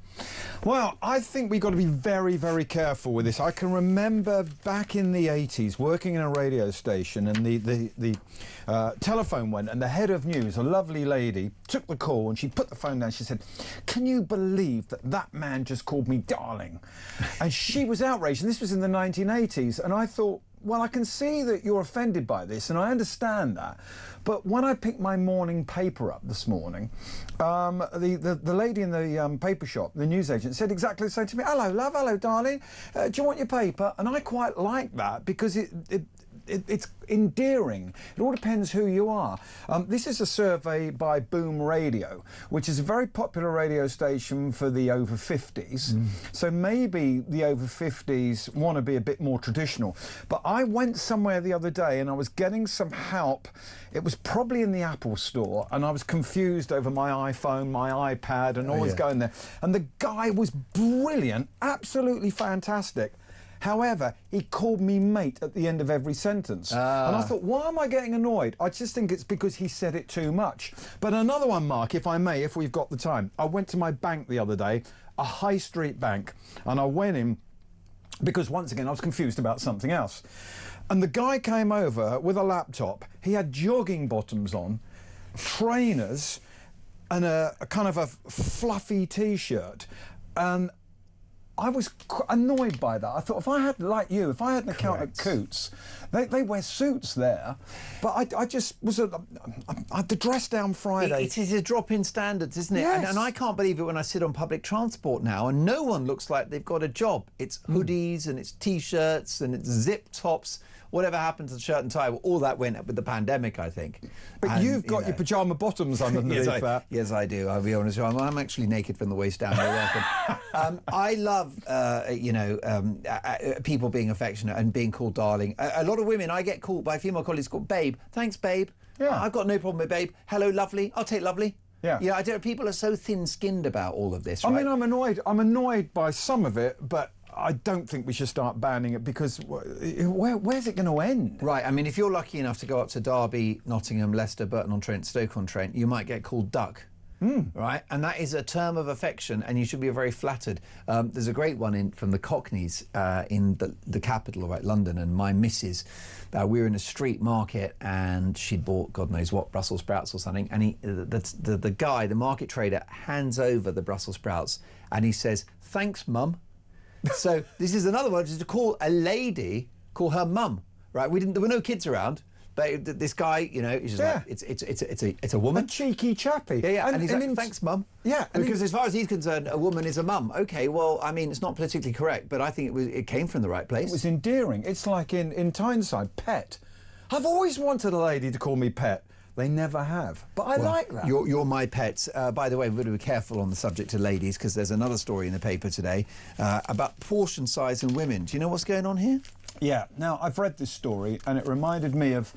Well, I think we've got to be very, very careful with this. I can remember back in the 80s working in a radio station, and the telephone went, and the head of news, a lovely lady, took the call and she put the phone down. She said, "Can you believe that man just called me darling?" And she was outraged, and this was in the 1980s, and I thought, well, I can see that you're offended by this, and I understand that. But when I picked my morning paper up this morning, the lady in the paper shop, the newsagent, said exactly the same to me. "Hello, love. Hello, darling. Do you want your paper?" And I quite like that because it's endearing. It all depends who you are. This is a survey by Boom Radio, which is a very popular radio station for the over 50s. So maybe the over 50s want to be a bit more traditional. But I went somewhere the other day and I was getting some help. It was probably in the Apple store, and I was confused over my iPhone, my iPad, and always going there. And the guy was brilliant, absolutely fantastic. However, he called me mate at the end of every sentence. And I thought, why am I getting annoyed? I just think it's because he said it too much. But another one, Mark, if I may, if we've got the time. I went to my bank the other day, a high street bank, and I went in because, once again, I was confused about something else. And the guy came over with a laptop. He had jogging bottoms on, trainers, and a kind of a fluffy T-shirt. And I was annoyed by that. I thought, if I had, like you, if I had an account at Coutts, they wear suits there. But I just was the dress down Friday. It is a drop in standards, isn't it? Yes. And I can't believe it when I sit on public transport now and no one looks like they've got a job. It's hoodies and it's T-shirts and it's zip tops. Whatever happened to the shirt and tie, well, all that went up with the pandemic, I think. But you've got your pyjama bottoms underneath that. Yes, I do. I'll be honest with you. I'm actually naked from the waist down. You're welcome. I love, people being affectionate and being called darling. A lot of women, I get called by female colleagues called babe. Thanks, babe. Yeah. I've got no problem with babe. Hello, lovely. I'll take lovely. Yeah. You know, I don't. People are so thin-skinned about all of this. Right? I mean, I'm annoyed by some of it, but I don't think we should start banning it because where's it going to end? Right, I mean, if you're lucky enough to go up to Derby, Nottingham, Leicester, Burton-on-Trent, Stoke-on-Trent, you might get called Duck. Right, and that is a term of affection, and you should be very flattered. There's a great one from the Cockneys in the capital, right, London, and my missus, we were in a street market, and she'd bought God knows what, Brussels sprouts or something, and the guy, the market trader, hands over the Brussels sprouts, and he says, "Thanks, Mum." So this is another one, just to call a lady, call her mum, right? There were no kids around, but this guy, you know, he's just like, it's a woman. A cheeky chappy. Yeah. And he's like, "Thanks, Mum." Yeah. Because as far as he's concerned, a woman is a mum. Okay, well, I mean, it's not politically correct, but I think it came from the right place. It was endearing. It's like in Tyneside, pet. I've always wanted a lady to call me pet. They never have. But I like that. You're my pets. By the way, we've got to be careful on the subject of ladies because there's another story in the paper today about portion size in women. Do you know what's going on here? Yeah. Now, I've read this story and it reminded me of...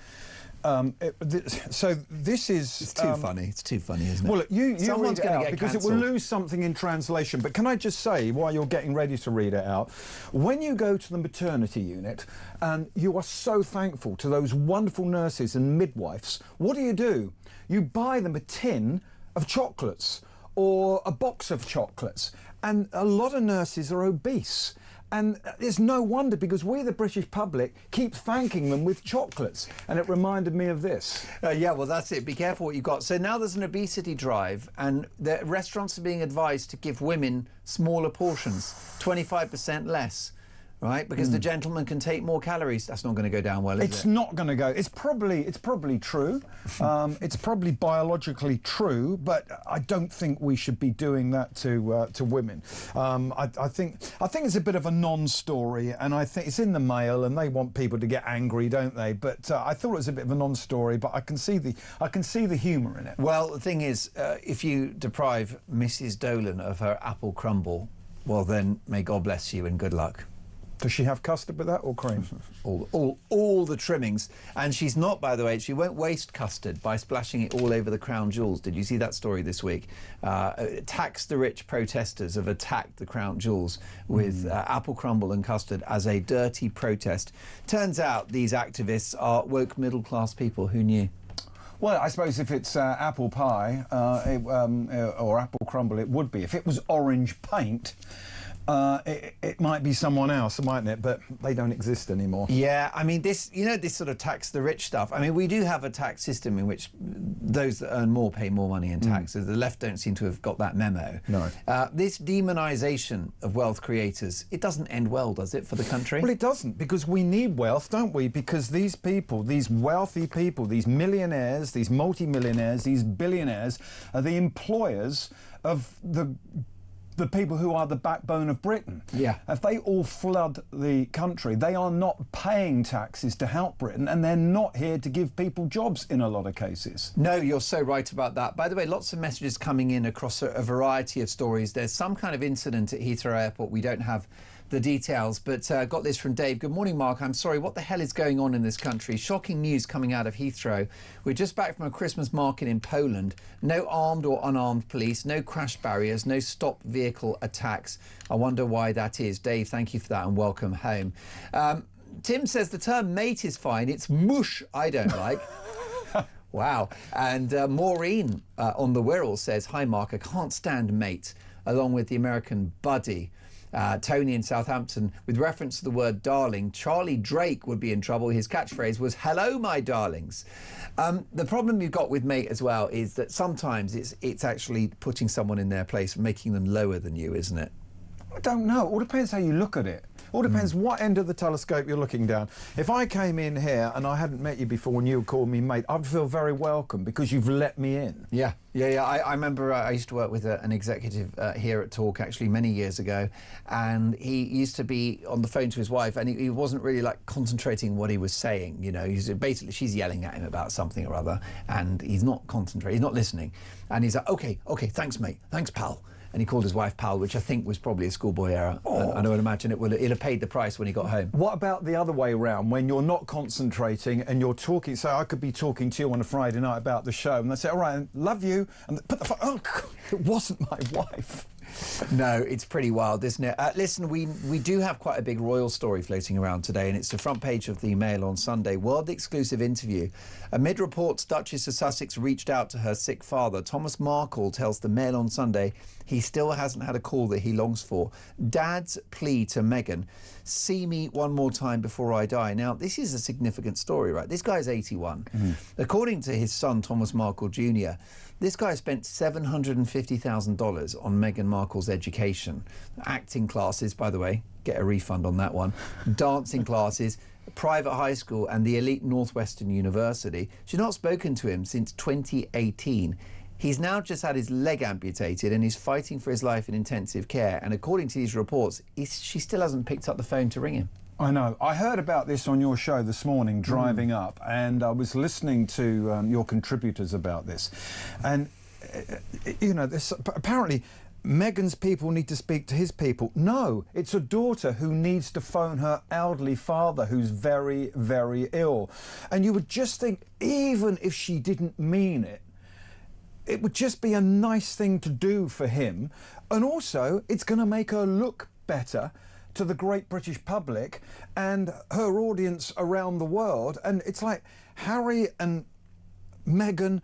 so this is... It's too funny. It's too funny, isn't it? Well, look, you Someone's read it going to out get because cancelled. it will lose something in translation. But can I just say, while you're getting ready to read it out, when you go to the maternity unit and you are so thankful to those wonderful nurses and midwives, what do? You buy them a tin of chocolates or a box of chocolates. And a lot of nurses are obese. And it's no wonder, because we, the British public, keep thanking them with chocolates. And it reminded me of this. Yeah, well, that's it. Be careful what you've got. So now there's an obesity drive, and the restaurants are being advised to give women smaller portions, 25% less. Right, because the gentleman can take more calories. That's not going to go down well, is it? It's not going to go. It's probably true. It's probably biologically true, but I don't think we should be doing that to women. I think it's a bit of a non-story, and I think it's in the Mail, and they want people to get angry, don't they? But I thought it was a bit of a non-story, but I can see the humour in it. Well, the thing is, if you deprive Mrs. Dolan of her apple crumble, well then, may God bless you and good luck. Does she have custard with that, or cream? all the trimmings. And she's not, by the way, she won't waste custard by splashing it all over the crown jewels. Did you see that story this week? Tax the rich protesters have attacked the crown jewels with apple crumble and custard as a dirty protest. Turns out these activists are woke middle-class people. Who knew? Well, I suppose if it's apple pie or apple crumble, it would be. If it was orange paint, it might be someone else, mightn't it? But they don't exist anymore. Yeah, I mean, this sort of tax the rich stuff. I mean, we do have a tax system in which those that earn more pay more money in taxes. The left don't seem to have got that memo. No. This demonisation of wealth creators, it doesn't end well, does it, for the country? Well, it doesn't, because we need wealth, don't we? Because these people, these wealthy people, these millionaires, these multi-millionaires, these billionaires, are the employers of the people who are the backbone of Britain. Yeah. If they all flood the country, they are not paying taxes to help Britain, and they're not here to give people jobs in a lot of cases. No, you're so right about that. By the way, lots of messages coming in across a variety of stories. There's some kind of incident at Heathrow Airport. We don't have the details, but got this from Dave. Good morning, Mark. I'm sorry, what the hell is going on in this country? Shocking news coming out of Heathrow. We're just back from a Christmas market in Poland. No armed or unarmed police, no crash barriers, no stop vehicle attacks. I wonder why that is. Dave, thank you for that and welcome home. Tim says the term mate is fine. It's mush I don't like. Wow. And Maureen on the Wirral says, hi, Mark, I can't stand mate, along with the American buddy. Tony in Southampton, with reference to the word darling, Charlie Drake would be in trouble. His catchphrase was, hello, my darlings. The problem you've got with mate as well is that sometimes it's actually putting someone in their place and making them lower than you, isn't it? I don't know. It all depends how you look at it. All depends what end of the telescope you're looking down. If I came in here and I hadn't met you before and you called me mate, I'd feel very welcome because you've let me in. Yeah. I remember I used to work with an executive here at Talk actually many years ago, and he used to be on the phone to his wife, and he wasn't really like concentrating what he was saying. You know, he's basically, she's yelling at him about something or other, and he's not concentrating, he's not listening, and he's like, okay, thanks mate, thanks pal. And he called his wife pal, which I think was probably a schoolboy error. And I would imagine it would have paid the price when he got home. What about the other way around, when you're not concentrating and you're talking? So I could be talking to you on a Friday night about the show, and they say, all right, love you, and put the phone, oh, it wasn't my wife. No, it's pretty wild, isn't it? Listen, we do have quite a big royal story floating around today, and it's the front page of the Mail on Sunday. World exclusive interview. Amid reports Duchess of Sussex reached out to her sick father, Thomas Markle tells the Mail on Sunday he still hasn't had a call that he longs for. Dad's plea to Meghan, see me one more time before I die. Now, this is a significant story, right? This guy's 81. According to his son, Thomas Markle Jr., this guy spent $750,000 on Meghan Markle's education. Acting classes, by the way, get a refund on that one. Dancing classes, private high school and the elite Northwestern University. She's not spoken to him since 2018. He's now just had his leg amputated and he's fighting for his life in intensive care. And according to these reports, she still hasn't picked up the phone to ring him. I know. I heard about this on your show this morning, driving up, and I was listening to your contributors about this. And, you know, apparently Meghan's people need to speak to his people. No, it's a daughter who needs to phone her elderly father who's very, very ill. And you would just think, even if she didn't mean it, it would just be a nice thing to do for him. And also, it's going to make her look better to the great British public and her audience around the world. And it's like Harry and Meghan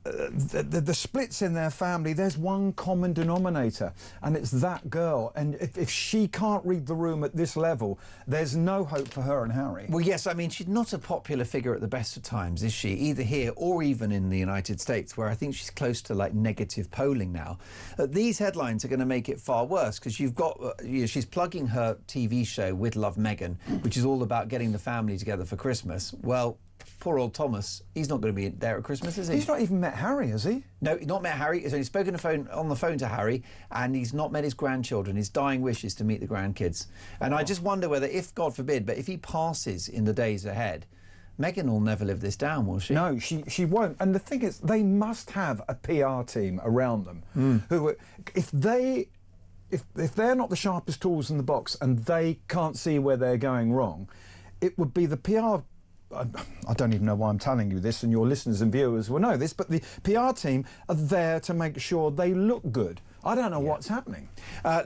the splits in their family, there's one common denominator, and it's that girl. And if she can't read the room at this level, there's no hope for her and Harry. Well, yes, I mean, she's not a popular figure at the best of times, is she? Either here or even in the United States, where I think she's close to, like, negative polling now. These headlines are going to make it far worse, because you've got, she's plugging her TV show, With Love, Meghan, which is all about getting the family together for Christmas. Well, poor old Thomas, he's not going to be there at Christmas, is he? He's not even met Harry, has he? No, he's not met Harry. He's only spoken on the phone to Harry, and he's not met his grandchildren. His dying wish is to meet the grandkids. And I just wonder whether, if, God forbid, but if he passes in the days ahead, Meghan will never live this down, will she? No, she won't. And the thing is, they must have a PR team around them who, if they're not the sharpest tools in the box and they can't see where they're going wrong, it would be the PR. I don't even know why I'm telling you this, and your listeners and viewers will know this, but the PR team are there to make sure they look good. I don't know what's happening.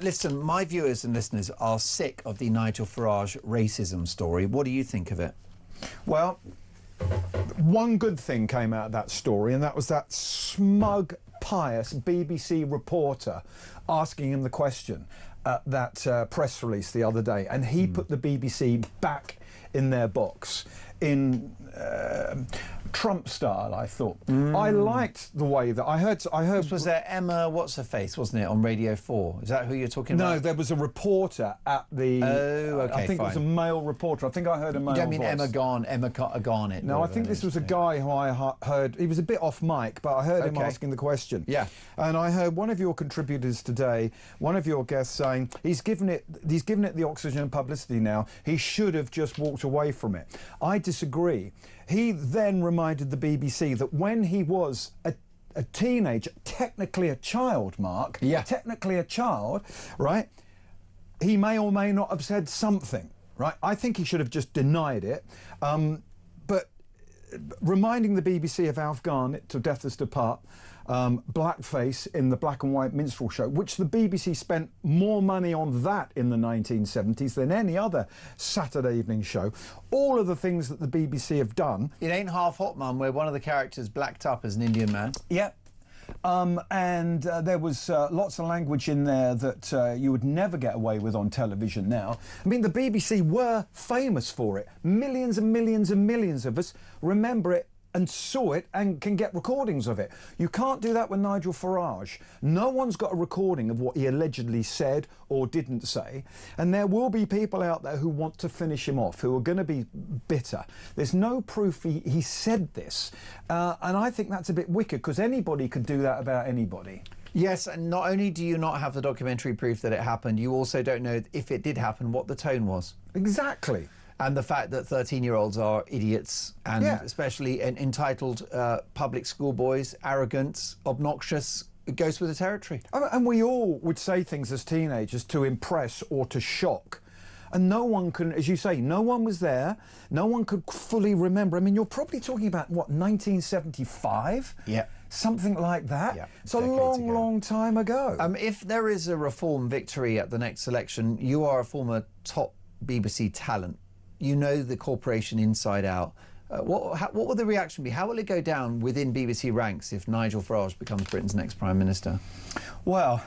Listen, my viewers and listeners are sick of the Nigel Farage racism story. What do you think of it? Well, one good thing came out of that story, and that was that smug, pious BBC reporter asking him the question at that press release the other day, and he put the BBC back in their box in Trump style, I thought. I liked the way that I heard. Was there Emma, what's her face, wasn't it, on Radio 4? Is that who you're talking about? No, there was a reporter at the. Oh, OK, I think it was a male reporter. I think I heard a male voice. You don't mean Emma Garnett? No, I think this was a guy who I heard. He was a bit off mic, but I heard him asking the question. Yeah. And I heard one of your contributors today, one of your guests, saying he's given it the oxygen and publicity now. He should have just walked away from it. I disagree. He then reminded the BBC that when he was a teenager, technically a child, Mark, technically a child, right, he may or may not have said something, right? I think he should have just denied it. But reminding the BBC of Alf Garnett, Till Death Us Do Part, blackface in the black and white minstrel show, which the BBC spent more money on that in the 1970s than any other Saturday evening show. All of the things that the BBC have done. It Ain't Half Hot, Mum, where one of the characters blacked up as an Indian man. Yeah. And there was lots of language in there that you would never get away with on television now. I mean, the BBC were famous for it. Millions and millions and millions of us remember it and saw it and can get recordings of it. You can't do that with Nigel Farage. No one's got a recording of what he allegedly said or didn't say, and there will be people out there who want to finish him off, who are going to be bitter. There's no proof he said this, and I think that's a bit wicked, because anybody could do that about anybody. Yes, and not only do you not have the documentary proof that it happened, you also don't know, if it did happen, what the tone was. Exactly. And the fact that 13-year-olds are idiots, and especially entitled public school boys, arrogant, obnoxious, it goes with the territory. And we all would say things as teenagers to impress or to shock. And no one can, as you say, no one was there, no one could fully remember. I mean, you're probably talking about, what, 1975? Yeah. Something like that? Yeah, it's a long, long time ago. If there is a Reform victory at the next election, you are a former top BBC talent. You know the corporation inside out. What will the reaction be? How will it go down within BBC ranks if Nigel Farage becomes Britain's next Prime Minister? Well,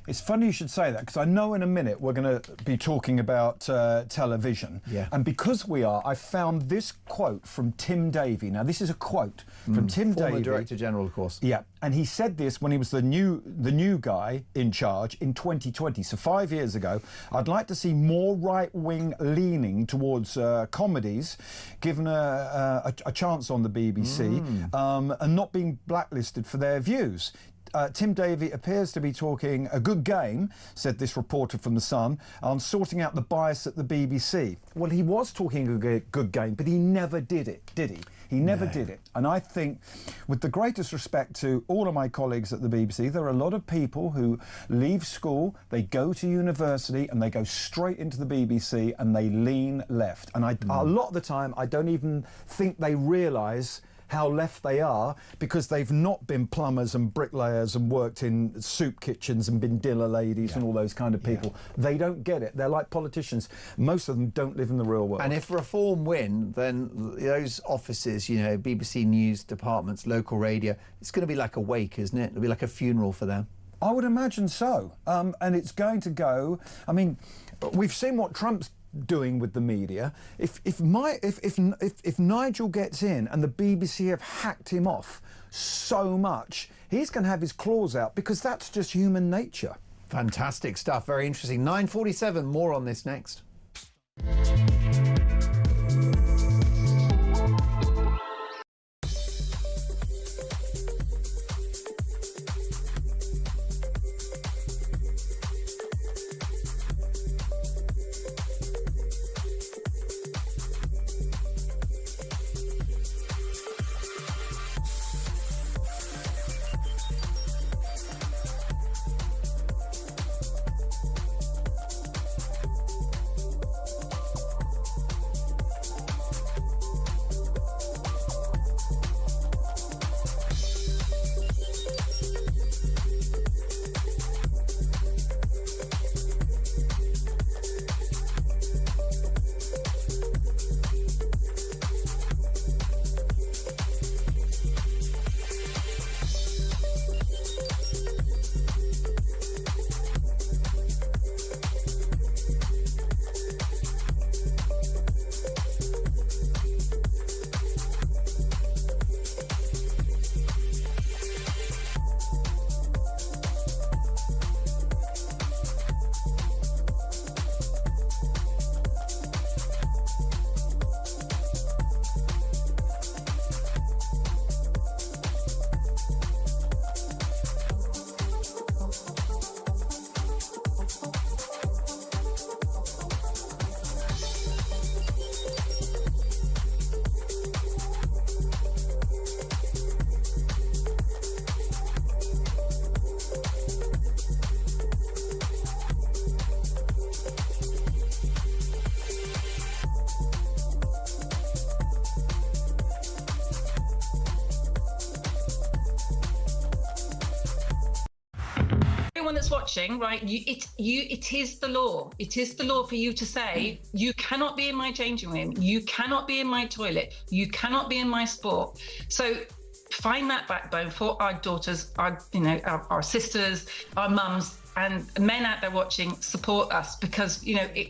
it's funny you should say that, because I know in a minute we're going to be talking about television. Yeah. And because we are, I found this quote from Tim Davie. Now, this is a quote from Tim Davie. Former Director General, of course. Yeah. And he said this when he was the new guy in charge in 2020, so 5 years ago. I'd like to see more right-wing leaning towards comedies, given a chance on the BBC, and not being blacklisted for their views. Tim Davie appears to be talking a good game, said this reporter from The Sun, on sorting out the bias at the BBC. Well, he was talking a good game, but he never did it, did he? He never did it. And I think, with the greatest respect to all of my colleagues at the BBC, there are a lot of people who leave school, they go to university, and they go straight into the BBC, and they lean left. And a lot of the time, I don't even think they realise how left they are because they've not been plumbers and bricklayers and worked in soup kitchens and been diller ladies and all those kind of people. They don't get it. They're like politicians. Most of them don't live in the real world. And if Reform win, then those offices, you know, BBC News departments, local radio, it's going to be like a wake, isn't it? It'll be like a funeral for them. I would imagine so. And it's going to go. I mean, we've seen what Trump's doing with the media. If Nigel gets in and the BBC have hacked him off so much, he's going to have his claws out because that's just human nature. Fantastic stuff. Very interesting. 9:47. More on this next. That's watching, right? It is the law. It is the law for you to say you cannot be in my changing room, you cannot be in my toilet, you cannot be in my sport. So find that backbone for our daughters, our sisters, our mums, and men out there watching. Support us because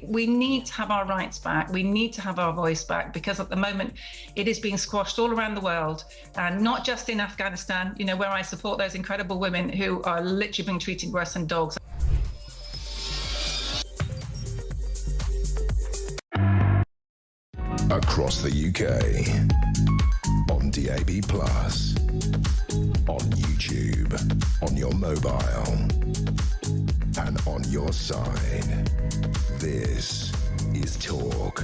we need to have our rights back. We need to have our voice back because at the moment it is being squashed all around the world, and not just in Afghanistan. Where I support those incredible women who are literally being treated worse than dogs. Across the UK, on DAB+, on YouTube, on your mobile, and on your side. This is Talk.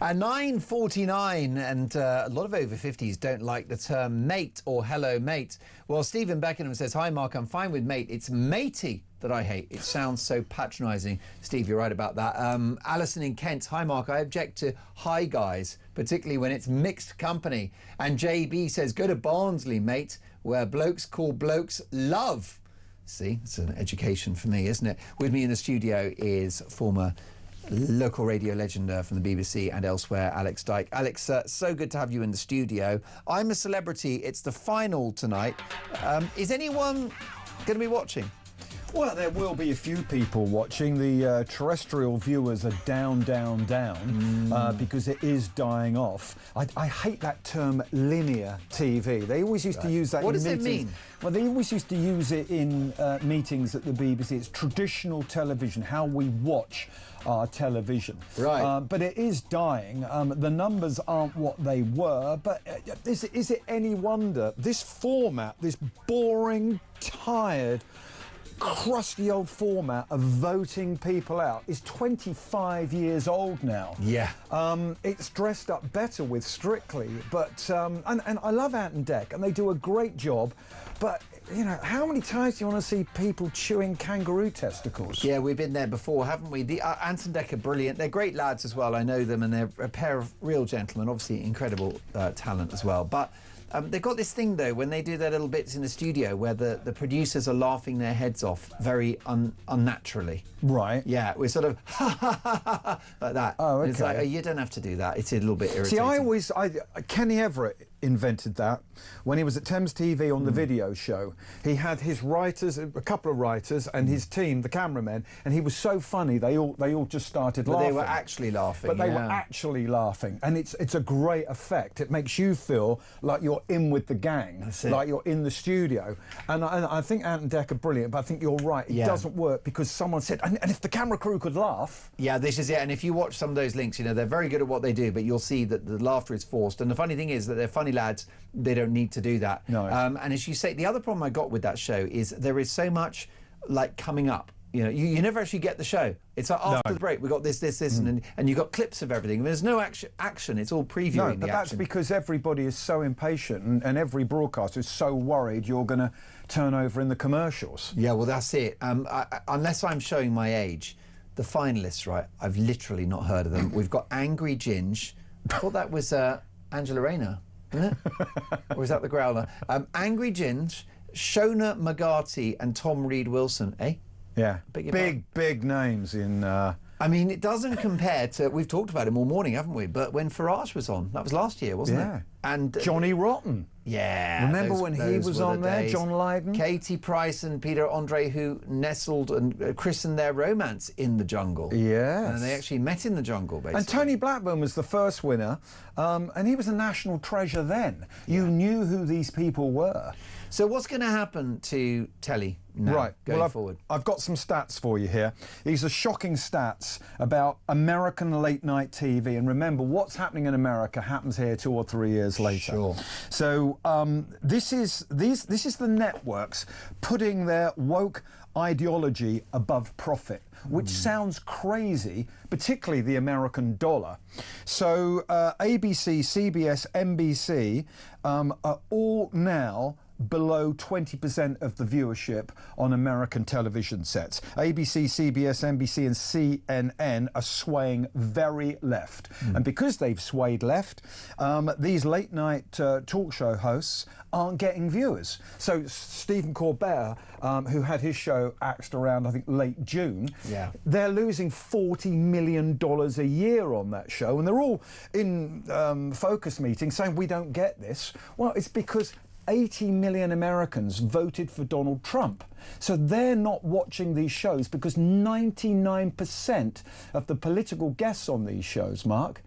At 9:49, and a lot of over 50s don't like the term mate or hello mate. Well, Stephen Beckenham says, hi Mark, I'm fine with mate. It's matey that I hate. It sounds so patronising. Steve, you're right about that. Alison in Kent, hi Mark, I object to hi guys, particularly when it's mixed company. And JB says, go to Barnsley, mate, where blokes call blokes love. See, it's an education for me, isn't it? With me in the studio is former local radio legend from the BBC and elsewhere, Alex Dyke. Alex, so good to have you in the studio. I'm a celebrity. It's the final tonight. Is anyone going to be watching? Well, there will be a few people watching. The terrestrial viewers are down, because it is dying off. I hate that term linear TV. They always used to use that in meetings. What does it mean? Well, they always used to use it in meetings at the BBC. It's traditional television, how we watch our television. Right. But it is dying. The numbers aren't what they were, but is it any wonder? This format, this boring, tired, crusty old format of voting people out is 25 years old now. Yeah. It's dressed up better with Strictly, but and I love Ant and Dec, and they do a great job. But you know, how many times do you want to see people chewing kangaroo testicles? Yeah, we've been there before, haven't we? The Ant and Dec are brilliant. They're great lads as well. I know them, and they're a pair of real gentlemen. Obviously, incredible talent as well. But they've got this thing, though, when they do their little bits in the studio where the producers are laughing their heads off very unnaturally. Right. Yeah, we're sort of like that. Oh, okay. And it's like, oh, you don't have to do that. It's a little bit irritating. See, Kenny Everett invented that when he was at Thames TV on the video show. He had his writers, a couple of writers, and his team, the cameramen, and he was so funny they all just started laughing. They were actually laughing. But they were actually laughing, and it's a great effect. It makes you feel like you're in with the gang, like you're in the studio. And I think Ant and Dec are brilliant, but I think you're right. It doesn't work because someone said, and if the camera crew could laugh. Yeah, this is it. And if you watch some of those links, you know, they're very good at what they do, but you'll see that the laughter is forced. And the funny thing is that they're funny lads. They don't need to do that. No. And as you say, the other problem I got with that show is there is so much like coming up. You know, you never actually get the show. It's like after the break, we got this, and you got clips of everything. There's no action. It's all previewing No, the but that's action. because everybody is so impatient, and every broadcaster is so worried you're going to turn over in the commercials. Yeah, well, that's it. Unless I'm showing my age, the finalists, right? I've literally not heard of them. We've got Angry Ginge. I thought that was Angela Rayner, isn't it? Or is that the Growler? Angry Ginge, Shona McGarty, and Tom Reed-Wilson. Eh? Yeah, big names in... I mean, it doesn't compare to... We've talked about him all morning, haven't we? But when Farage was on, that was last year, wasn't it? And Johnny Rotten. Yeah. Remember when he was on there, days. John Lydon? Katie Price and Peter Andre, who nestled and christened their romance in the jungle. Yes. And they actually met in the jungle, basically. And Tony Blackburn was the first winner, and he was a national treasure then. You knew who these people were. So what's going to happen to telly now, going forward? I've got some stats for you here. These are shocking stats about American late-night TV. And remember, what's happening in America happens here 2 or 3 years later. Sure. So this is the networks putting their woke ideology above profit, which sounds crazy, particularly the American dollar. So ABC, CBS, NBC are all now below 20% of the viewership on American television sets. ABC, CBS, NBC and CNN are swaying very left. And because they've swayed left, these late-night talk show hosts aren't getting viewers. So Stephen Colbert, who had his show axed around, I think, late June, they're losing $40 million a year on that show. And they're all in focus meetings saying, we don't get this. Well, it's because 80 million Americans voted for Donald Trump. So they're not watching these shows because 99% of the political guests on these shows, Mark,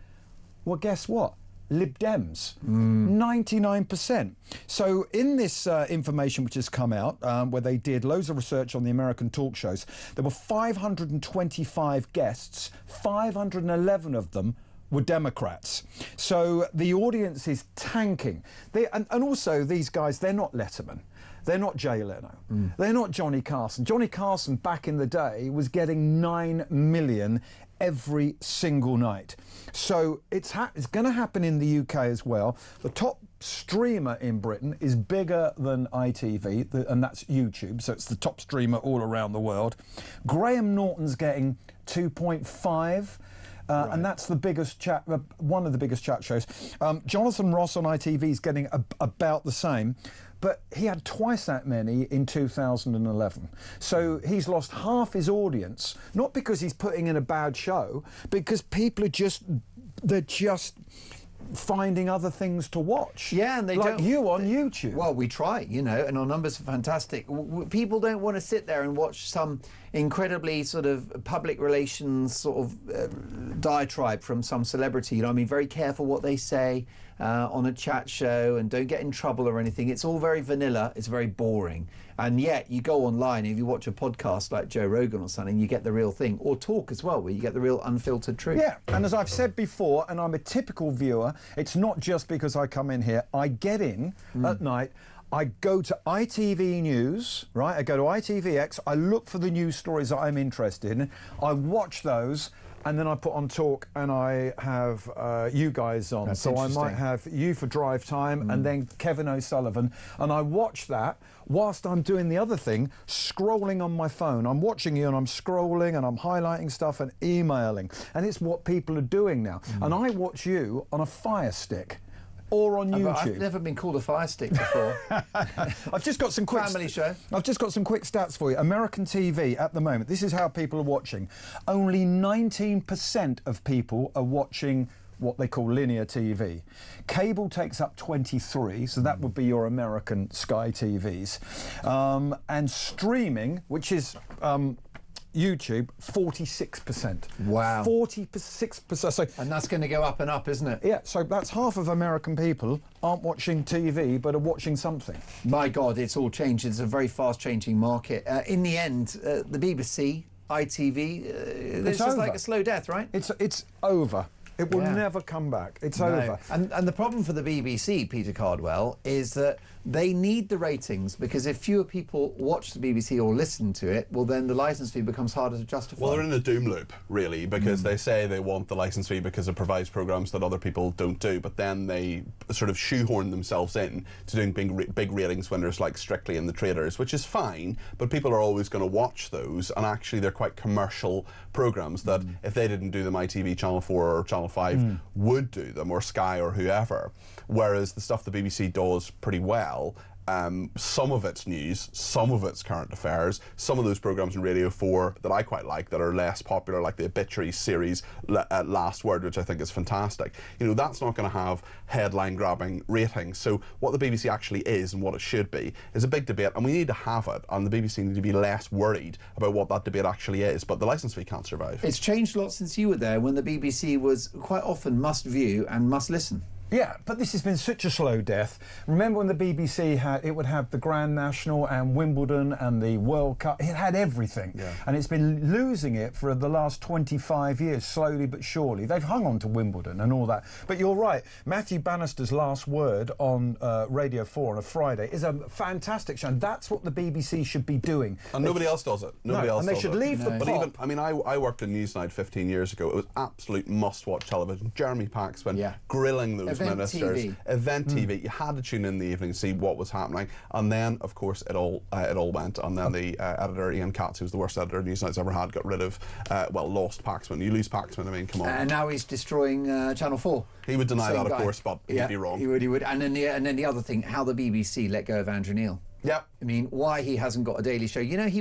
well, guess what? Lib Dems. 99%. So in this information which has come out, where they did loads of research on the American talk shows, there were 525 guests, 511 of them were Democrats. So the audience is tanking. And also these guys, they're not Letterman. They're not Jay Leno. They're not Johnny Carson. Johnny Carson back in the day was getting 9 million every single night. So it's going to happen in the UK as well. The top streamer in Britain is bigger than ITV, and that's YouTube, so it's the top streamer all around the world. Graham Norton's getting 2.5. And that's the biggest one of the biggest chat shows. Jonathan Ross on ITV is getting about the same, but he had twice that many in 2011. So he's lost half his audience, not because he's putting in a bad show, because people are they're just finding other things to watch. Yeah, and they like don't... you on YouTube. Well, we try, you know, and our numbers are fantastic. People don't want to sit there and watch some incredibly sort of public relations sort of diatribe from some celebrity. You know, I mean, very careful what they say on a chat show, and don't get in trouble or anything. It's all very vanilla. It's very boring. And yet you go online, if you watch a podcast like Joe Rogan or something, you get the real thing. Or talk as well, where you get the real unfiltered truth. Yeah, and as I've said before, and I'm a typical viewer, it's not just because I come in here. I get in at night. I go to ITV News, right? I go to ITVX, I look for the news stories that I'm interested in, I watch those, and then I put on Talk and I have you guys on. That's so I interesting. might have you for drive time and then Kevin O'Sullivan. And I watch that whilst I'm doing the other thing, scrolling on my phone. I'm watching you and I'm scrolling and I'm highlighting stuff and emailing. And it's what people are doing now. And I watch you on a Fire Stick. Or on YouTube. I've never been called a Fire Stick before. I've just got some quick family show. I've just got some quick stats for you. American TV at the moment. This is how people are watching. Only 19% of people are watching what they call linear TV. Cable takes up 23, so that would be your American Sky TVs. And streaming, which is YouTube, 46%. Wow. 46%. So, and that's going to go up and up, isn't it? Yeah, so that's half of American people aren't watching TV, but are watching something. My God, it's all changed. It's a very fast-changing market. In the end, the BBC, ITV, it's just like a slow death, right? It's over. It will never come back. It's over. And the problem for the BBC, Peter Cardwell, is that they need the ratings, because if fewer people watch the BBC or listen to it, well, then the licence fee becomes harder to justify. Well, they're in a doom loop, really, because they say they want the licence fee because it provides programmes that other people don't do, but then they sort of shoehorn themselves in to doing big ratings winners like Strictly and The Traders, which is fine, but people are always going to watch those, and actually they're quite commercial programmes that if they didn't do them, ITV, Channel 4 or Channel 5 would do them, or Sky or whoever, whereas the stuff the BBC does pretty well, some of it's news, some of it's current affairs, some of those programmes on Radio 4 that I quite like that are less popular, like the obituary series Last Word, which I think is fantastic. You know, that's not going to have headline-grabbing ratings. So what the BBC actually is and what it should be is a big debate, and we need to have it, and the BBC need to be less worried about what that debate actually is, but the licence fee can't survive. It's changed a lot since you were there, when the BBC was quite often must view and must listen. Yeah, but this has been such a slow death. Remember when the BBC would have the Grand National and Wimbledon and the World Cup? It had everything. Yeah. And it's been losing it for the last 25 years, slowly but surely. They've hung on to Wimbledon and all that. But you're right, Matthew Bannister's Last Word on Radio 4 on a Friday is a fantastic show, and that's what the BBC should be doing. And nobody else does it. Nobody else and they does should it. leave the But pop. even, I mean, I worked in Newsnight 15 years ago. It was absolute must-watch television. Jeremy Paxman grilling those ministers. TV. Event TV. You had to tune in the evening to see what was happening, and then, of course, it all went. And then the editor Ian Katz, who was the worst editor Newsnight's ever had, got rid of, lost Paxman. You lose Paxman, I mean, come on. And now he's destroying Channel 4. He would deny Same that, guy. of course, but he'd be wrong. He would. And then the other thing, how the BBC let go of Andrew Neil. Yeah. I mean, why he hasn't got a daily show. You know, he was